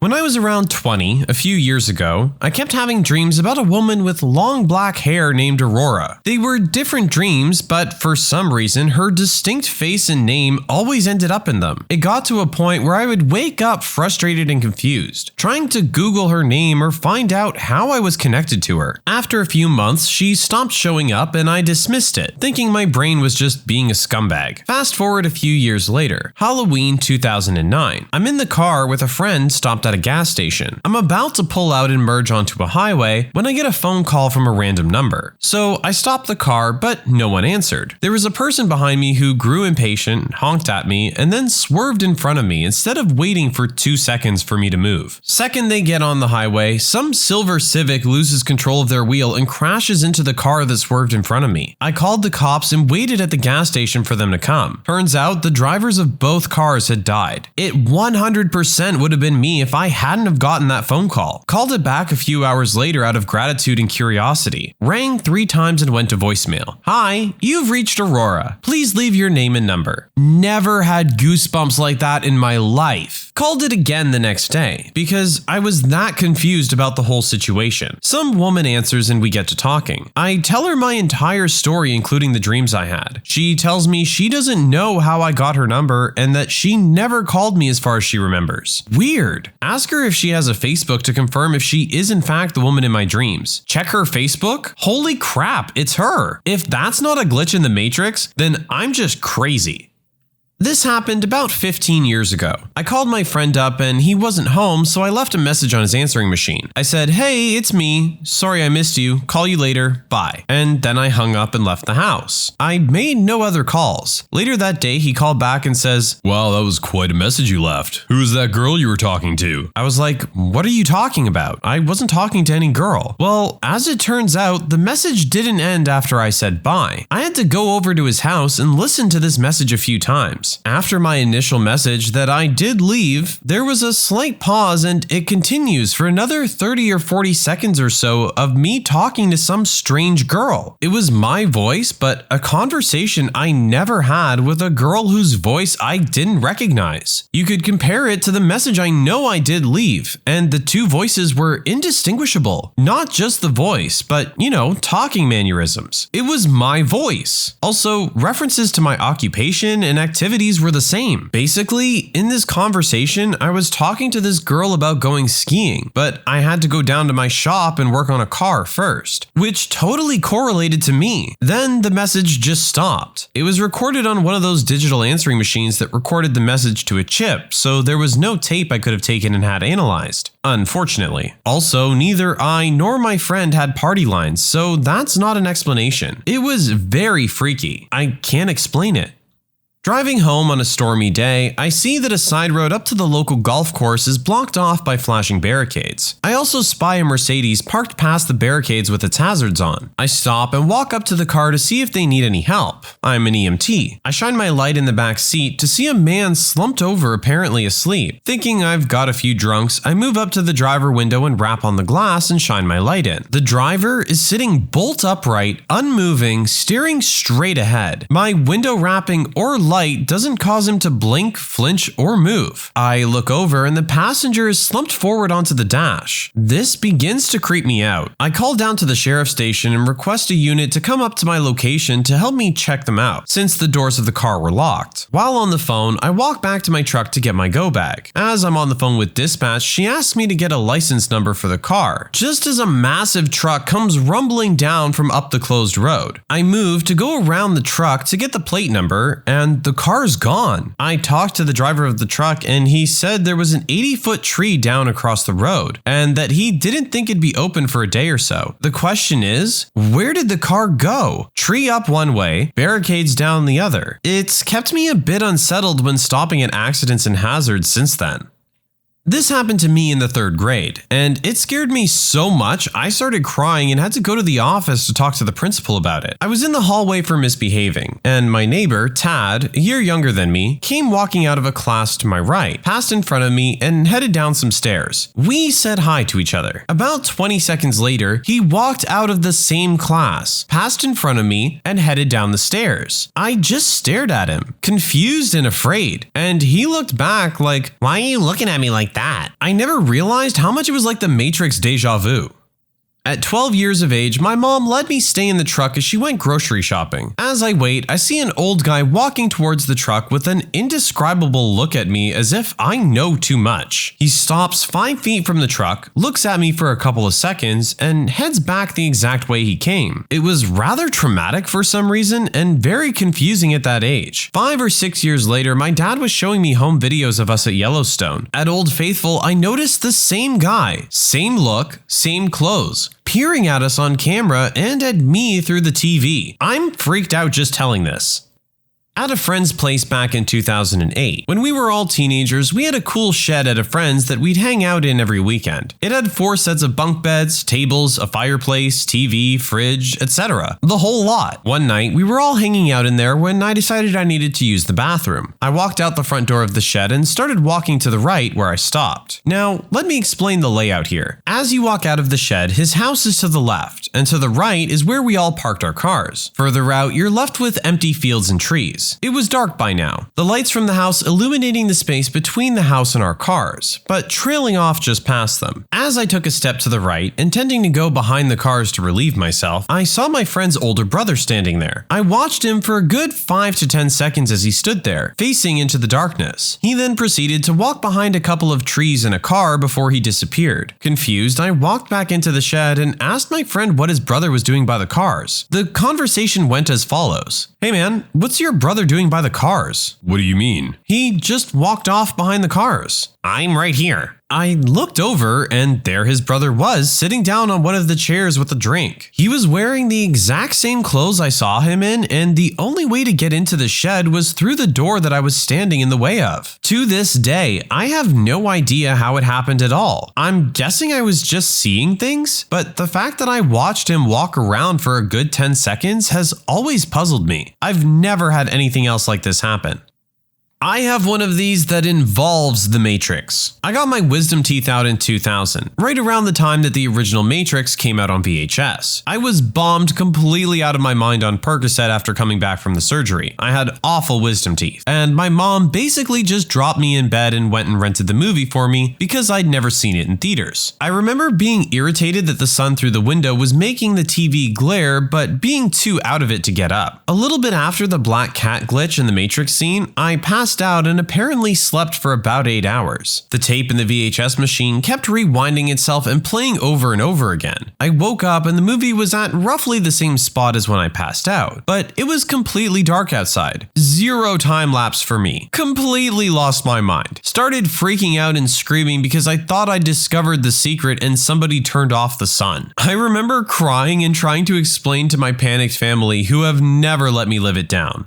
Speaker 8: When I was around 20, a few years ago, I kept having dreams about a woman with long black hair named Aurora. They were different dreams, but for some reason, her distinct face and name always ended up in them. It got to a point where I would wake up frustrated and confused, trying to Google her name or find out how I was connected to her. After a few months, she stopped showing up and I dismissed it, thinking my brain was just being a scumbag. Fast forward a few years later, Halloween 2009. I'm in the car with a friend stopped at a gas station. I'm about to pull out and merge onto a highway when I get a phone call from a random number. So I stopped the car, but no one answered. There was a person behind me who grew impatient, honked at me, and then swerved in front of me instead of waiting for 2 seconds for me to move. Second they get on the highway, some silver Civic loses control of their wheel and crashes into the car that swerved in front of me. I called the cops and waited at the gas station for them to come. Turns out the drivers of both cars had died. It 100% would have been me if I hadn't have gotten that phone call. Called it back a few hours later out of gratitude and curiosity. Rang 3 times and went to voicemail. Hi, you've reached Aurora. Please leave your name and number. Never had goosebumps like that in my life. Called it again the next day because I was that confused about the whole situation. Some woman answers and we get to talking. I tell her my entire story including the dreams I had. She tells me she doesn't know how I got her number and that she never called me as far as she remembers. Weird. Ask her if she has a Facebook to confirm if she is in fact the woman in my dreams. Check her Facebook? Holy crap, it's her. If that's not a glitch in the Matrix, then I'm just crazy. This happened about 15 years ago. I called my friend up and he wasn't home, so I left a message on his answering machine. I said, "Hey, it's me. Sorry I missed you. Call you later. Bye." And then I hung up and left the house. I made no other calls. Later that day, he called back and says, "Wow, that was quite a message you left. Who was that girl you were talking to?" I was like, "What are you talking about? I wasn't talking to any girl." Well, as it turns out, the message didn't end after I said bye. I had to go over to his house and listen to this message a few times. After my initial message that I did leave, there was a slight pause and it continues for another 30 or 40 seconds or so of me talking to some strange girl. It was my voice, but a conversation I never had with a girl whose voice I didn't recognize. You could compare it to the message I know I did leave, and the two voices were indistinguishable. Not just the voice, but, talking mannerisms. It was my voice. Also, references to my occupation and activities were the same. Basically, in this conversation, I was talking to this girl about going skiing, but I had to go down to my shop and work on a car first, which totally correlated to me. Then the message just stopped. It was recorded on one of those digital answering machines that recorded the message to a chip, so there was no tape I could have taken and had analyzed. Unfortunately. Also, neither I nor my friend had party lines, so that's not an explanation. It was very freaky. I can't explain it. Driving home on a stormy day, I see that a side road up to the local golf course is blocked off by flashing barricades. I also spy a Mercedes parked past the barricades with its hazards on. I stop and walk up to the car to see if they need any help. I'm an EMT. I shine my light in the back seat to see a man slumped over apparently asleep. Thinking I've got a few drunks, I move up to the driver window and rap on the glass and shine my light in. The driver is sitting bolt upright, unmoving, staring straight ahead. My window rapping or light doesn't cause him to blink, flinch, or move. I look over and the passenger is slumped forward onto the dash. This begins to creep me out. I call down to the sheriff's station and request a unit to come up to my location to help me check them out, since the doors of the car were locked. While on the phone, I walk back to my truck to get my go bag. As I'm on the phone with dispatch, she asks me to get a license number for the car, just as a massive truck comes rumbling down from up the closed road. I move to go around the truck to get the plate number, and the car's gone. I talked to the driver of the truck and he said there was an 80-foot tree down across the road and that he didn't think it'd be open for a day or so. The question is, where did the car go? Tree up one way, barricades down the other. It's kept me a bit unsettled when stopping at accidents and hazards since then. This happened to me in the 3rd grade, and it scared me so much I started crying and had to go to the office to talk to the principal about it. I was in the hallway for misbehaving, and my neighbor, Tad, a year younger than me, came walking out of a class to my right, passed in front of me, and headed down some stairs. We said hi to each other. About 20 seconds later, he walked out of the same class, passed in front of me, and headed down the stairs. I just stared at him, confused and afraid, and he looked back like, "Why are you looking at me like like that. I never realized how much it was like the Matrix deja vu. At 12 years of age, my mom let me stay in the truck as she went grocery shopping. As I wait, I see an old guy walking towards the truck with an indescribable look at me as if I know too much. He stops 5 feet from the truck, looks at me for a couple of seconds, and heads back the exact way he came. It was rather traumatic for some reason and very confusing at that age. 5 or 6 years later, my dad was showing me home videos of us at Yellowstone. At Old Faithful, I noticed the same guy, same look, same clothes, peering at us on camera and at me through the TV. I'm freaked out just telling this. At a friend's place back in 2008, when we were all teenagers, we had a cool shed at a friend's that we'd hang out in every weekend. It had 4 sets of bunk beds, tables, a fireplace, TV, fridge, etc. The whole lot. One night, we were all hanging out in there when I decided I needed to use the bathroom. I walked out the front door of the shed and started walking to the right where I stopped. Now, let me explain the layout here. As you walk out of the shed, his house is to the left, and to the right is where we all parked our cars. Further out, you're left with empty fields and trees. It was dark by now, the lights from the house illuminating the space between the house and our cars, but trailing off just past them. As I took a step to the right, intending to go behind the cars to relieve myself, I saw my friend's older brother standing there. I watched him for a good 5 to 10 seconds as he stood there, facing into the darkness. He then proceeded to walk behind a couple of trees and a car before he disappeared. Confused, I walked back into the shed and asked my friend what his brother was doing by the cars. The conversation went as follows. "Hey man, what's your brother doing by the cars?"
Speaker 5: What do you mean?
Speaker 8: "He just walked off behind the cars." "I'm right here." I looked over and there his brother was, sitting down on one of the chairs with a drink. He was wearing the exact same clothes I saw him in, and the only way to get into the shed was through the door that I was standing in the way of. To this day, I have no idea how it happened at all. I'm guessing I was just seeing things, but the fact that I watched him walk around for a good 10 seconds has always puzzled me. I've never had anything else like this happen. I have one of these that involves the Matrix. I got my wisdom teeth out in 2000, right around the time that the original Matrix came out on VHS. I was bombed completely out of my mind on Percocet after coming back from the surgery. I had awful wisdom teeth, and my mom basically just dropped me in bed and went and rented the movie for me because I'd never seen it in theaters. I remember being irritated that the sun through the window was making the TV glare, but being too out of it to get up. A little bit after the black cat glitch in the Matrix scene, I passed out and apparently slept for about 8 hours. The tape in the VHS machine kept rewinding itself and playing over and over again. I woke up and the movie was at roughly the same spot as when I passed out, but it was completely dark outside. 0 time lapse for me. Completely lost my mind. Started freaking out and screaming because I thought I discovered the secret and somebody turned off the sun. I remember crying and trying to explain to my panicked family, who have never let me live it down.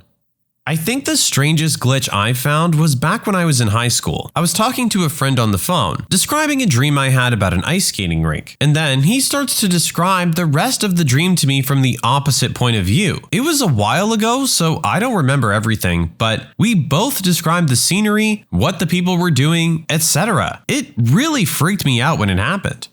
Speaker 8: I think the strangest glitch I found was back when I was in high school. I was talking to a friend on the phone, describing a dream I had about an ice skating rink, and then he starts to describe the rest of the dream to me from the opposite point of view. It was a while ago, so I don't remember everything, but we both described the scenery, what the people were doing, etc. It really freaked me out when it happened.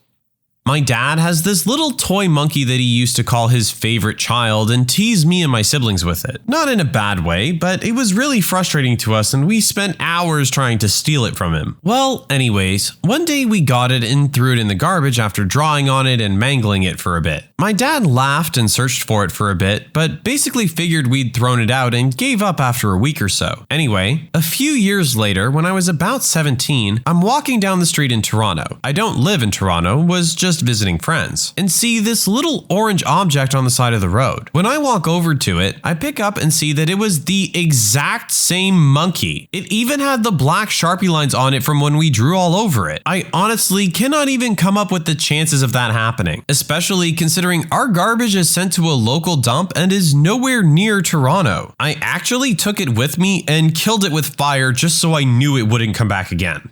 Speaker 8: My dad has this little toy monkey that he used to call his favorite child and tease me and my siblings with it. Not in a bad way, but it was really frustrating to us and we spent hours trying to steal it from him. Well, anyways, one day we got it and threw it in the garbage after drawing on it and mangling it for a bit. My dad laughed and searched for it for a bit, but basically figured we'd thrown it out and gave up after a week or so. Anyway, a few years later, when I was about 17, I'm walking down the street in Toronto. I don't live in Toronto, was just visiting friends, and see this little orange object on the side of the road. When I walk over to it, I pick up and see that it was the exact same monkey. It even had the black Sharpie lines on it from when we drew all over it. I honestly cannot even come up with the chances of that happening, especially considering our garbage is sent to a local dump and is nowhere near Toronto. I actually took it with me and killed it with fire just so I knew it wouldn't come back again.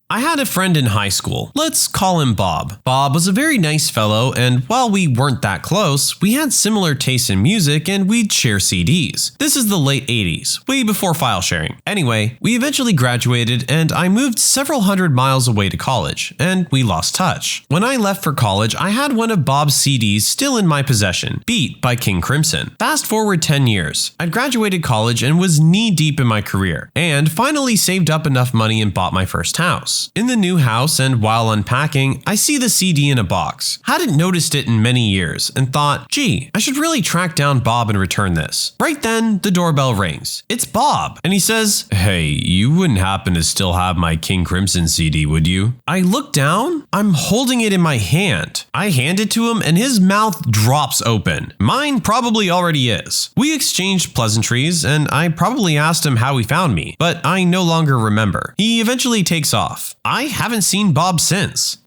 Speaker 8: I had a friend in high school. Let's call him Bob. Bob was a very nice fellow, and while we weren't that close, we had similar tastes in music and we'd share CDs. This is the late 80s, way before file sharing. Anyway, we eventually graduated and I moved several hundred miles away to college, and we lost touch. When I left for college, I had one of Bob's CDs still in my possession, Beat by King Crimson. Fast forward 10 years. I'd graduated college and was knee deep in my career, and finally saved up enough money and bought my first house. house. In the new house and while unpacking, I see the CD in a box. Hadn't noticed it in many years and thought, gee, I should really track down Bob and return this. Right then, the doorbell rings. It's Bob, and he says, "Hey, you wouldn't happen to still have my King Crimson CD, would you?" I look down. I'm holding it in my hand. I hand it to him and his mouth drops open. Mine probably already is. We exchanged pleasantries and I probably asked him how he found me, but I no longer remember. He eventually takes off. I haven't seen Bob since.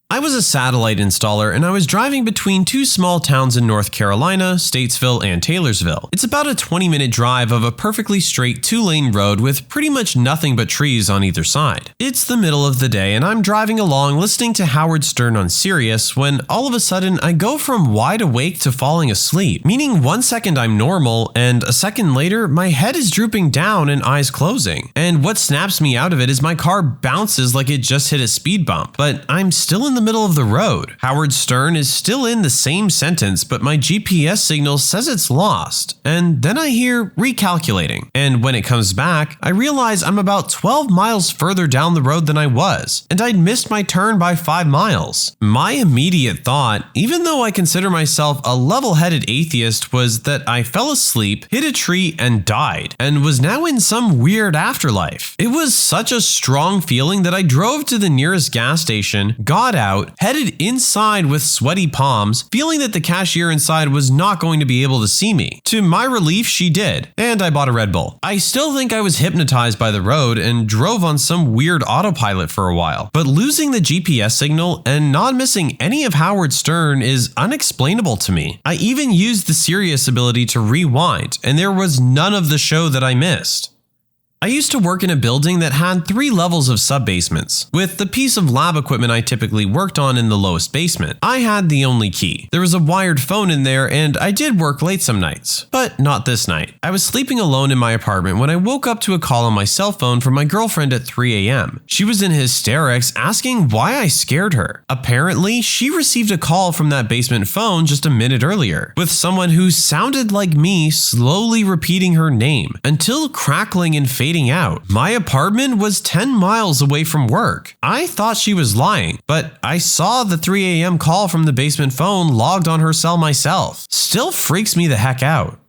Speaker 8: I was a satellite installer and I was driving between two small towns in North Carolina, Statesville and Taylorsville. It's about a 20-minute drive of a perfectly straight 2-lane road with pretty much nothing but trees on either side. It's the middle of the day and I'm driving along listening to Howard Stern on Sirius when all of a sudden I go from wide awake to falling asleep, meaning 1 second I'm normal and a second later my head is drooping down and eyes closing. And what snaps me out of it is my car bounces like it just hit a speed bump, but I'm still in the middle of the road. Howard Stern is still in the same sentence, but my GPS signal says it's lost. And then I hear recalculating. And when it comes back, I realize I'm about 12 miles further down the road than I was, and I'd missed my turn by 5 miles. My immediate thought, even though I consider myself a level-headed atheist, was that I fell asleep, hit a tree, and died, and was now in some weird afterlife. It was such a strong feeling that I drove to the nearest gas station, got out, headed inside with sweaty palms, feeling that the cashier inside was not going to be able to see me. To my relief, she did, and I bought a Red Bull. I still think I was hypnotized by the road and drove on some weird autopilot for a while, but losing the GPS signal and not missing any of Howard Stern is unexplainable to me. I even used the Sirius ability to rewind, and there was none of the show that I missed. I used to work in a building that had 3 levels of sub-basements, with the piece of lab equipment I typically worked on in the lowest basement. I had the only key. There was a wired phone in there and I did work late some nights, but not this night. I was sleeping alone in my apartment when I woke up to a call on my cell phone from my girlfriend at 3 a.m. She was in hysterics asking why I scared her. Apparently, she received a call from that basement phone just a minute earlier, with someone who sounded like me slowly repeating her name, until crackling and fading out. My apartment was 10 miles away from work. I thought she was lying, but I saw the 3 a.m. call from the basement phone logged on her cell myself. Still freaks me the heck out.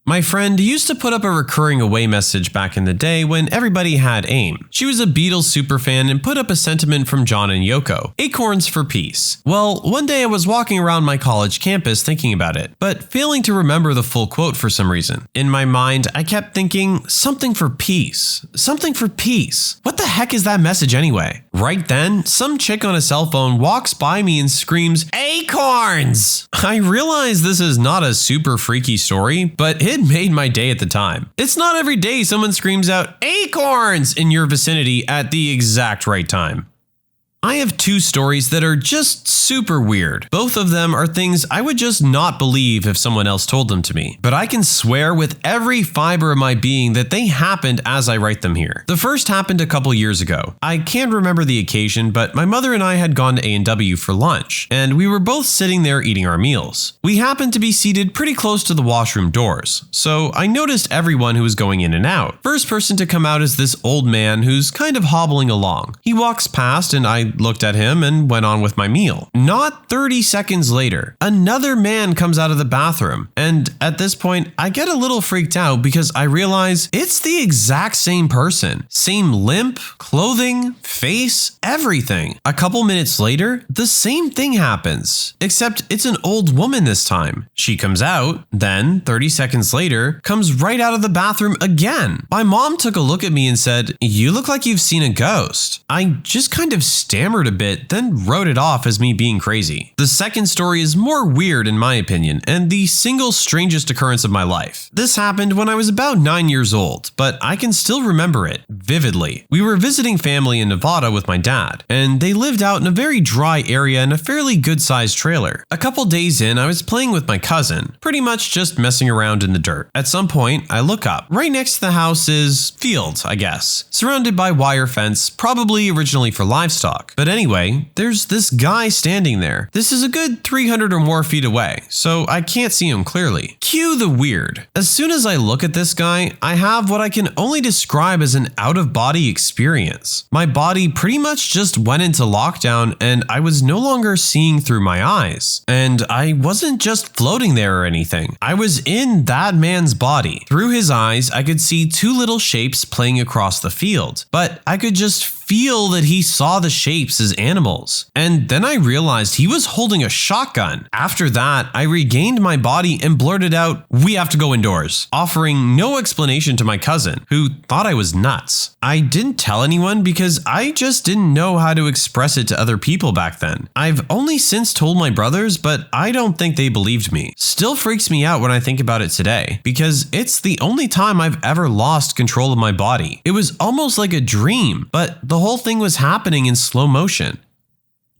Speaker 8: My friend used to put up a recurring away message back in the day when everybody had AIM. She was a Beatles superfan and put up a sentiment from John and Yoko, Acorns for Peace. Well, one day I was walking around my college campus thinking about it, but failing to remember the full quote for some reason. In my mind, I kept thinking, something for peace. Something for peace. What the heck is that message anyway? Right then, some chick on a cell phone walks by me and screams, "Acorns!" I realize this is not a super freaky story, but it made my day at the time. It's not every day someone screams out "Acorns" in your vicinity at the exact right time. I have 2 stories that are just super weird. Both of them are things I would just not believe if someone else told them to me, but I can swear with every fiber of my being that they happened as I write them here. The first happened a couple years ago. I can't remember the occasion, but my mother and I had gone to A&W for lunch, and we were both sitting there eating our meals. We happened to be seated pretty close to the washroom doors, so I noticed everyone who was going in and out. First person to come out is this old man who's kind of hobbling along. He walks past and I looked at him and went on with my meal. Not 30 seconds later, another man comes out of the bathroom, and at this point, I get a little freaked out because I realize it's the exact same person. Same limp, clothing, face, everything. A couple minutes later, the same thing happens, except it's an old woman this time. She comes out, then 30 seconds later, comes right out of the bathroom again. My mom took a look at me and said, "You look like you've seen a ghost." I just kind of stammered a bit, then wrote it off as me being crazy. The second story is more weird in my opinion, and the single strangest occurrence of my life. This happened when I was about 9 years old, but I can still remember it vividly. We were visiting family in Nevada with my dad, and they lived out in a very dry area in a fairly good-sized trailer. A couple days in, I was playing with my cousin, pretty much just messing around in the dirt. At some point, I look up. Right next to the house is field, I guess, surrounded by wire fence, probably originally for livestock. look. But anyway, there's this guy standing there. This is a good 300 or more feet away, so I can't see him clearly. Cue the weird. As soon as I look at this guy, I have what I can only describe as an out-of-body experience. My body pretty much just went into lockdown and I was no longer seeing through my eyes. And I wasn't just floating there or anything. I was in that man's body. Through his eyes, I could see two little shapes playing across the field, but I could just feel that he saw the shapes as animals. And then I realized he was holding a shotgun. After that, I regained my body and blurted out, "We have to go indoors," offering no explanation to my cousin, who thought I was nuts. I didn't tell anyone because I just didn't know how to express it to other people back then. I've only since told my brothers, but I don't think they believed me. Still freaks me out when I think about it today, because it's the only time I've ever lost control of my body. It was almost like a dream, but the whole thing was happening in slow motion.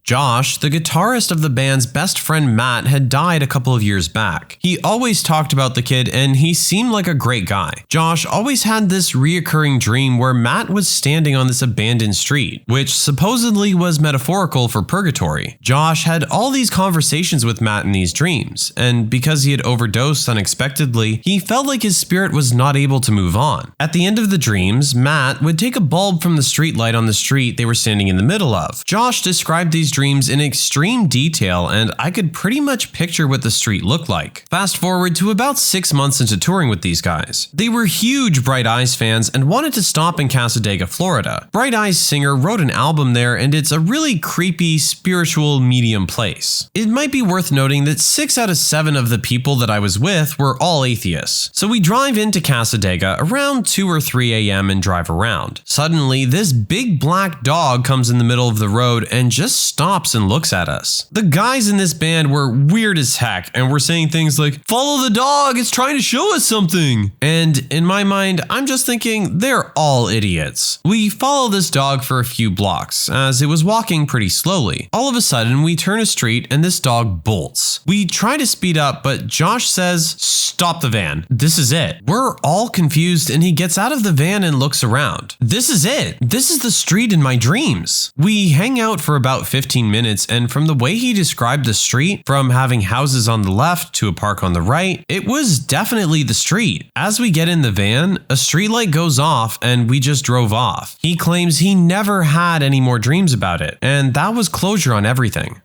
Speaker 8: Josh, the guitarist of the band's best friend Matt, had died a couple of years back. He always talked about the kid and he seemed like a great guy. Josh always had this reoccurring dream where Matt was standing on this abandoned street, which supposedly was metaphorical for purgatory. Josh had all these conversations with Matt in these dreams, and because he had overdosed unexpectedly, he felt like his spirit was not able to move on. At the end of the dreams, Matt would take a bulb from the street light on the street they were standing in the middle of. Josh described these dreams in extreme detail, and I could pretty much picture what the street looked like. Fast forward to about 6 months into touring with these guys. They were huge Bright Eyes fans and wanted to stop in Cassadaga, Florida. Bright Eyes singer wrote an album there, and it's a really creepy, spiritual medium place. It might be worth noting that 6 out of 7 of the people that I was with were all atheists. So we drive into Cassadaga around 2 or 3 a.m. and drive around. Suddenly, this big black dog comes in the middle of the road and just stops and looks at us. The guys in this band were weird as heck and were saying things like, "Follow the dog, it's trying to show us something." And in my mind, I'm just thinking they're all idiots. We follow this dog for a few blocks as it was walking pretty slowly. All of a sudden, we turn a street and this dog bolts. We try to speed up, but Josh says, "Stop the van. This is it." We're all confused and he gets out of the van and looks around. This is it. This is the street in my dreams. We hang out for about 15 minutes, and from the way he described the street, from having houses on the left to a park on the right, it was definitely the street. As we get in the van, a streetlight goes off and we just drove off. He claims he never had any more dreams about it, and that was closure on everything.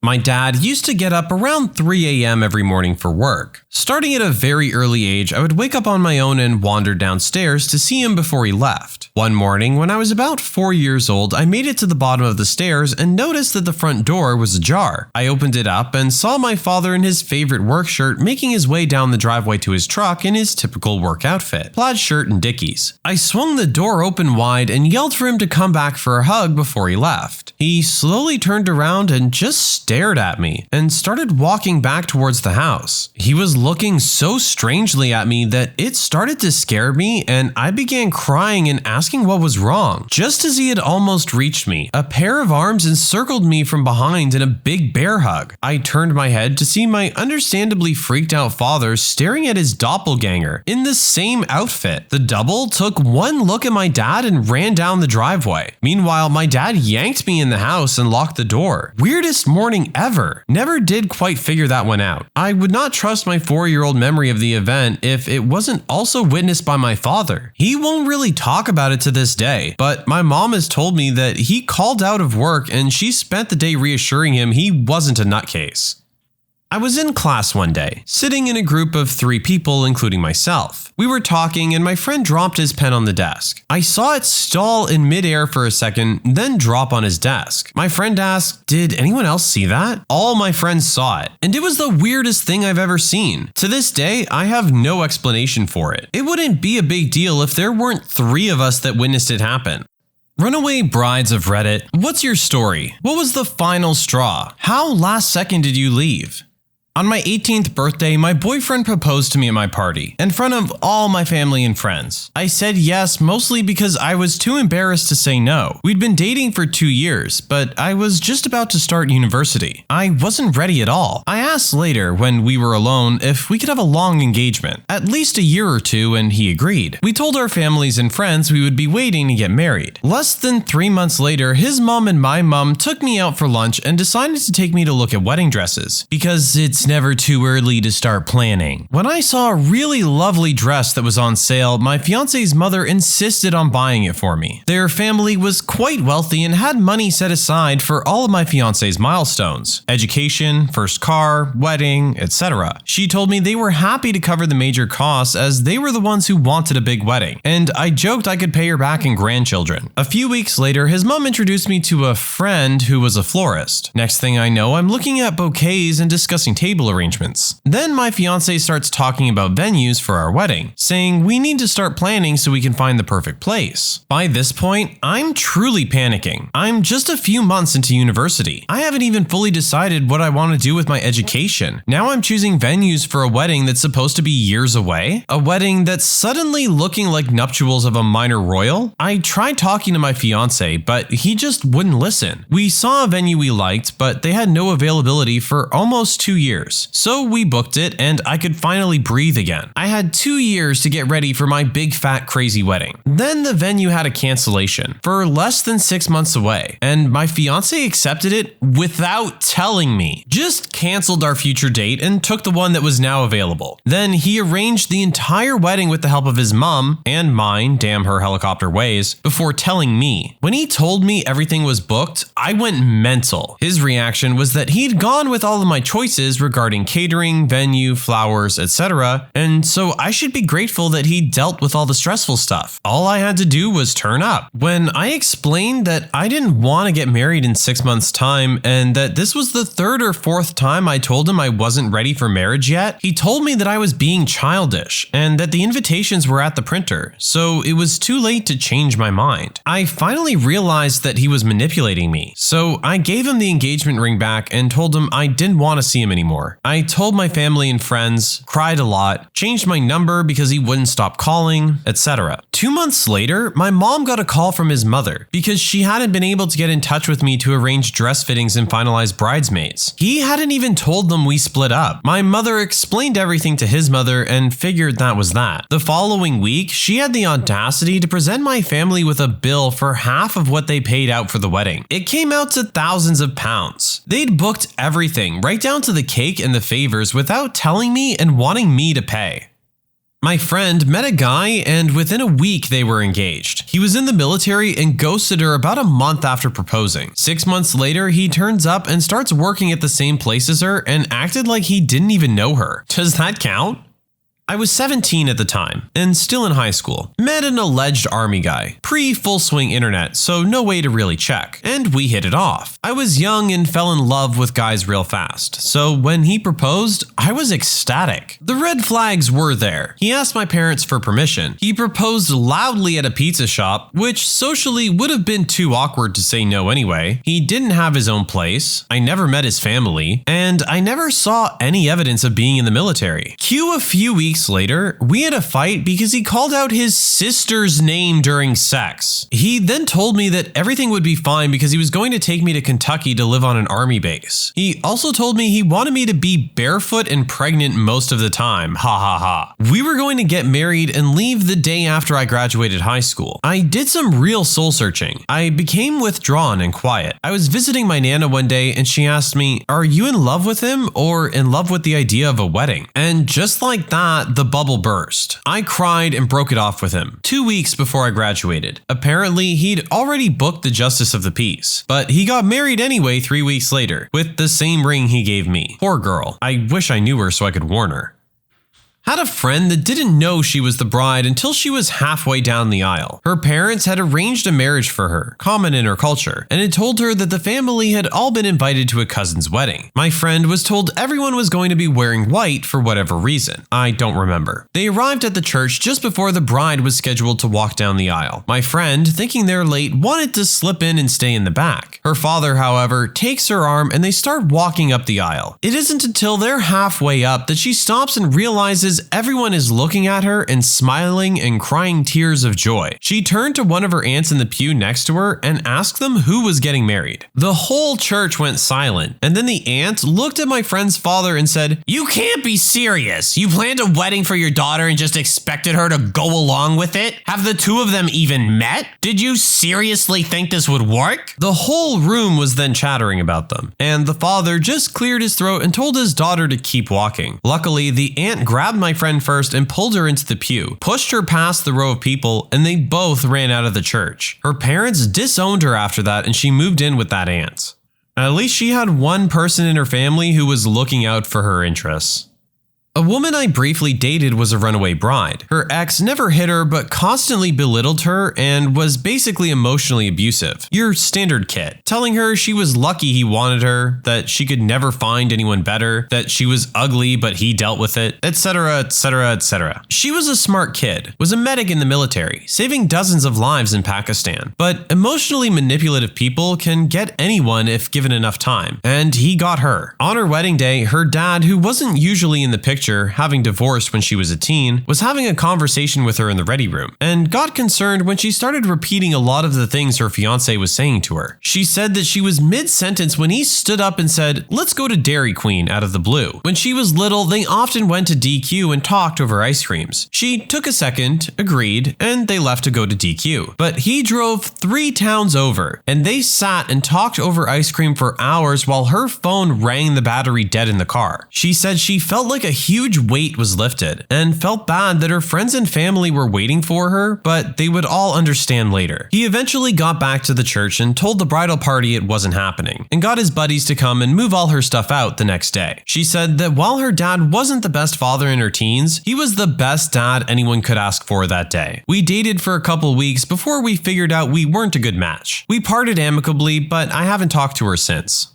Speaker 8: My dad used to get up around 3 a.m. every morning for work. Starting at a very early age, I would wake up on my own and wander downstairs to see him before he left. One morning, when I was about 4 years old, I made it to the bottom of the stairs and noticed that the front door was ajar. I opened it up and saw my father in his favorite work shirt making his way down the driveway to his truck in his typical work outfit, plaid shirt and dickies. I swung the door open wide and yelled for him to come back for a hug before he left. He slowly turned around and just stared at me and started walking back towards the house. He was looking so strangely at me that it started to scare me, and I began crying and asking what was wrong. Just as he had almost reached me, a pair of arms encircled me from behind in a big bear hug. I turned my head to see my understandably freaked out father staring at his doppelganger in the same outfit. The double took one look at my dad and ran down the driveway. Meanwhile, my dad yanked me in the house and locked the door. Weirdest morning ever. Never did quite figure that one out. I would not trust my 4-year-old memory of the event if it wasn't also witnessed by my father. He won't really talk about it to this day, but my mom has told me that he called out of work and she spent the day reassuring him he wasn't a nutcase. I was in class one day, sitting in a group of 3 people, including myself. We were talking and my friend dropped his pen on the desk. I saw it stall in midair for a second, then drop on his desk. My friend asked, "Did anyone else see that?" All my friends saw it, and it was the weirdest thing I've ever seen. To this day, I have no explanation for it. It wouldn't be a big deal if there weren't 3 of us that witnessed it happen. Runaway brides of Reddit, what's your story? What was the final straw? How last second did you leave? On my 18th birthday, my boyfriend proposed to me at my party, in front of all my family and friends. I said yes mostly because I was too embarrassed to say no. We'd been dating for 2 years, but I was just about to start university. I wasn't ready at all. I asked later, when we were alone, if we could have a long engagement, at least a year or two, and he agreed. We told our families and friends we would be waiting to get married. Less than 3 months later, his mom and my mom took me out for lunch and decided to take me to look at wedding dresses, because it's never too early to start planning. When I saw a really lovely dress that was on sale, my fiance's mother insisted on buying it for me. Their family was quite wealthy and had money set aside for all of my fiance's milestones: education, first car, wedding, etc. She told me they were happy to cover the major costs as they were the ones who wanted a big wedding, and I joked I could pay her back in grandchildren. A few weeks later, his mom introduced me to a friend who was a florist. Next thing I know, I'm looking at bouquets and discussing table arrangements. Then my fiance starts talking about venues for our wedding, saying we need to start planning so we can find the perfect place. By this point, I'm truly panicking. I'm just a few months into university. I haven't even fully decided what I want to do with my education. Now I'm choosing venues for a wedding that's supposed to be years away? A wedding that's suddenly looking like nuptials of a minor royal? I tried talking to my fiance, but he just wouldn't listen. We saw a venue we liked, but they had no availability for almost 2 years. So we booked it and I could finally breathe again. I had 2 years to get ready for my big fat crazy wedding. Then the venue had a cancellation for less than 6 months away, and my fiance accepted it without telling me. Just canceled our future date and took the one that was now available. Then he arranged the entire wedding with the help of his mom and mine, damn her helicopter ways, before telling me. When he told me everything was booked, I went mental. His reaction was that he'd gone with all of my choices regarding catering, venue, flowers, etc., and so I should be grateful that he dealt with all the stressful stuff. All I had to do was turn up. When I explained that I didn't want to get married in 6 months' time and that this was the 3rd or 4th time I told him I wasn't ready for marriage yet, he told me that I was being childish and that the invitations were at the printer, so it was too late to change my mind. I finally realized that he was manipulating me, so I gave him the engagement ring back and told him I didn't want to see him anymore. I told my family and friends, cried a lot, changed my number because he wouldn't stop calling, etc. 2 months later, my mom got a call from his mother because she hadn't been able to get in touch with me to arrange dress fittings and finalize bridesmaids. He hadn't even told them we split up. My mother explained everything to his mother and figured that was that. The following week, she had the audacity to present my family with a bill for half of what they paid out for the wedding. It came out to thousands of pounds. They'd booked everything, right down to the cake and the favors, without telling me and wanting me to pay. My friend met a guy and within a week they were engaged. He was in the military and ghosted her about a month after proposing. 6 months later, he turns up and starts working at the same place as her and acted like he didn't even know her. Does that count? I was 17 at the time and still in high school. Met an alleged army guy, pre-full swing internet, so no way to really check, and we hit it off. I was young and fell in love with guys real fast, so when he proposed, I was ecstatic. The red flags were there. He asked my parents for permission. He proposed loudly at a pizza shop, which socially would have been too awkward to say no anyway. He didn't have his own place. I never met his family, and I never saw any evidence of being in the military. Cue a few weeks later, we had a fight because he called out his sister's name during sex. He then told me that everything would be fine because he was going to take me to Kentucky to live on an army base. He also told me he wanted me to be barefoot and pregnant most of the time. Ha ha ha. We were going to get married and leave the day after I graduated high school. I did some real soul searching. I became withdrawn and quiet. I was visiting my Nana one day and she asked me, "Are you in love with him or in love with the idea of a wedding?" And just like that, the bubble burst. I cried and broke it off with him 2 weeks before I graduated. Apparently, he'd already booked the justice of the peace, but he got married anyway 3 weeks later with the same ring he gave me. Poor girl. I wish I knew her so I could warn her. Had a friend that didn't know she was the bride until she was halfway down the aisle. Her parents had arranged a marriage for her, common in her culture, and had told her that the family had all been invited to a cousin's wedding. My friend was told everyone was going to be wearing white for whatever reason. I don't remember. They arrived at the church just before the bride was scheduled to walk down the aisle. My friend, thinking they're late, wanted to slip in and stay in the back. Her father, however, takes her arm and they start walking up the aisle. It isn't until they're halfway up that she stops and realizes everyone is looking at her and smiling and crying tears of joy. She turned to one of her aunts in the pew next to her and asked them who was getting married. The whole church went silent, and then the aunt looked at my friend's father and said, "You can't be serious. You planned a wedding for your daughter and just expected her to go along with it? Have the two of them even met? Did you seriously think this would work?" The whole room was then chattering about them, and the father just cleared his throat and told his daughter to keep walking. Luckily, the aunt grabbed my friend first and pulled her into the pew, pushed her past the row of people, and they both ran out of the church. Her parents disowned her after that, and she moved in with that aunt. At least she had one person in her family who was looking out for her interests. A woman I briefly dated was a runaway bride. Her ex never hit her but constantly belittled her and was basically emotionally abusive. Your standard kid, telling her she was lucky he wanted her, that she could never find anyone better, that she was ugly but he dealt with it, etc, etc, etc. She was a smart kid, was a medic in the military, saving dozens of lives in Pakistan. But emotionally manipulative people can get anyone if given enough time, and he got her. On her wedding day, her dad, who wasn't usually in the picture, having divorced when she was a teen, was having a conversation with her in the ready room, and got concerned when she started repeating a lot of the things her fiancé was saying to her. She said that she was mid-sentence when he stood up and said, "Let's go to Dairy Queen," out of the blue. When she was little, they often went to DQ and talked over ice creams. She took a second, agreed, and they left to go to DQ. But he drove 3 towns over, and they sat and talked over ice cream for hours while her phone rang the battery dead in the car. She said she felt like a huge weight was lifted and felt bad that her friends and family were waiting for her, but they would all understand later. He eventually got back to the church and told the bridal party it wasn't happening, and got his buddies to come and move all her stuff out the next day. She said that while her dad wasn't the best father in her teens, he was the best dad anyone could ask for that day. We dated for a couple weeks before we figured out we weren't a good match. We parted amicably, but I haven't talked to her since.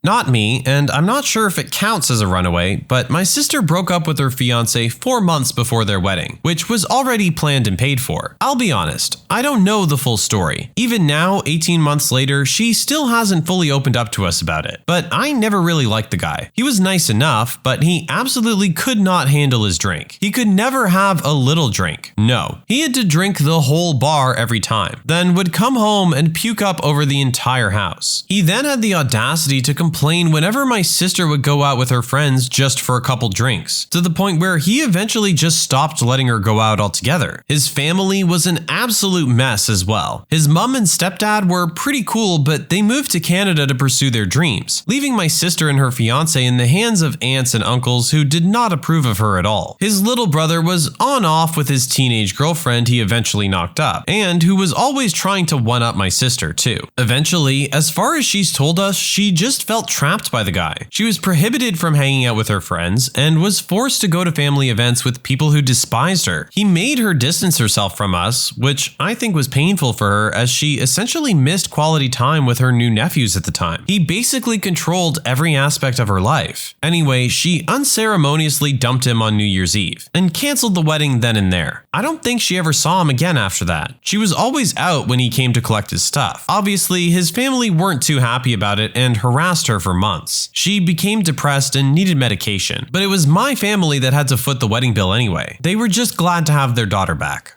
Speaker 8: Not me, and I'm not sure if it counts as a runaway, but my sister broke up with her fiancé 4 months before their wedding, which was already planned and paid for. I'll be honest, I don't know the full story. Even now, 18 months later, she still hasn't fully opened up to us about it. But I never really liked the guy. He was nice enough, but he absolutely could not handle his drink. He could never have a little drink. No, he had to drink the whole bar every time, then would come home and puke up over the entire house. He then had the audacity to complain whenever my sister would go out with her friends just for a couple drinks, to the point where he eventually just stopped letting her go out altogether. His family was an absolute mess as well. His mom and stepdad were pretty cool, but they moved to Canada to pursue their dreams, leaving my sister and her fiancé in the hands of aunts and uncles who did not approve of her at all. His little brother was on-off with his teenage girlfriend he eventually knocked up, and who was always trying to one-up my sister too. Eventually, as far as she's told us, she just felt trapped by the guy. She was prohibited from hanging out with her friends and was forced to go to family events with people who despised her. He made her distance herself from us, which I think was painful for her as she essentially missed quality time with her new nephews at the time. He basically controlled every aspect of her life. Anyway, she unceremoniously dumped him on New Year's Eve and canceled the wedding then and there. I don't think she ever saw him again after that. She was always out when he came to collect his stuff. Obviously, his family weren't too happy about it and harassed her for months. She became depressed and needed medication, but it was my family that had to foot the wedding bill anyway. They were just glad to have their daughter back.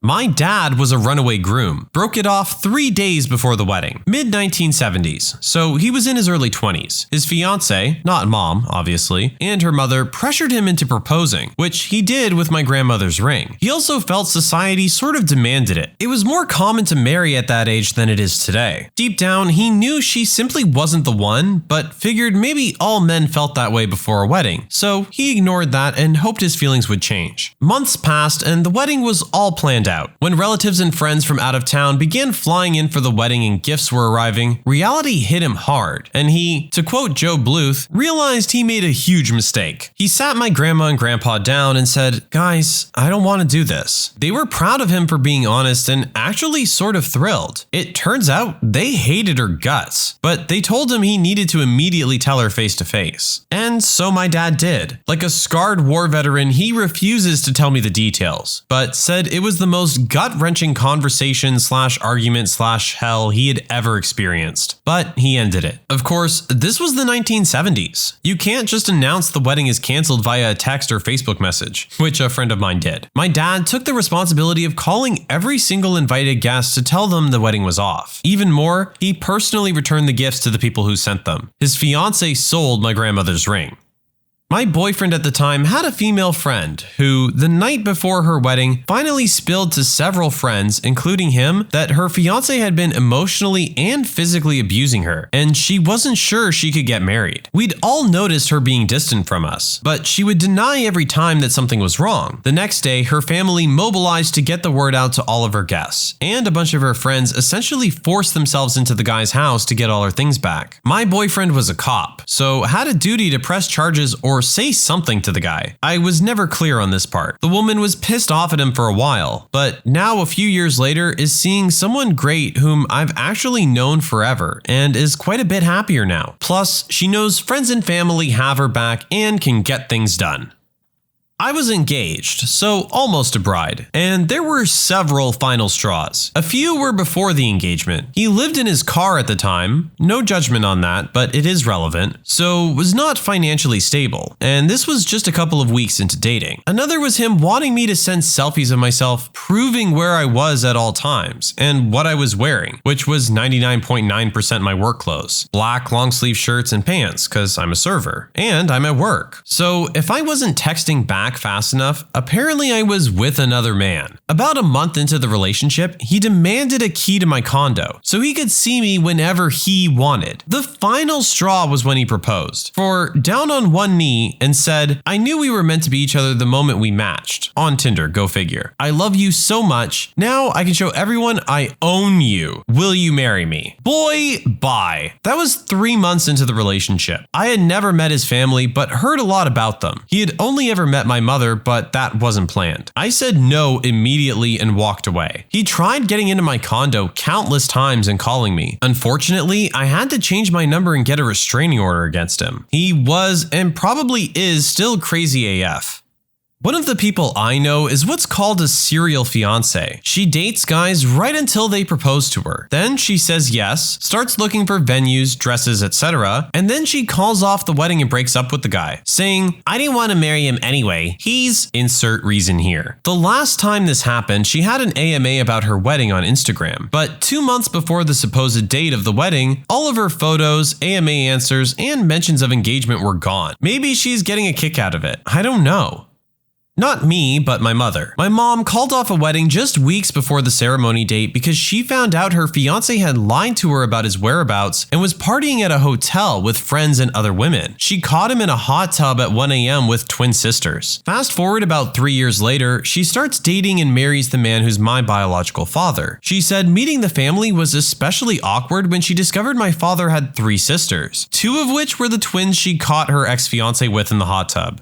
Speaker 8: My dad was a runaway groom, broke it off 3 days before the wedding, mid-1970s, so he was in his early 20s. His fiancée, not mom, obviously, and her mother pressured him into proposing, which he did with my grandmother's ring. He also felt society sort of demanded it. It was more common to marry at that age than it is today. Deep down, he knew she simply wasn't the one, but figured maybe all men felt that way before a wedding, so he ignored that and hoped his feelings would change. Months passed and the wedding was all planned out. out. When relatives and friends from out of town began flying in for the wedding and gifts were arriving, reality hit him hard, and he, to quote Joe Bluth, realized he made a huge mistake. He sat my grandma and grandpa down and said, "Guys, I don't want to do this." They were proud of him for being honest and actually sort of thrilled. It turns out they hated her guts, but they told him he needed to immediately tell her face to face. And so my dad did. Like a scarred war veteran, he refuses to tell me the details, but said it was the most gut-wrenching conversation / argument / hell he had ever experienced. But he ended it. Of course, this was the 1970s. You can't just announce the wedding is canceled via a text or Facebook message, which a friend of mine did. My dad took the responsibility of calling every single invited guest to tell them the wedding was off. Even more, he personally returned the gifts to the people who sent them. His fiancée sold my grandmother's ring. My boyfriend at the time had a female friend who, the night before her wedding, finally spilled to several friends, including him, that her fiancé had been emotionally and physically abusing her, and she wasn't sure she could get married. We'd all noticed her being distant from us, but she would deny every time that something was wrong. The next day, her family mobilized to get the word out to all of her guests, and a bunch of her friends essentially forced themselves into the guy's house to get all her things back. My boyfriend was a cop, so had a duty to press charges or say something to the guy. I was never clear on this part. The woman was pissed off at him for a while, but now a few years later is seeing someone great whom I've actually known forever and is quite a bit happier now. Plus, she knows friends and family have her back and can get things done. I was engaged, so almost a bride, and there were several final straws. A few were before the engagement. He lived in his car at the time, no judgment on that, but it is relevant, so was not financially stable, and this was just a couple of weeks into dating. Another was him wanting me to send selfies of myself, proving where I was at all times, and what I was wearing, which was 99.9% my work clothes. Black long sleeve shirts and pants, cause I'm a server, and I'm at work. So if I wasn't texting back fast enough, apparently I was with another man. About a month into the relationship, he demanded a key to my condo so he could see me whenever he wanted. The final straw was when he proposed, for down on one knee and said, "I knew we were meant to be each other the moment we matched." On Tinder, go figure. "I love you so much. Now I can show everyone I own you. Will you marry me?" Boy, bye. That was 3 months into the relationship. I had never met his family, but heard a lot about them. He had only ever met my mother, but that wasn't planned. I said no immediately and walked away. He tried getting into my condo countless times and calling me. Unfortunately, I had to change my number and get a restraining order against him. He was, and probably is, still crazy AF. One of the people I know is what's called a serial fiancé. She dates guys right until they propose to her. Then she says yes, starts looking for venues, dresses, etc., and then she calls off the wedding and breaks up with the guy, saying, "I didn't want to marry him anyway. He's..." insert reason here. The last time this happened, she had an AMA about her wedding on Instagram, but 2 months before the supposed date of the wedding, all of her photos, AMA answers, and mentions of engagement were gone. Maybe she's getting a kick out of it. I don't know. Not me, but my mother. My mom called off a wedding just weeks before the ceremony date because she found out her fiancé had lied to her about his whereabouts and was partying at a hotel with friends and other women. She caught him in a hot tub at 1 a.m. with twin sisters. Fast forward about 3 years later, she starts dating and marries the man who's my biological father. She said meeting the family was especially awkward when she discovered my father had 3 sisters, 2 of which were the twins she caught her ex-fiancé with in the hot tub.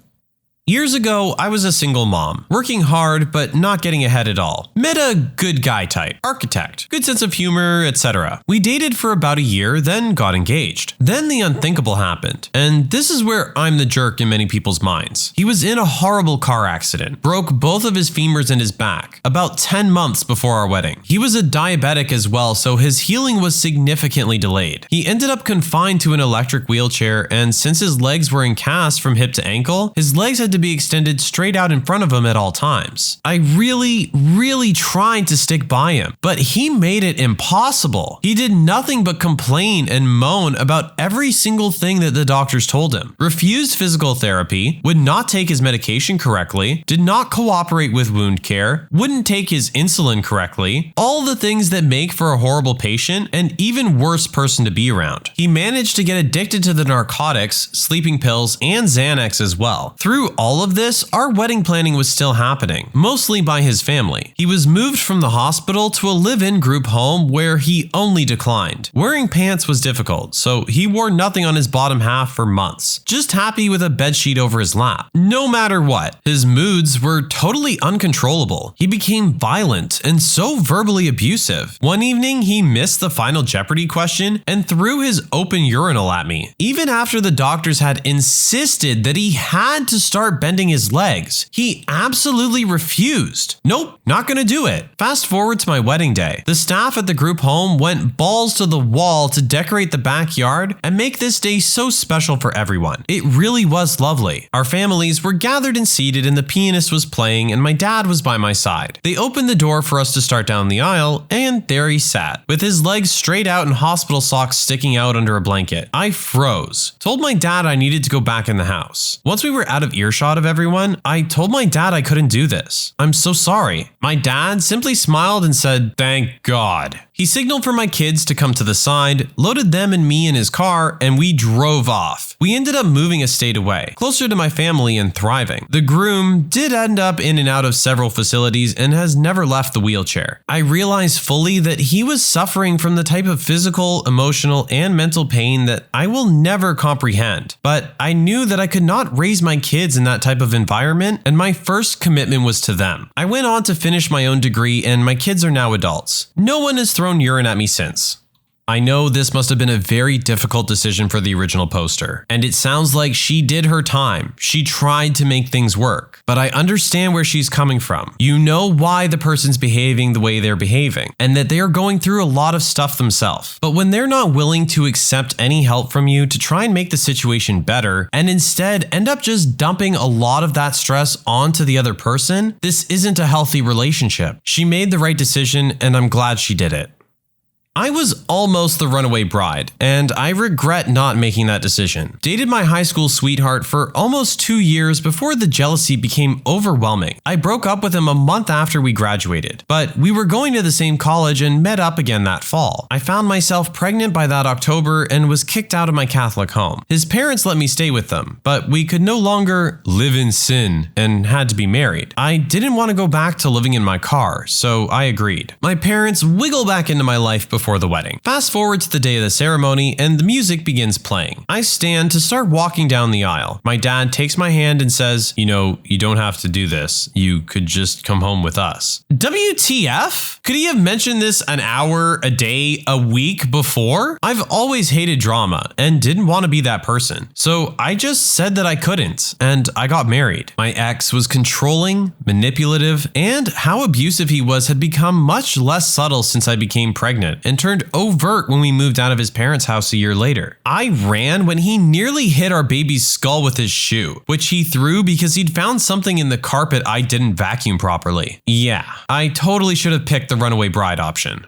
Speaker 8: Years ago, I was a single mom, working hard but not getting ahead at all. Met a good guy type, architect, good sense of humor, etc. We dated for about a year, then got engaged. Then the unthinkable happened, and this is where I'm the jerk in many people's minds. He was in a horrible car accident, broke both of his femurs and his back, about 10 months before our wedding. He was a diabetic as well, so his healing was significantly delayed. He ended up confined to an electric wheelchair, and since his legs were in casts from hip to ankle, his legs had to be extended straight out in front of him at all times. I really tried to stick by him, but he made it impossible. He did nothing but complain and moan about every single thing that the doctors told him. Refused physical therapy, would not take his medication correctly, did not cooperate with wound care, wouldn't take his insulin correctly, all the things that make for a horrible patient and even worse person to be around. He managed to get addicted to the narcotics, sleeping pills, and Xanax as well. Through all of this, our wedding planning was still happening, mostly by his family. He was moved from the hospital to a live-in group home where he only declined. Wearing pants was difficult, so he wore nothing on his bottom half for months, just happy with a bedsheet over his lap. No matter what, his moods were totally uncontrollable. He became violent and so verbally abusive. One evening, he missed the final Jeopardy question and threw his open urinal at me. Even after the doctors had insisted that he had to start bending his legs, he absolutely refused. Nope, not gonna do it. Fast forward to my wedding day. The staff at the group home went balls to the wall to decorate the backyard and make this day so special for everyone. It really was lovely. Our families were gathered and seated and the pianist was playing and my dad was by my side. They opened the door for us to start down the aisle and there he sat, with his legs straight out and hospital socks sticking out under a blanket. I froze. Told my dad I needed to go back in the house. Once we were out of earshot of everyone, I told my dad I couldn't do this. I'm so sorry. My dad simply smiled and said, "Thank God." He signaled for my kids to come to the side, loaded them and me in his car, and we drove off. We ended up moving a state away, closer to my family and thriving. The groom did end up in and out of several facilities and has never left the wheelchair. I realized fully that he was suffering from the type of physical, emotional, and mental pain that I will never comprehend. But I knew that I could not raise my kids in that type of environment, and my first commitment was to them. I went on to finish my own degree, and my kids are now adults. No one has thrown urine at me since. I know this must have been a very difficult decision for the original poster, and it sounds like she did her time. She tried to make things work, but I understand where she's coming from. You know why the person's behaving the way they're behaving, and that they are going through a lot of stuff themselves. But when they're not willing to accept any help from you to try and make the situation better, and instead end up just dumping a lot of that stress onto the other person, this isn't a healthy relationship. She made the right decision, and I'm glad she did it. I was almost the runaway bride, and I regret not making that decision. Dated my high school sweetheart for almost 2 years before the jealousy became overwhelming. I broke up with him a month after we graduated, but we were going to the same college and met up again that fall. I found myself pregnant by that October and was kicked out of my Catholic home. His parents let me stay with them, but we could no longer live in sin and had to be married. I didn't want to go back to living in my car, so I agreed. My parents wiggle back into my life before the wedding. Fast forward to the day of the ceremony and the music begins playing. I stand to start walking down the aisle. My dad takes my hand and says, "You know, you don't have to do this. You could just come home with us." WTF? Could he have mentioned this an hour, a day, a week before? I've always hated drama and didn't want to be that person. So I just said that I couldn't, and I got married. My ex was controlling, manipulative, and how abusive he was had become much less subtle since I became pregnant and turned overt when we moved out of his parents' house a year later. I ran when he nearly hit our baby's skull with his shoe, which he threw because he'd found something in the carpet I didn't vacuum properly. Yeah, I totally should have picked the runaway bride option.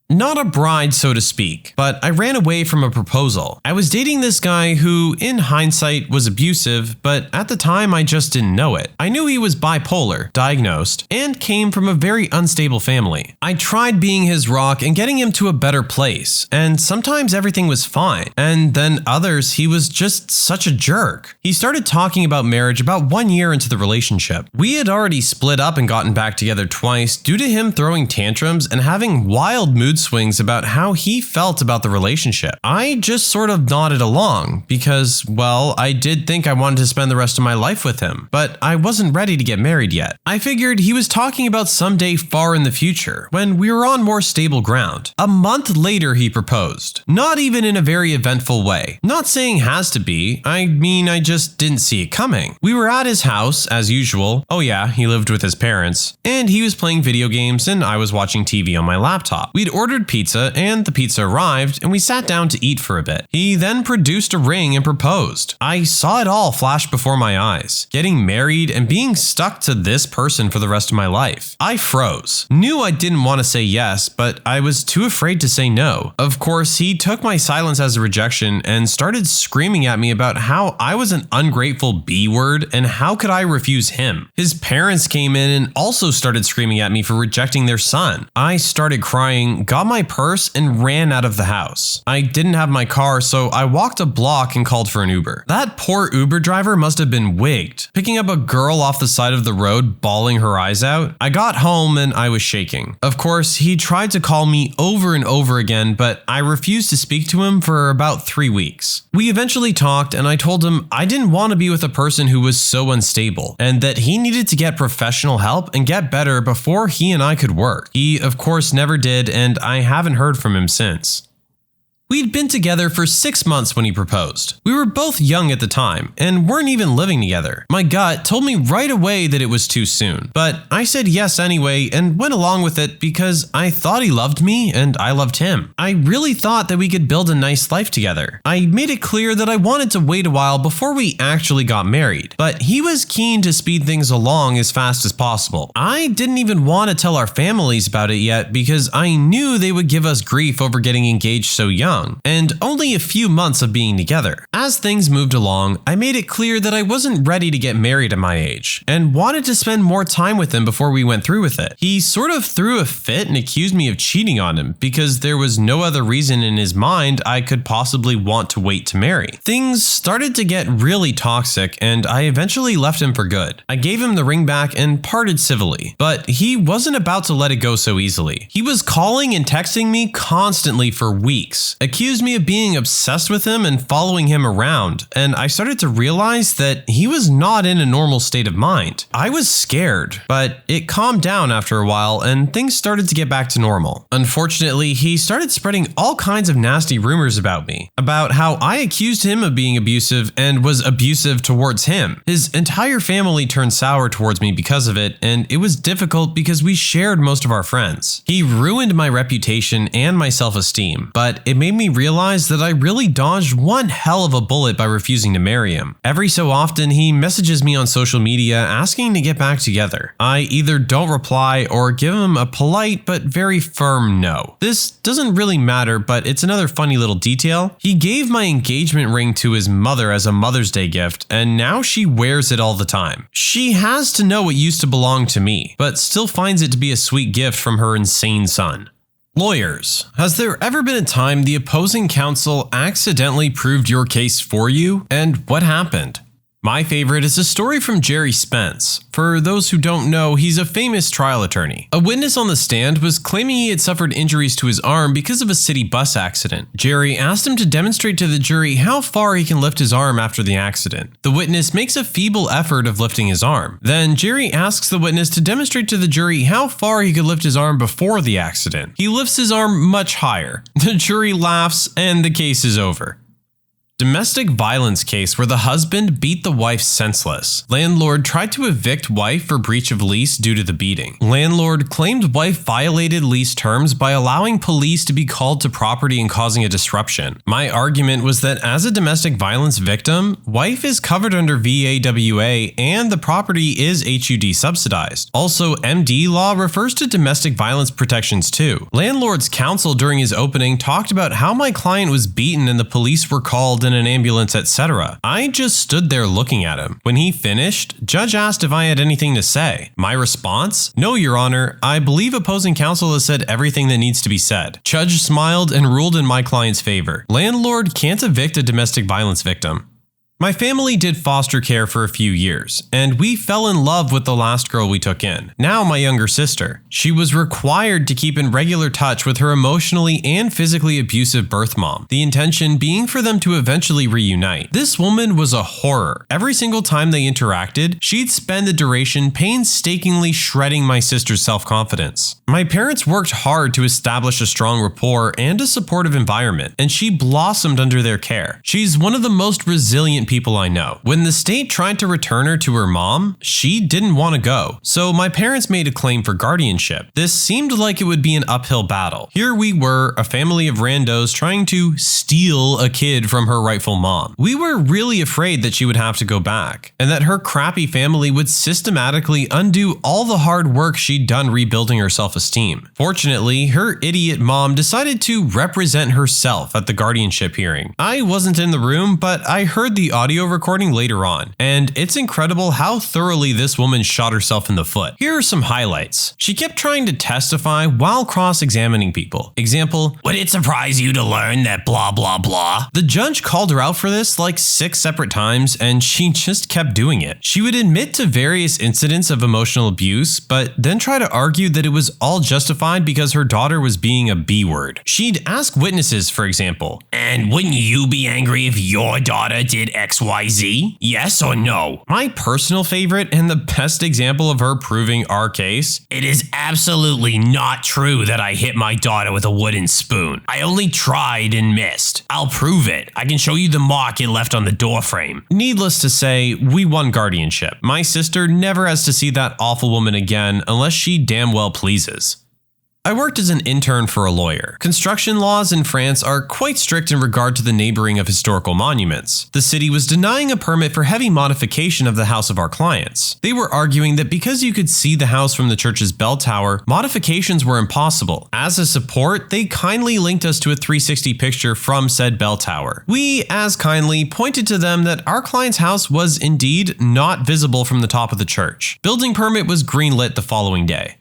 Speaker 8: Not a bride, so to speak, but I ran away from a proposal. I was dating this guy who, in hindsight, was abusive, but at the time I just didn't know it. I knew he was bipolar, diagnosed, and came from a very unstable family. I tried being his rock and getting him to a better place, and sometimes everything was fine, and then others he was just such a jerk. He started talking about marriage about 1 year into the relationship. We had already split up and gotten back together twice due to him throwing tantrums and having wild mood swings about how he felt about the relationship. I just sort of nodded along because, well, I did think I wanted to spend the rest of my life with him, but I wasn't ready to get married yet. I figured he was talking about someday far in the future when we were on more stable ground. A month later, he proposed. Not even in a very eventful way. Not saying has to be. I mean, I just didn't see it coming. We were at his house, as usual. Oh yeah, he lived with his parents. And he was playing video games and I was watching TV on my laptop. We'd ordered pizza and the pizza arrived and we sat down to eat for a bit. He then produced a ring and proposed. I saw it all flash before my eyes. Getting married and being stuck to this person for the rest of my life. I froze. Knew I didn't want to say yes, but I was too afraid to say no. Of course, he took my silence as a rejection and started screaming at me about how I was an ungrateful B-word and how could I refuse him. His parents came in and also started screaming at me for rejecting their son. I started crying, got got my purse, and ran out of the house. I didn't have my car, so I walked a block and called for an Uber. That poor Uber driver must have been wigged, picking up a girl off the side of the road, bawling her eyes out. I got home and I was shaking. Of course, he tried to call me over and over again, but I refused to speak to him for about 3 weeks. We eventually talked, and I told him I didn't want to be with a person who was so unstable, and that he needed to get professional help and get better before he and I could work. He, of course, never did, and I haven't heard from him since. We'd been together for 6 months when he proposed. We were both young at the time and weren't even living together. My gut told me right away that it was too soon, but I said yes anyway and went along with it because I thought he loved me and I loved him. I really thought that we could build a nice life together. I made it clear that I wanted to wait a while before we actually got married, but he was keen to speed things along as fast as possible. I didn't even want to tell our families about it yet because I knew they would give us grief over getting engaged so young, and only a few months of being together. As things moved along, I made it clear that I wasn't ready to get married at my age, and wanted to spend more time with him before we went through with it. He sort of threw a fit and accused me of cheating on him, because there was no other reason in his mind I could possibly want to wait to marry. Things started to get really toxic, and I eventually left him for good. I gave him the ring back and parted civilly, but he wasn't about to let it go so easily. He was calling and texting me constantly for weeks, accused me of being obsessed with him and following him around, and I started to realize that he was not in a normal state of mind. I was scared, but it calmed down after a while and things started to get back to normal. Unfortunately, he started spreading all kinds of nasty rumors about me, about how I accused him of being abusive and was abusive towards him. His entire family turned sour towards me because of it, and it was difficult because we shared most of our friends. He ruined my reputation and my self-esteem, but it made me realize that I really dodged one hell of a bullet by refusing to marry him. Every so often, he messages me on social media asking to get back together. I either don't reply or give him a polite but very firm no. This doesn't really matter, but it's another funny little detail. He gave my engagement ring to his mother as a Mother's Day gift, and now she wears it all the time. She has to know it used to belong to me, but still finds it to be a sweet gift from her insane son. Lawyers, has there ever been a time the opposing counsel accidentally proved your case for you? And what happened? My favorite is a story from Jerry Spence. For those who don't know, he's a famous trial attorney. A witness on the stand was claiming he had suffered injuries to his arm because of a city bus accident. Jerry asked him to demonstrate to the jury how far he can lift his arm after the accident. The witness makes a feeble effort of lifting his arm. Then Jerry asks the witness to demonstrate to the jury how far he could lift his arm before the accident. He lifts his arm much higher. The jury laughs and the case is over. Domestic violence case where the husband beat the wife senseless. Landlord tried to evict wife for breach of lease due to the beating. Landlord claimed wife violated lease terms by allowing police to be called to property and causing a disruption. My argument was that as a domestic violence victim, wife is covered under VAWA and the property is HUD subsidized. Also, MD law refers to domestic violence protections too. Landlord's counsel during his opening talked about how my client was beaten and the police were called in an ambulance, etc. I just stood there looking at him. When he finished, judge asked if I had anything to say. My response? No, Your Honor, I believe opposing counsel has said everything that needs to be said. Judge smiled and ruled in my client's favor. Landlord can't evict a domestic violence victim. My family did foster care for a few years, and we fell in love with the last girl we took in, now my younger sister. She was required to keep in regular touch with her emotionally and physically abusive birth mom, the intention being for them to eventually reunite. This woman was a horror. Every single time they interacted, she'd spend the duration painstakingly shredding my sister's self-confidence. My parents worked hard to establish a strong rapport and a supportive environment, and she blossomed under their care. She's one of the most resilient people I know. When the state tried to return her to her mom, she didn't want to go, so my parents made a claim for guardianship. This seemed like it would be an uphill battle. Here we were, a family of randos trying to steal a kid from her rightful mom. We were really afraid that she would have to go back, and that her crappy family would systematically undo all the hard work she'd done rebuilding her self-esteem. Fortunately, her idiot mom decided to represent herself at the guardianship hearing. I wasn't in the room, but I heard the audio recording later on, and it's incredible how thoroughly this woman shot herself in the foot. Here are some highlights. She kept trying to testify while cross-examining people. Example, would it surprise you to learn that blah blah blah? The judge called her out for this like 6 separate times, and she just kept doing it. She would admit to various incidents of emotional abuse, but then try to argue that it was all justified because her daughter was being a B-word. She'd ask witnesses, for example, and wouldn't you be angry if your daughter did XYZ? Yes or no? My personal favorite and the best example of her proving our case, it is absolutely not true that I hit my daughter with a wooden spoon. I only tried and missed. I'll prove it. I can show you the mark it left on the doorframe. Needless to say, we won guardianship. My sister never has to see that awful woman again unless she damn well pleases. I worked as an intern for a lawyer. Construction laws in France are quite strict in regard to the neighboring of historical monuments. The city was denying a permit for heavy modification of the house of our clients. They were arguing that because you could see the house from the church's bell tower, modifications were impossible. As a support, they kindly linked us to a 360 picture from said bell tower. We, as kindly, pointed to them that our client's house was indeed not visible from the top of the church. Building permit was greenlit the following day.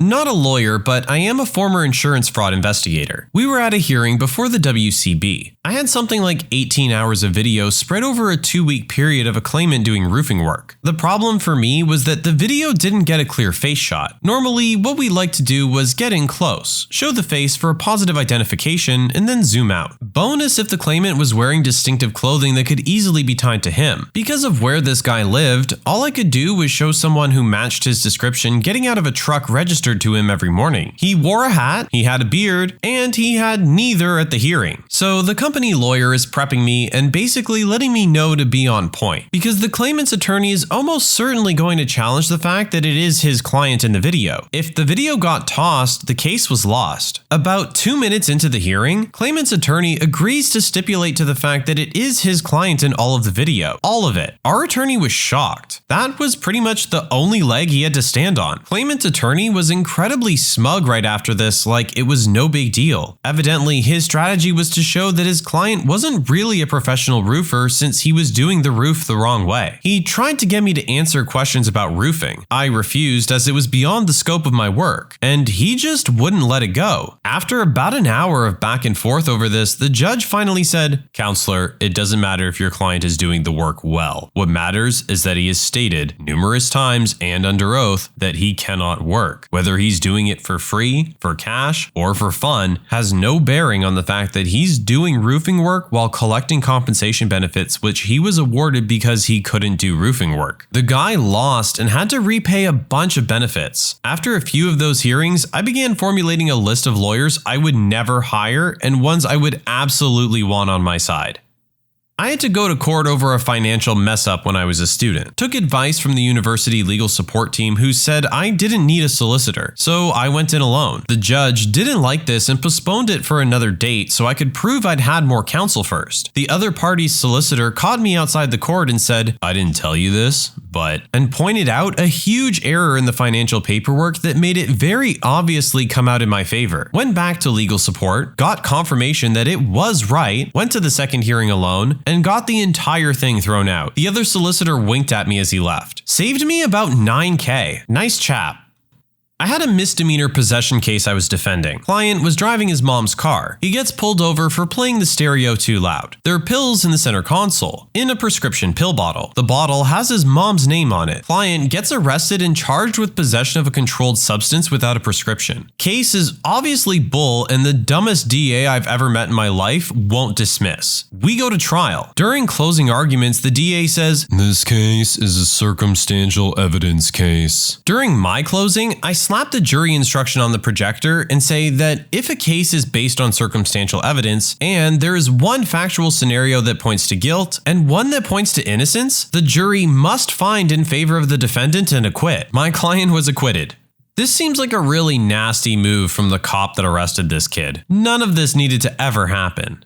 Speaker 8: Not a lawyer, but I am a former insurance fraud investigator. We were at a hearing before the WCB. I had something like 18 hours of video spread over a 2-week period of a claimant doing roofing work. The problem for me was that the video didn't get a clear face shot. Normally, what we like to do was get in close, show the face for a positive identification, and then zoom out. Bonus if the claimant was wearing distinctive clothing that could easily be tied to him. Because of where this guy lived, all I could do was show someone who matched his description getting out of a truck registered to him every morning. He wore a hat, he had a beard, and he had neither at the hearing. So the company lawyer is prepping me and basically letting me know to be on point, because the claimant's attorney is almost certainly going to challenge the fact that it is his client in the video. If the video got tossed, the case was lost. About 2 minutes into the hearing, claimant's attorney agrees to stipulate to the fact that it is his client in all of the video. All of it. Our attorney was shocked. That was pretty much the only leg he had to stand on. Claimant's attorney was incredibly smug right after this, like it was no big deal. Evidently, his strategy was to show that his client wasn't really a professional roofer since he was doing the roof the wrong way. He tried to get me to answer questions about roofing. I refused as it was beyond the scope of my work, and he just wouldn't let it go. After about an hour of back and forth over this, the judge finally said, "Counselor, it doesn't matter if your client is doing the work well. What matters is that he has stated numerous times and under oath that he cannot work. Whether he's doing it for free, for cash, or for fun has no bearing on the fact that he's doing roofing work while collecting compensation benefits which he was awarded because he couldn't do roofing work." The guy lost and had to repay a bunch of benefits. After a few of those hearings, I began formulating a list of lawyers I would never hire and ones I would absolutely want on my side. I had to go to court over a financial mess up when I was a student. Took advice from the university legal support team who said I didn't need a solicitor, so I went in alone. The judge didn't like this and postponed it for another date so I could prove I'd had more counsel first. The other party's solicitor caught me outside the court and said, "I didn't tell you this, but," and pointed out a huge error in the financial paperwork that made it very obviously come out in my favor. Went back to legal support, got confirmation that it was right, went to the second hearing alone, and got the entire thing thrown out. The other solicitor winked at me as he left. Saved me about $9K. Nice chap. I had a misdemeanor possession case I was defending. Client was driving his mom's car. He gets pulled over for playing the stereo too loud. There are pills in the center console, in a prescription pill bottle. The bottle has his mom's name on it. Client gets arrested and charged with possession of a controlled substance without a prescription. Case is obviously bull, and the dumbest DA I've ever met in my life won't dismiss. We go to trial. During closing arguments, the DA says, "This case is a circumstantial evidence case." During my closing, I slap the jury instruction on the projector and say that if a case is based on circumstantial evidence and there is one factual scenario that points to guilt and one that points to innocence, the jury must find in favor of the defendant and acquit. My client was acquitted. This seems like a really nasty move from the cop that arrested this kid. None of this needed to ever happen.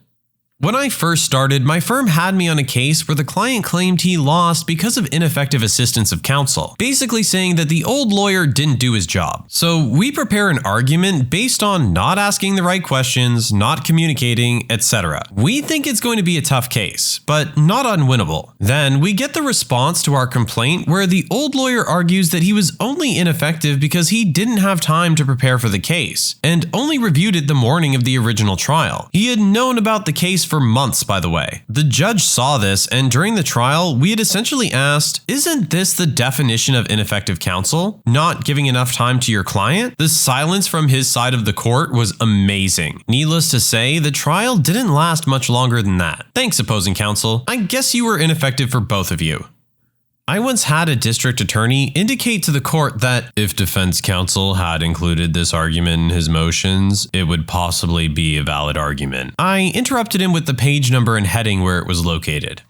Speaker 8: When I first started, my firm had me on a case where the client claimed he lost because of ineffective assistance of counsel, basically saying that the old lawyer didn't do his job. So we prepare an argument based on not asking the right questions, not communicating, etc. We think it's going to be a tough case, but not unwinnable. Then we get the response to our complaint where the old lawyer argues that he was only ineffective because he didn't have time to prepare for the case, and only reviewed it the morning of the original trial. He had known about the case for months, by the way. The judge saw this, and during the trial, we had essentially asked, isn't this the definition of ineffective counsel? Not giving enough time to your client? The silence from his side of the court was amazing. Needless to say, the trial didn't last much longer than that. Thanks, opposing counsel. I guess you were ineffective for both of you. I once had a district attorney indicate to the court that if defense counsel had included this argument in his motions, it would possibly be a valid argument. I interrupted him with the page number and heading where it was located.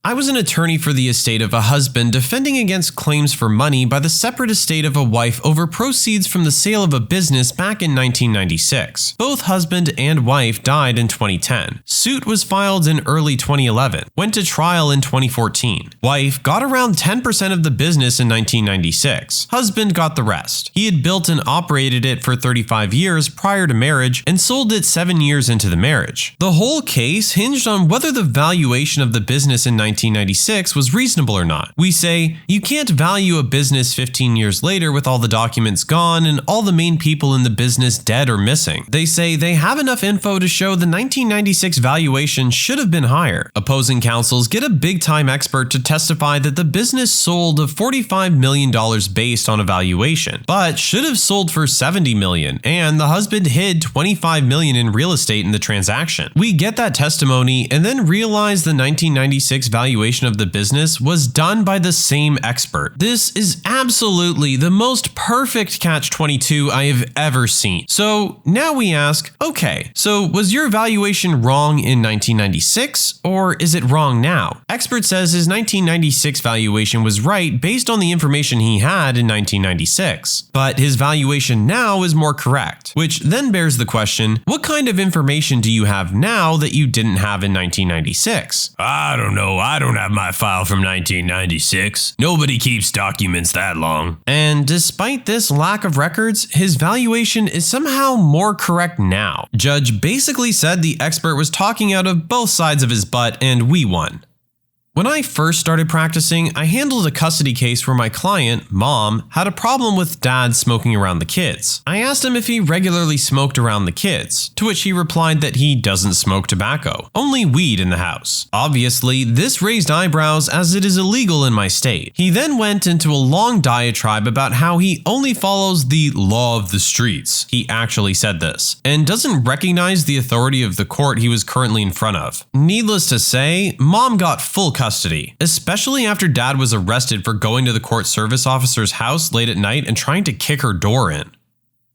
Speaker 8: I was an attorney for the estate of a husband defending against claims for money by the separate estate of a wife over proceeds from the sale of a business back in 1996. Both husband and wife died in 2010. Suit was filed in early 2011. Went to trial in 2014. Wife got around 10% of the business in 1996. Husband got the rest. He had built and operated it for 35 years prior to marriage and sold it 7 years into the marriage. The whole case hinged on whether the valuation of the business in 1996 was reasonable or not. We say, you can't value a business 15 years later with all the documents gone and all the main people in the business dead or missing. They say they have enough info to show the 1996 valuation should have been higher. Opposing counsels get a big-time expert to testify that the business sold of $45 million based on a valuation, but should have sold for $70 million, and the husband hid $25 million in real estate in the transaction. We get that testimony and then realize the 1996 valuation of the business was done by the same expert. This is absolutely the most perfect catch-22 I have ever seen. So now we ask, okay, so was your valuation wrong in 1996 or is it wrong now? Expert says his 1996 valuation was right based on the information he had in 1996, but his valuation now is more correct, which then bears the question, what kind of information do you have now that you didn't have in 1996?
Speaker 9: I don't know. I don't have my file from 1996. Nobody keeps documents that long.
Speaker 8: And despite this lack of records, his valuation is somehow more correct now. Judge basically said the expert was talking out of both sides of his butt and we won. When I first started practicing, I handled a custody case where my client, mom, had a problem with dad smoking around the kids. I asked him if he regularly smoked around the kids, to which he replied that he doesn't smoke tobacco, only weed in the house. Obviously, this raised eyebrows as it is illegal in my state. He then went into a long diatribe about how he only follows the law of the streets, he actually said this, and doesn't recognize the authority of the court he was currently in front of. Needless to say, mom got full custody, especially after dad was arrested for going to the court service officer's house late at night and trying to kick her door in.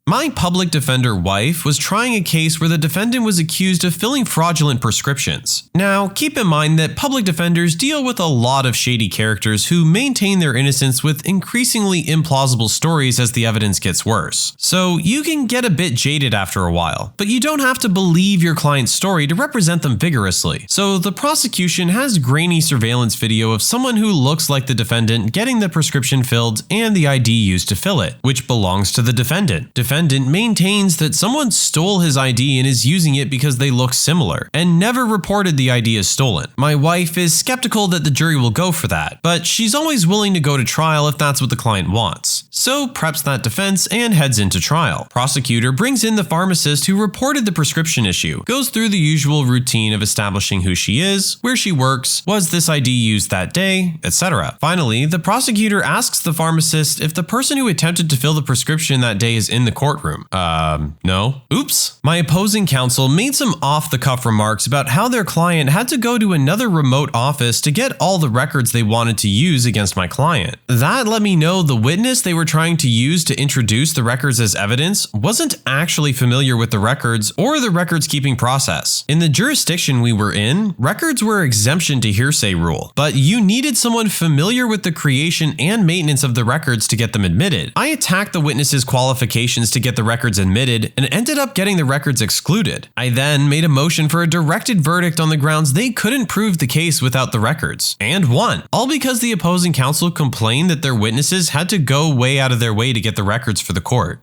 Speaker 8: My public defender wife was trying a case where the defendant was accused of filling fraudulent prescriptions. Now, keep in mind that public defenders deal with a lot of shady characters who maintain their innocence with increasingly implausible stories as the evidence gets worse. So you can get a bit jaded after a while, but you don't have to believe your client's story to represent them vigorously. So the prosecution has grainy surveillance video of someone who looks like the defendant getting the prescription filled and the ID used to fill it, which belongs to the defendant. Defendant maintains that someone stole his ID and is using it because they look similar, and never reported the ID as stolen. My wife is skeptical that the jury will go for that, but she's always willing to go to trial if that's what the client wants. So preps that defense and heads into trial. Prosecutor brings in the pharmacist who reported the prescription issue, goes through the usual routine of establishing who she is, where she works, was this ID used that day, etc. Finally, the prosecutor asks the pharmacist if the person who attempted to fill the prescription that day is in the courtroom. No. Oops. My opposing counsel made some off-the-cuff remarks about how their client had to go to another remote office to get all the records they wanted to use against my client. That let me know the witness they were trying to use to introduce the records as evidence wasn't actually familiar with the records or the records-keeping process. In the jurisdiction we were in, records were exemption to hearsay rule, but you needed someone familiar with the creation and maintenance of the records to get them admitted. I attacked the witness's qualifications witnesses to get the records admitted and ended up getting the records excluded. I then made a motion for a directed verdict on the grounds they couldn't prove the case without the records, and won, all because the opposing counsel complained that their witnesses had to go way out of their way to get the records for the court.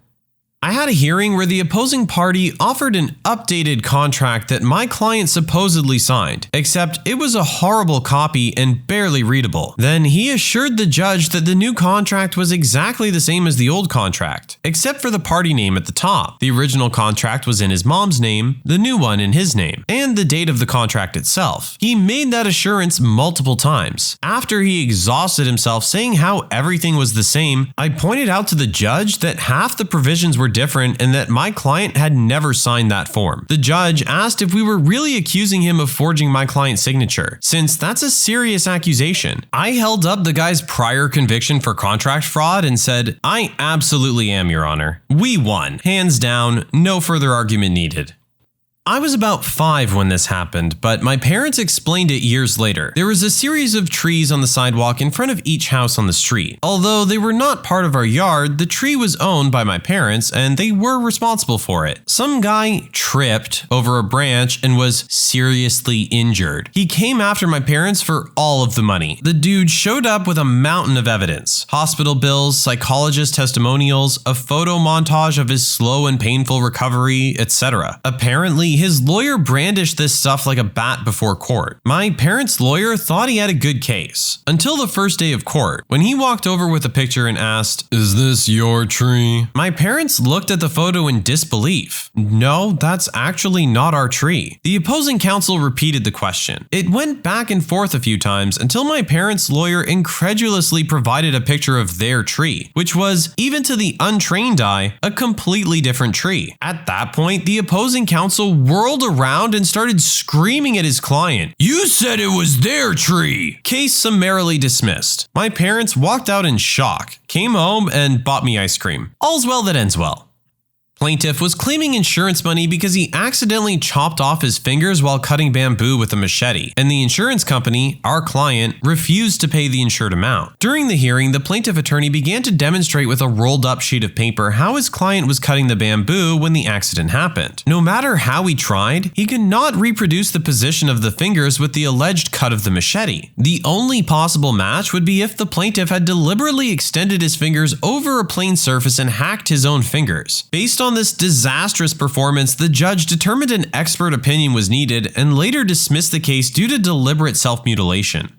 Speaker 8: I had a hearing where the opposing party offered an updated contract that my client supposedly signed, except it was a horrible copy and barely readable. Then he assured the judge that the new contract was exactly the same as the old contract, except for the party name at the top. The original contract was in his mom's name, the new one in his name, and the date of the contract itself. He made that assurance multiple times. After he exhausted himself saying how everything was the same, I pointed out to the judge that half the provisions were different and that my client had never signed that form. The judge asked if we were really accusing him of forging my client's signature, since that's a serious accusation. I held up the guy's prior conviction for contract fraud and said, "I absolutely am, Your Honor. We won. Hands down, no further argument needed." I was about 5 when this happened, but my parents explained it years later. There was a series of trees on the sidewalk in front of each house on the street. Although they were not part of our yard, the tree was owned by my parents and they were responsible for it. Some guy tripped over a branch and was seriously injured. He came after my parents for all of the money. The dude showed up with a mountain of evidence: hospital bills, psychologist testimonials, a photo montage of his slow and painful recovery, etc. Apparently, his lawyer brandished this stuff like a bat before court. My parents' lawyer thought he had a good case, until the first day of court, when he walked over with a picture and asked, "Is this your tree?" My parents looked at the photo in disbelief. "No, that's actually not our tree." The opposing counsel repeated the question. It went back and forth a few times until my parents' lawyer incredulously provided a picture of their tree, which was, even to the untrained eye, a completely different tree. At that point, the opposing counsel whirled around and started screaming at his client, "You said it was their tree!" Case summarily dismissed. My parents walked out in shock, came home, and bought me ice cream. All's well that ends well. Plaintiff was claiming insurance money because he accidentally chopped off his fingers while cutting bamboo with a machete, and the insurance company, our client, refused to pay the insured amount. During the hearing, the plaintiff attorney began to demonstrate with a rolled up sheet of paper how his client was cutting the bamboo when the accident happened. No matter how he tried, he could not reproduce the position of the fingers with the alleged cut of the machete. The only possible match would be if the plaintiff had deliberately extended his fingers over a plane surface and hacked his own fingers. Based on this disastrous performance, the judge determined an expert opinion was needed and later dismissed the case due to deliberate self-mutilation.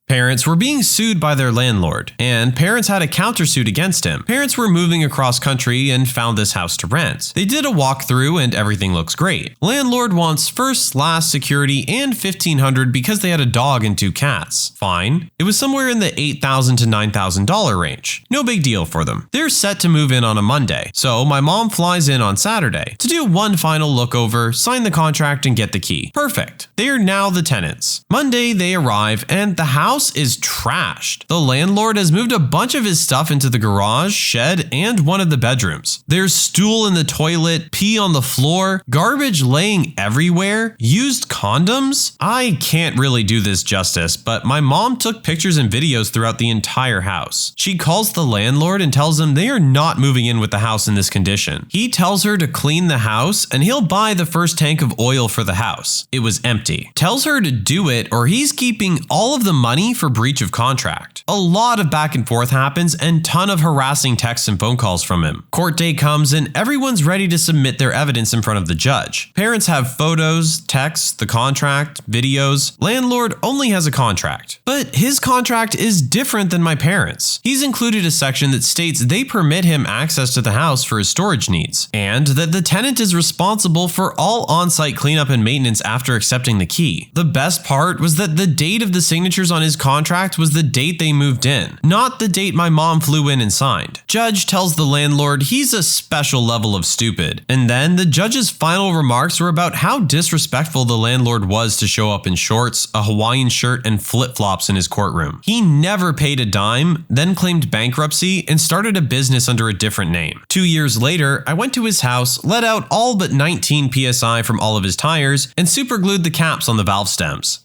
Speaker 8: Parents were being sued by their landlord, and parents had a countersuit against him. Parents were moving across country and found this house to rent. They did a walkthrough and everything looks great. Landlord wants first, last, security, and $1,500 because they had a dog and 2 cats. Fine. It was somewhere in the $8,000 to $9,000 range. No big deal for them. They're set to move in on a Monday, so my mom flies in on Saturday to do one final look over, sign the contract, and get the key. Perfect. They are now the tenants. Monday they arrive and the house is trashed. The landlord has moved a bunch of his stuff into the garage, shed, and one of the bedrooms. There's stool in the toilet, pee on the floor, garbage laying everywhere, used condoms. I can't really do this justice, but my mom took pictures and videos throughout the entire house. She calls the landlord and tells him they are not moving in with the house in this condition. He tells her to clean the house and he'll buy the first tank of oil for the house. It was empty. Tells her to do it or he's keeping all of the money for breach of contract. A lot of back and forth happens and ton of harassing texts and phone calls from him. Court day comes and everyone's ready to submit their evidence in front of the judge. Parents have photos, texts, the contract, videos. Landlord only has a contract. But his contract is different than my parents'. He's included a section that states they permit him access to the house for his storage needs, and that the tenant is responsible for all on-site cleanup and maintenance after accepting the key. The best part was that the date of the signatures on his contract was the date they moved in, not the date my mom flew in and signed. Judge tells the landlord he's a special level of stupid, and then the judge's final remarks were about how disrespectful the landlord was to show up in shorts, a Hawaiian shirt, and flip-flops in his courtroom. He never paid a dime, then claimed bankruptcy, and started a business under a different name. 2 years later, I went to his house, let out all but 19 PSI from all of his tires, and superglued the caps on the valve stems.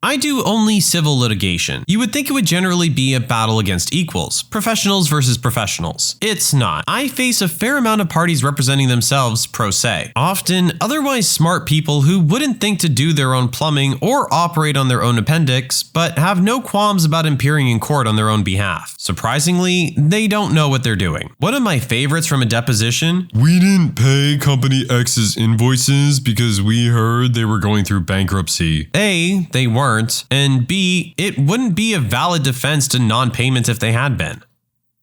Speaker 8: I do only civil litigation. You would think it would generally be a battle against equals, professionals versus professionals. It's not. I face a fair amount of parties representing themselves pro se, often otherwise smart people who wouldn't think to do their own plumbing or operate on their own appendix, but have no qualms about appearing in court on their own behalf. Surprisingly, they don't know what they're doing. One of my favorites from a deposition: "We didn't pay Company X's invoices because we heard they were going through bankruptcy." A, they weren't, and B, it wouldn't be a valid defense to non-payment if they had been.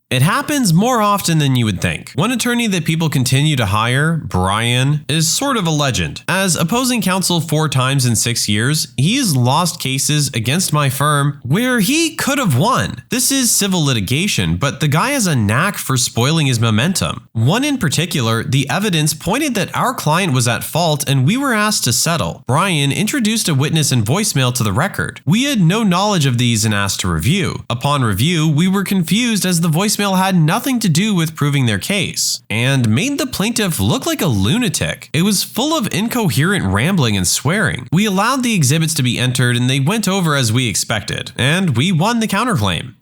Speaker 8: It happens more often than you would think. One attorney that people continue to hire, Brian, is sort of a legend. As opposing counsel 4 times in 6 years, he's lost cases against my firm where he could have won. This is civil litigation, but the guy has a knack for spoiling his momentum. One in particular, the evidence pointed that our client was at fault and we were asked to settle. Brian introduced a witness and voicemail to the record. We had no knowledge of these and asked to review. Upon review, we were confused as the voicemail had nothing to do with proving their case, and made the plaintiff look like a lunatic. It was full of incoherent rambling and swearing. We allowed the exhibits to be entered and they went over as we expected, and we won the counterclaim.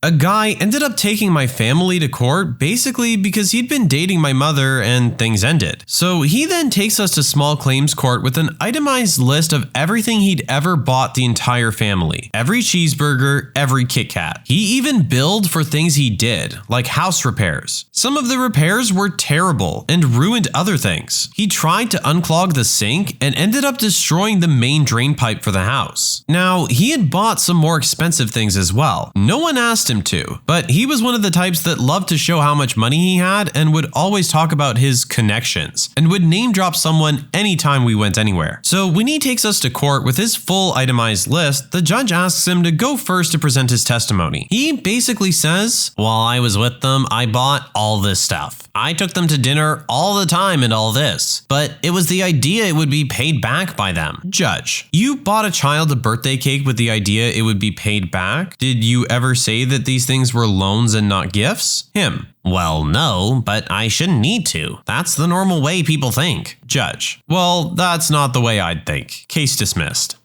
Speaker 8: A guy ended up taking my family to court basically because he'd been dating my mother and things ended. So he then takes us to small claims court with an itemized list of everything he'd ever bought the entire family. Every cheeseburger, every Kit Kat. He even billed for things he did, like house repairs. Some of the repairs were terrible and ruined other things. He tried to unclog the sink and ended up destroying the main drain pipe for the house. Now, he had bought some more expensive things as well. No one asked him to, but he was one of the types that loved to show how much money he had and would always talk about his connections and would name drop someone anytime we went anywhere. So when he takes us to court with his full itemized list, the judge asks him to go first to present his testimony. He basically says, "While I was with them, I bought all this stuff. I took them to dinner all the time and all this, but it was the idea it would be paid back by them." Judge, you bought a child a birthday cake with the idea it would be paid back? Did you ever say that these things were loans and not gifts? Him, well, no, but I shouldn't need to. That's the normal way people think. Judge, well, that's not the way I'd think. Case dismissed.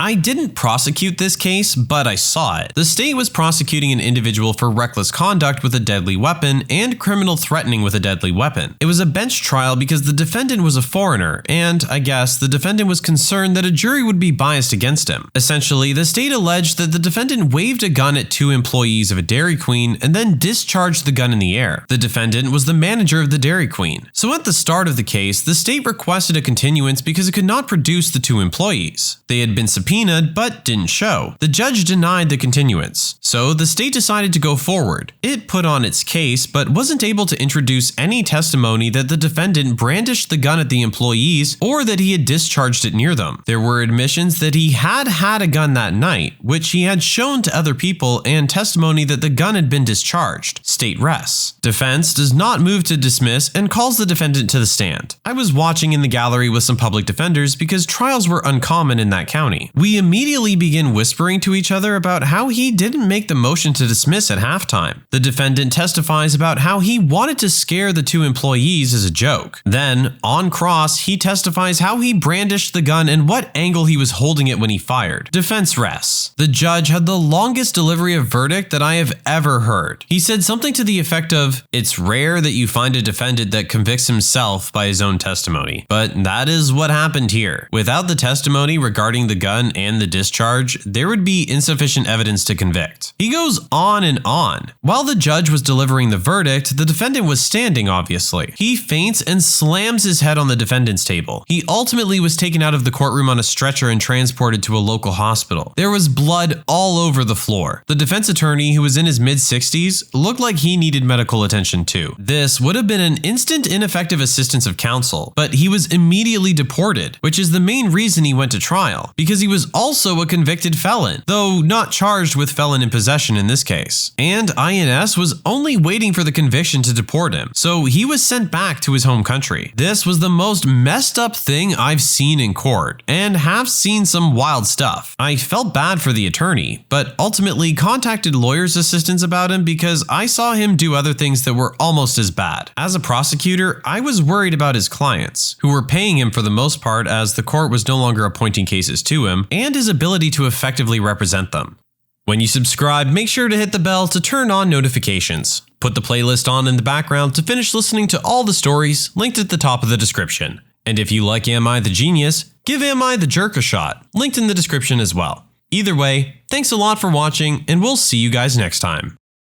Speaker 8: I didn't prosecute this case, but I saw it. The state was prosecuting an individual for reckless conduct with a deadly weapon and criminal threatening with a deadly weapon. It was a bench trial because the defendant was a foreigner, and I guess the defendant was concerned that a jury would be biased against him. Essentially, the state alleged that the defendant waved a gun at 2 employees of a Dairy Queen and then discharged the gun in the air. The defendant was the manager of the Dairy Queen. So at the start of the case, the state requested a continuance because it could not produce the 2 employees. They had been subpoenaed but didn't show. The judge denied the continuance, so the state decided to go forward. It put on its case but wasn't able to introduce any testimony that the defendant brandished the gun at the employees or that he had discharged it near them. There were admissions that he had had a gun that night, which he had shown to other people, and testimony that the gun had been discharged. State rests. Defense does not move to dismiss and calls the defendant to the stand. I was watching in the gallery with some public defenders because trials were uncommon in that county. We immediately begin whispering to each other about how he didn't make the motion to dismiss at halftime. The defendant testifies about how he wanted to scare the 2 employees as a joke. Then, on cross, he testifies how he brandished the gun and what angle he was holding it when he fired. Defense rests. The judge had the longest delivery of verdict that I have ever heard. He said something to the effect of, "It's rare that you find a defendant that convicts himself by his own testimony, but that is what happened here. Without the testimony regarding the gun and the discharge, there would be insufficient evidence to convict." He goes on and on. While the judge was delivering the verdict, the defendant was standing, obviously. He faints and slams his head on the defendant's table. He ultimately was taken out of the courtroom on a stretcher and transported to a local hospital. There was blood all over the floor. The defense attorney, who was in his mid-60s, looked like he needed medical attention too. This would have been an instant ineffective assistance of counsel, but he was immediately deported, which is the main reason he went to trial, because he was also a convicted felon, though not charged with felon in possession in this case. And INS was only waiting for the conviction to deport him, so he was sent back to his home country. This was the most messed up thing I've seen in court, and have seen some wild stuff. I felt bad for the attorney, but ultimately contacted lawyers' assistants about him because I saw him do other things that were almost as bad. As a prosecutor, I was worried about his clients, who were paying him for the most part as the court was no longer appointing cases to him, and his ability to effectively represent them. When you subscribe, make sure to hit the bell to turn on notifications. Put the playlist on in the background to finish listening to all the stories linked at the top of the description. And if you like Am I the Genius, give Am I the Jerk a shot, linked in the description as well. Either way, thanks a lot for watching, and we'll see you guys next time.